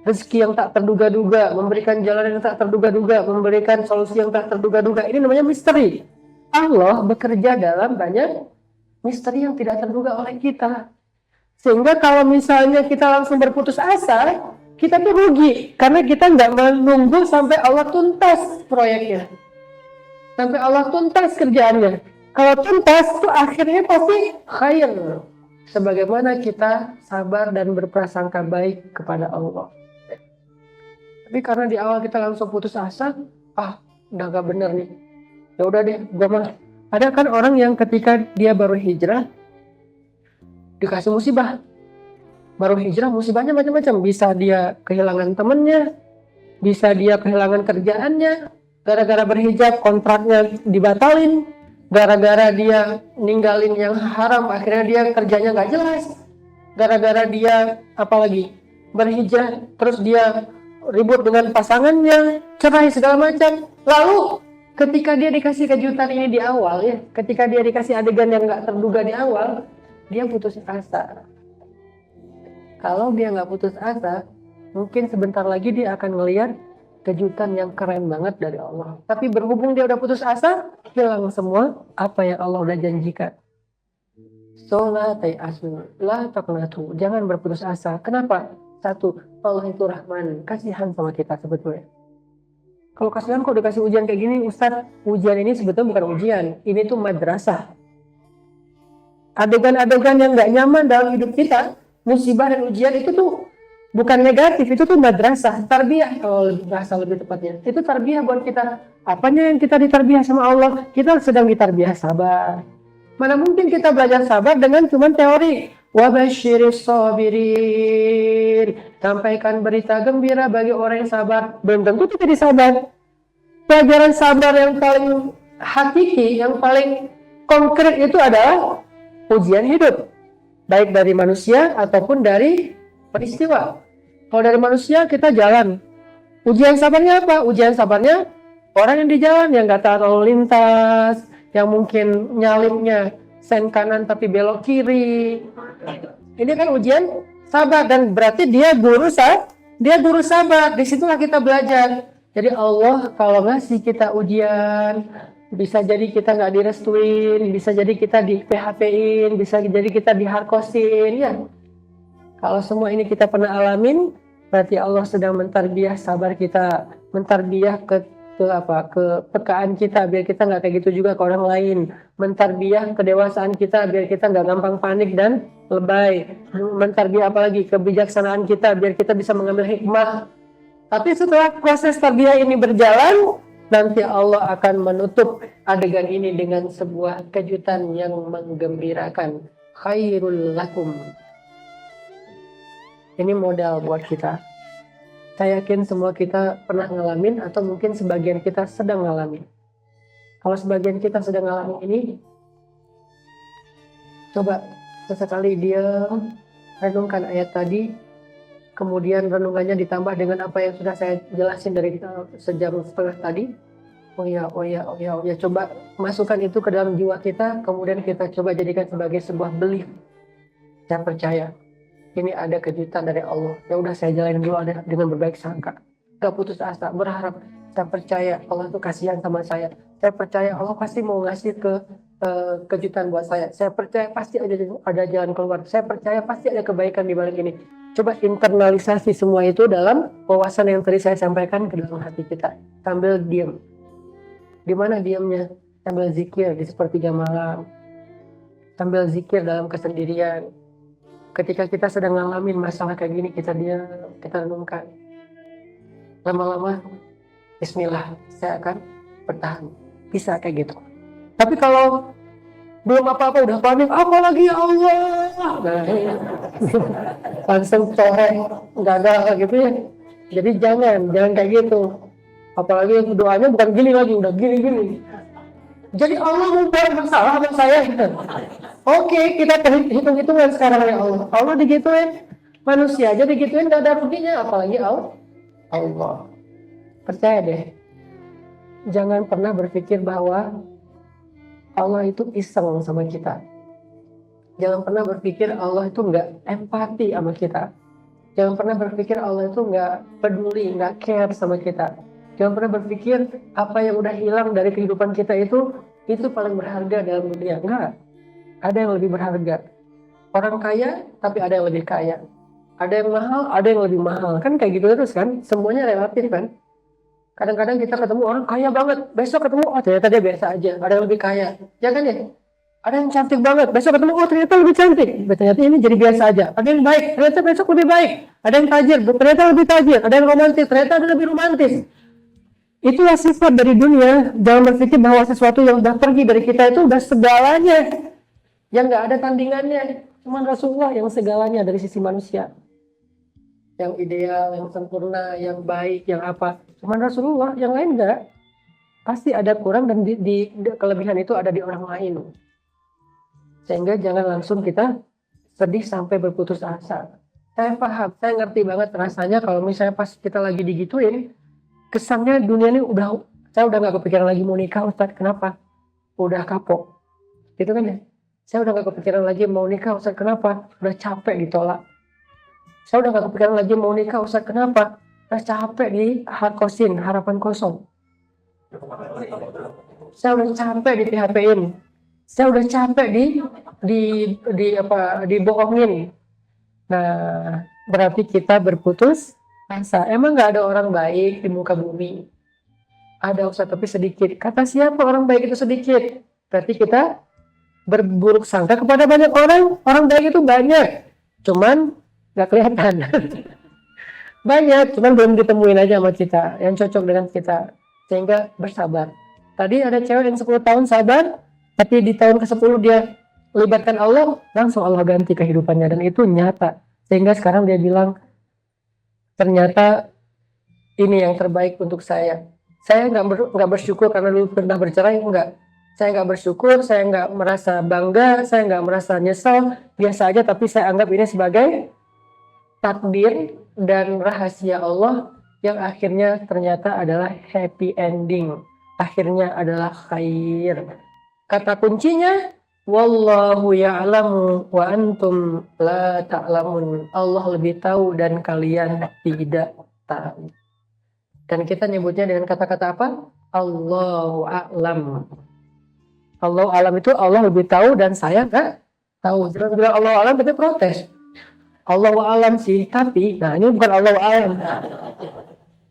rezeki yang tak terduga-duga, memberikan jalan yang tak terduga-duga, memberikan solusi yang tak terduga-duga. Ini namanya misteri. Allah bekerja dalam banyak misteri yang tidak terduga oleh kita. Sehingga kalau misalnya kita langsung berputus asa, kita tuh rugi. Karena kita nggak menunggu sampai Allah tuntas proyeknya. Sampai Allah tuntas kerjaannya. Kalau tuntas, tuh akhirnya pasti khair. Sebagaimana kita sabar dan berprasangka baik kepada Allah. Tapi karena di awal kita langsung putus asa, udah gak bener nih. Ya udah deh, gue mah. Ada kan orang yang ketika dia baru hijrah dikasih musibah. Baru hijrah musibahnya macam-macam. Bisa dia kehilangan temennya, bisa dia kehilangan kerjaannya, gara-gara berhijab kontraknya dibatalin, gara-gara dia ninggalin yang haram akhirnya dia kerjanya gak jelas, gara-gara dia apalagi berhijrah terus dia ribut dengan pasangannya, cerai segala macam. Lalu ketika dia dikasih kejutan ini di awal ya, ketika dia dikasih adegan yang nggak terduga di awal, dia putus asa. Kalau dia nggak putus asa, mungkin sebentar lagi dia akan ngelihat kejutan yang keren banget dari Allah. Tapi berhubung dia udah putus asa, hilang semua apa yang Allah udah janjikan. So la tayasu, la taqnatu. Jangan berputus asa. Kenapa? Satu, Allah itu Rahman, kasihan sama kita sebetulnya. Kalau kasihan kok dikasih ujian kayak gini, Ustaz, ujian ini sebetulnya bukan ujian, ini tuh madrasah. Adegan-adegan yang gak nyaman dalam hidup kita, musibah dan ujian itu tuh bukan negatif, itu tuh madrasah, tarbiyah kalau bahasa lebih tepatnya. Itu tarbiyah buat kita. Apanya yang kita ditarbiyah sama Allah? Kita sedang ditarbiyah sabar. Mana mungkin kita belajar sabar dengan cuma teori. Wabasyiris sabirin, sampaikan berita gembira bagi orang yang sabar. Belum tentu kita disabar. Pelajaran sabar yang paling hakiki, yang paling konkret itu adalah ujian hidup, baik dari manusia ataupun dari peristiwa. Kalau dari manusia kita jalan, ujian sabarnya apa? Ujian sabarnya orang yang di jalan yang nggak tahu lalu lintas, yang mungkin nyalipnya sen kanan tapi belok kiri. Ini kan ujian sabar, dan berarti dia guru sabar. Disitulah kita belajar. Jadi Allah kalau ngasih kita ujian, bisa jadi kita nggak direstuin, bisa jadi kita di PHP-in, bisa jadi kita diharkosin ya. Kalau semua ini kita pernah alamin, berarti Allah sedang mentarbiyah sabar kita, mentarbiyah kepekaan kita biar kita nggak kayak gitu juga ke orang lain, mentarbiyah kedewasaan kita biar kita nggak gampang panik dan lebay, mentarbiyah apalagi kebijaksanaan kita biar kita bisa mengambil hikmah. Tapi setelah proses tarbiyah ini berjalan, nanti Allah akan menutup adegan ini dengan sebuah kejutan yang menggembirakan. Khairul lakum, Ini modal buat kita. Saya yakin semua kita pernah ngalamin atau mungkin sebagian kita sedang ngalamin. Kalau sebagian kita sedang ngalamin ini, coba sesekali dia renungkan ayat tadi, kemudian renungannya ditambah dengan apa yang sudah saya jelasin dari sejam setengah tadi. Oh ya, coba masukkan itu ke dalam jiwa kita, kemudian kita coba jadikan sebagai sebuah belief. Saya percaya ini ada kejutan dari Allah. Ya udah, saya jalanin dulu dengan berbaik sangka. Gak putus asa, berharap. Saya percaya Allah tuh kasihan sama saya. Saya percaya Allah pasti mau ngasih kejutan buat saya. Saya percaya pasti ada jalan keluar. Saya percaya pasti ada kebaikan di balik ini. Coba internalisasi semua itu dalam wawasan yang tadi saya sampaikan ke dalam hati kita. Sambil diam. Di mana diamnya? Sambil zikir di sepertiga malam. Sambil zikir dalam kesendirian. Ketika kita sedang ngalamin masalah kayak gini, kita diam, kita renungkan. Lama-lama, bismillah, saya akan bertahan. Bisa kayak gitu. Tapi kalau belum apa-apa udah panik, apalagi ya Allah. Nah, langsung coreng, gagal gitu ya. Jadi jangan kayak gitu. Apalagi doanya bukan gini lagi, udah gini. Jadi Allah mau buat masalah sama saya. Oke, kita hitung-hitungan sekarang ya Allah. Allah digituin, manusia aja digituin gak ada ruginya, apalagi Allah. Percaya deh. Jangan pernah berpikir bahwa Allah itu iseng sama kita. Jangan pernah berpikir Allah itu nggak empati sama kita. Jangan pernah berpikir Allah itu nggak peduli, nggak care sama kita. Jangan pernah berpikir apa yang udah hilang dari kehidupan kita itu paling berharga dalam dunia. Enggak. Ada yang lebih berharga. Orang kaya, tapi ada yang lebih kaya. Ada yang mahal, ada yang lebih mahal. Kan kayak gitu terus kan. Semuanya relatif kan. Kadang-kadang kita ketemu orang kaya banget. Besok ketemu, oh ternyata dia biasa aja. Ada yang lebih kaya. Ya kan ya? Ada yang cantik banget. Besok ketemu, oh ternyata lebih cantik. Ternyata ini jadi biasa aja. Ada yang baik, ternyata besok lebih baik. Ada yang tajir, ternyata lebih tajir. Ada yang romantis, ternyata ada lebih romantis. Itulah sifat dari dunia. Jangan berpikir bahwa sesuatu yang udah pergi dari kita itu udah segalanya. Yang nggak ada tandingannya. Cuma Rasulullah yang segalanya dari sisi manusia. Yang ideal, yang sempurna, yang baik, yang apa. Cuma Rasulullah, yang lain enggak. Pasti ada kurang dan di kelebihan itu ada di orang lain. Sehingga jangan langsung kita sedih sampai berputus asa. Saya paham, saya ngerti banget rasanya kalau misalnya pas kita lagi digituin, kesannya dunia ini saya udah gak kepikiran lagi mau nikah Ustaz. Kenapa? Udah kapok. Gitu kan ya? Saya udah gak kepikiran lagi mau nikah Ustaz. Kenapa? Udah capek ditolak. Saya udah gak kepikiran lagi mau nikah Ustaz. Kenapa? Udah capek di harkosin, harapan kosong. Saya udah capek di PHP-in. Saya udah capek dibohongin. Nah, berarti kita berputus asa. Emang gak ada orang baik di muka bumi? Ada Ustaz, tapi sedikit. Kata siapa orang baik itu sedikit? Berarti kita berburuk sangka kepada banyak orang. Orang baik itu banyak, cuman gak kelihatan. Banyak, cuman belum ditemuin aja sama kita yang cocok dengan kita. Sehingga bersabar. Tadi ada cewek yang 10 tahun sabar, tapi di tahun ke-10 dia libatkan Allah, langsung Allah ganti kehidupannya, dan itu nyata. Sehingga sekarang dia bilang, ternyata ini yang terbaik untuk saya. Saya nggak bersyukur karena dulu pernah bercerai, enggak. Saya nggak bersyukur, saya nggak merasa bangga, saya nggak merasa nyesal, biasa aja, tapi saya anggap ini sebagai takdir dan rahasia Allah yang akhirnya ternyata adalah happy ending. Akhirnya adalah khair. Kata kuncinya, wallahu ya'lamu wa antum la ta'lamun. Allah lebih tahu dan kalian tidak tahu. Dan kita nyebutnya dengan kata-kata apa? Allahu a'lam. Allah alam itu Allah lebih tahu dan saya nggak tahu. Jangan bilang Allah alam berarti protes. Allah alam sih, tapi nah ini bukan Allah alam.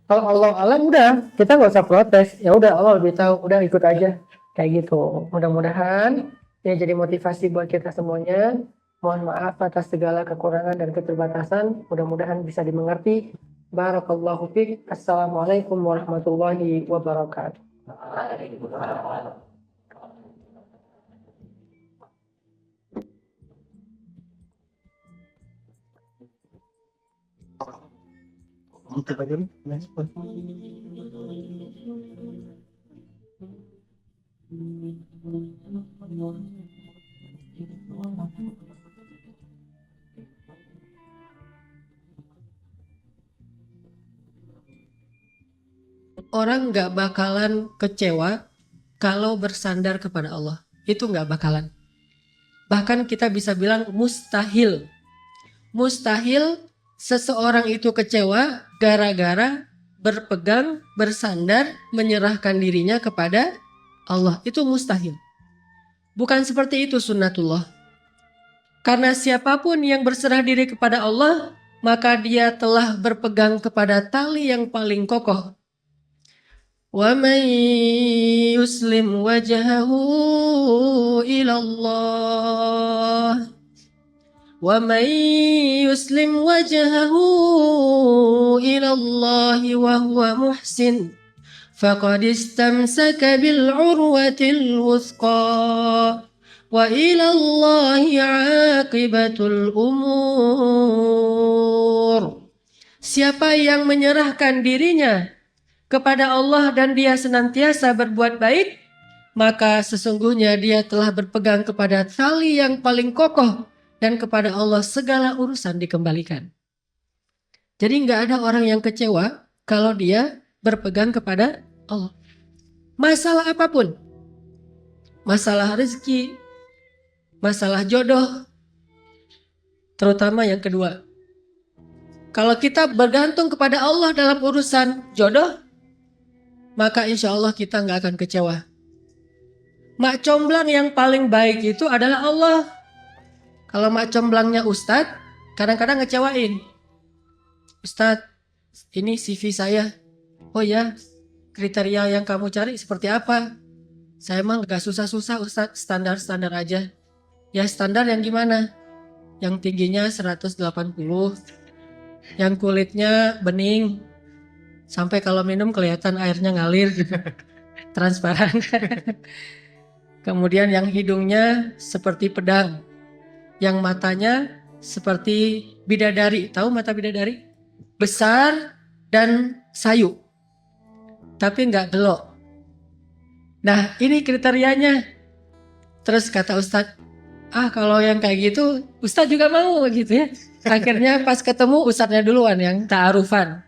Kalau Allah alam udah kita nggak usah protes. Ya udah Allah lebih tahu, udah ikut aja kayak gitu. Mudah-mudahan ini jadi motivasi buat kita semuanya. Mohon maaf atas segala kekurangan dan keterbatasan. Mudah-mudahan bisa dimengerti. Barakallahu fiik. Assalamualaikum warahmatullahi wabarakatuh. Orang nggak bakalan kecewa kalau bersandar kepada Allah. Itu nggak bakalan. Bahkan kita bisa bilang mustahil. Mustahil seseorang itu kecewa gara-gara berpegang, bersandar, menyerahkan dirinya kepada Allah. Itu mustahil. Bukan seperti itu sunnatullah. Karena siapapun yang berserah diri kepada Allah, maka dia telah berpegang kepada tali yang paling kokoh. وَمَنْ يُسْلِمْ وَجْهَهُ إِلَى اللَّهِ وَمَنْ يُسْلِمْ وَجْهَهُ إِلَى اللَّهِ وَهُوَ مُحْسِنٌ فَقَدِ اسْتَمْسَكَ بِالْعُرْوَةِ الْوُثْقَى وَإِلَى اللَّهِ عَاقِبَةُ الْأُمُورِ. Siapa yang menyerahkan dirinya kepada Allah dan dia senantiasa berbuat baik, maka sesungguhnya dia telah berpegang kepada tali yang paling kokoh dan kepada Allah segala urusan dikembalikan. Jadi nggak ada orang yang kecewa kalau dia berpegang kepada Allah. Masalah apapun, masalah rezeki, masalah jodoh, terutama yang kedua. Kalau kita bergantung kepada Allah dalam urusan jodoh, maka insya Allah kita nggak akan kecewa. Mak comblang yang paling baik itu adalah Allah. Kalau mak comblangnya Ustadz, kadang-kadang ngecewain. Ustadz, ini CV saya. Oh ya, kriteria yang kamu cari seperti apa? Saya emang gak susah-susah Ustadz, standar-standar aja. Ya standar yang gimana? Yang tingginya 180, yang kulitnya bening, sampai kalau minum kelihatan airnya ngalir gitu. Transparan. Kemudian yang hidungnya seperti pedang. Yang matanya seperti bidadari. Tahu mata bidadari? Besar dan sayu. Tapi nggak gelok. Nah ini kriterianya. Terus kata Ustadz, kalau yang kayak gitu Ustadz juga mau gitu ya. Akhirnya pas ketemu Ustadznya duluan yang ta'arufan.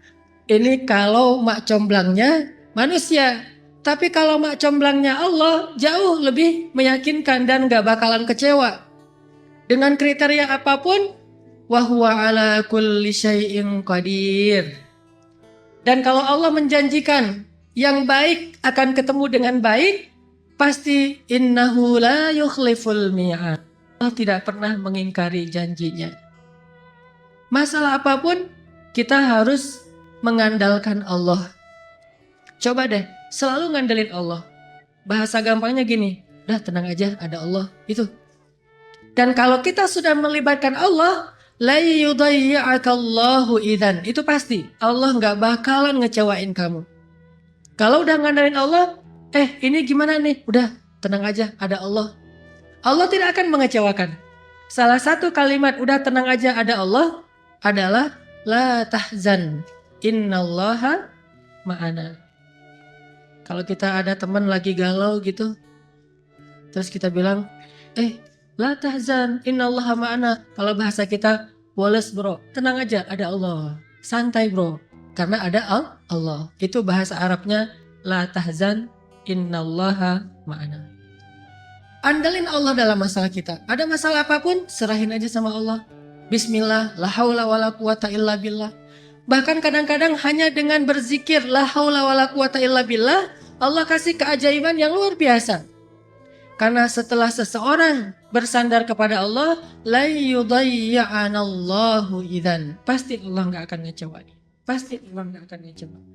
Ini kalau mak comblangnya manusia. Tapi kalau mak comblangnya Allah jauh lebih meyakinkan dan gak bakalan kecewa. Dengan kriteria apapun, wa huwa ala kulli syai'in qadir. Dan kalau Allah menjanjikan yang baik akan ketemu dengan baik, pasti innahu la yukhliful mi'ad. Allah tidak pernah mengingkari janjinya. Masalah apapun kita harus mengandalkan Allah. Coba deh, selalu ngandelin Allah. Bahasa gampangnya gini, dah tenang aja, ada Allah. Itu. Dan kalau kita sudah melibatkan Allah, la yudayya'akallahu idzan. Itu pasti, Allah nggak bakalan ngecewain kamu. Kalau udah ngandelin Allah, ini gimana nih? Udah, tenang aja, ada Allah. Allah tidak akan mengecewakan. Salah satu kalimat udah tenang aja, ada Allah adalah la tahzan. Innallaha ma'ana. Kalau kita ada teman lagi galau gitu, terus kita bilang, la tahzan, innallaha ma'ana. Kalau bahasa kita, woles bro, tenang aja, ada Allah. Santai bro, karena ada Allah. Itu bahasa Arabnya, la tahzan, innallaha ma'ana. Andalin Allah dalam masalah kita. Ada masalah apapun, serahin aja sama Allah. Bismillah, la haula wala quwata illa billah. Bahkan kadang-kadang hanya dengan berzikir la haula wala quwata illa billah, Allah kasih keajaiban yang luar biasa. Karena setelah seseorang bersandar kepada Allah, la yudayya'anallahu idzan. Pasti Allah nggak akan ngecewain. Pasti Allah nggak akan ngecewain.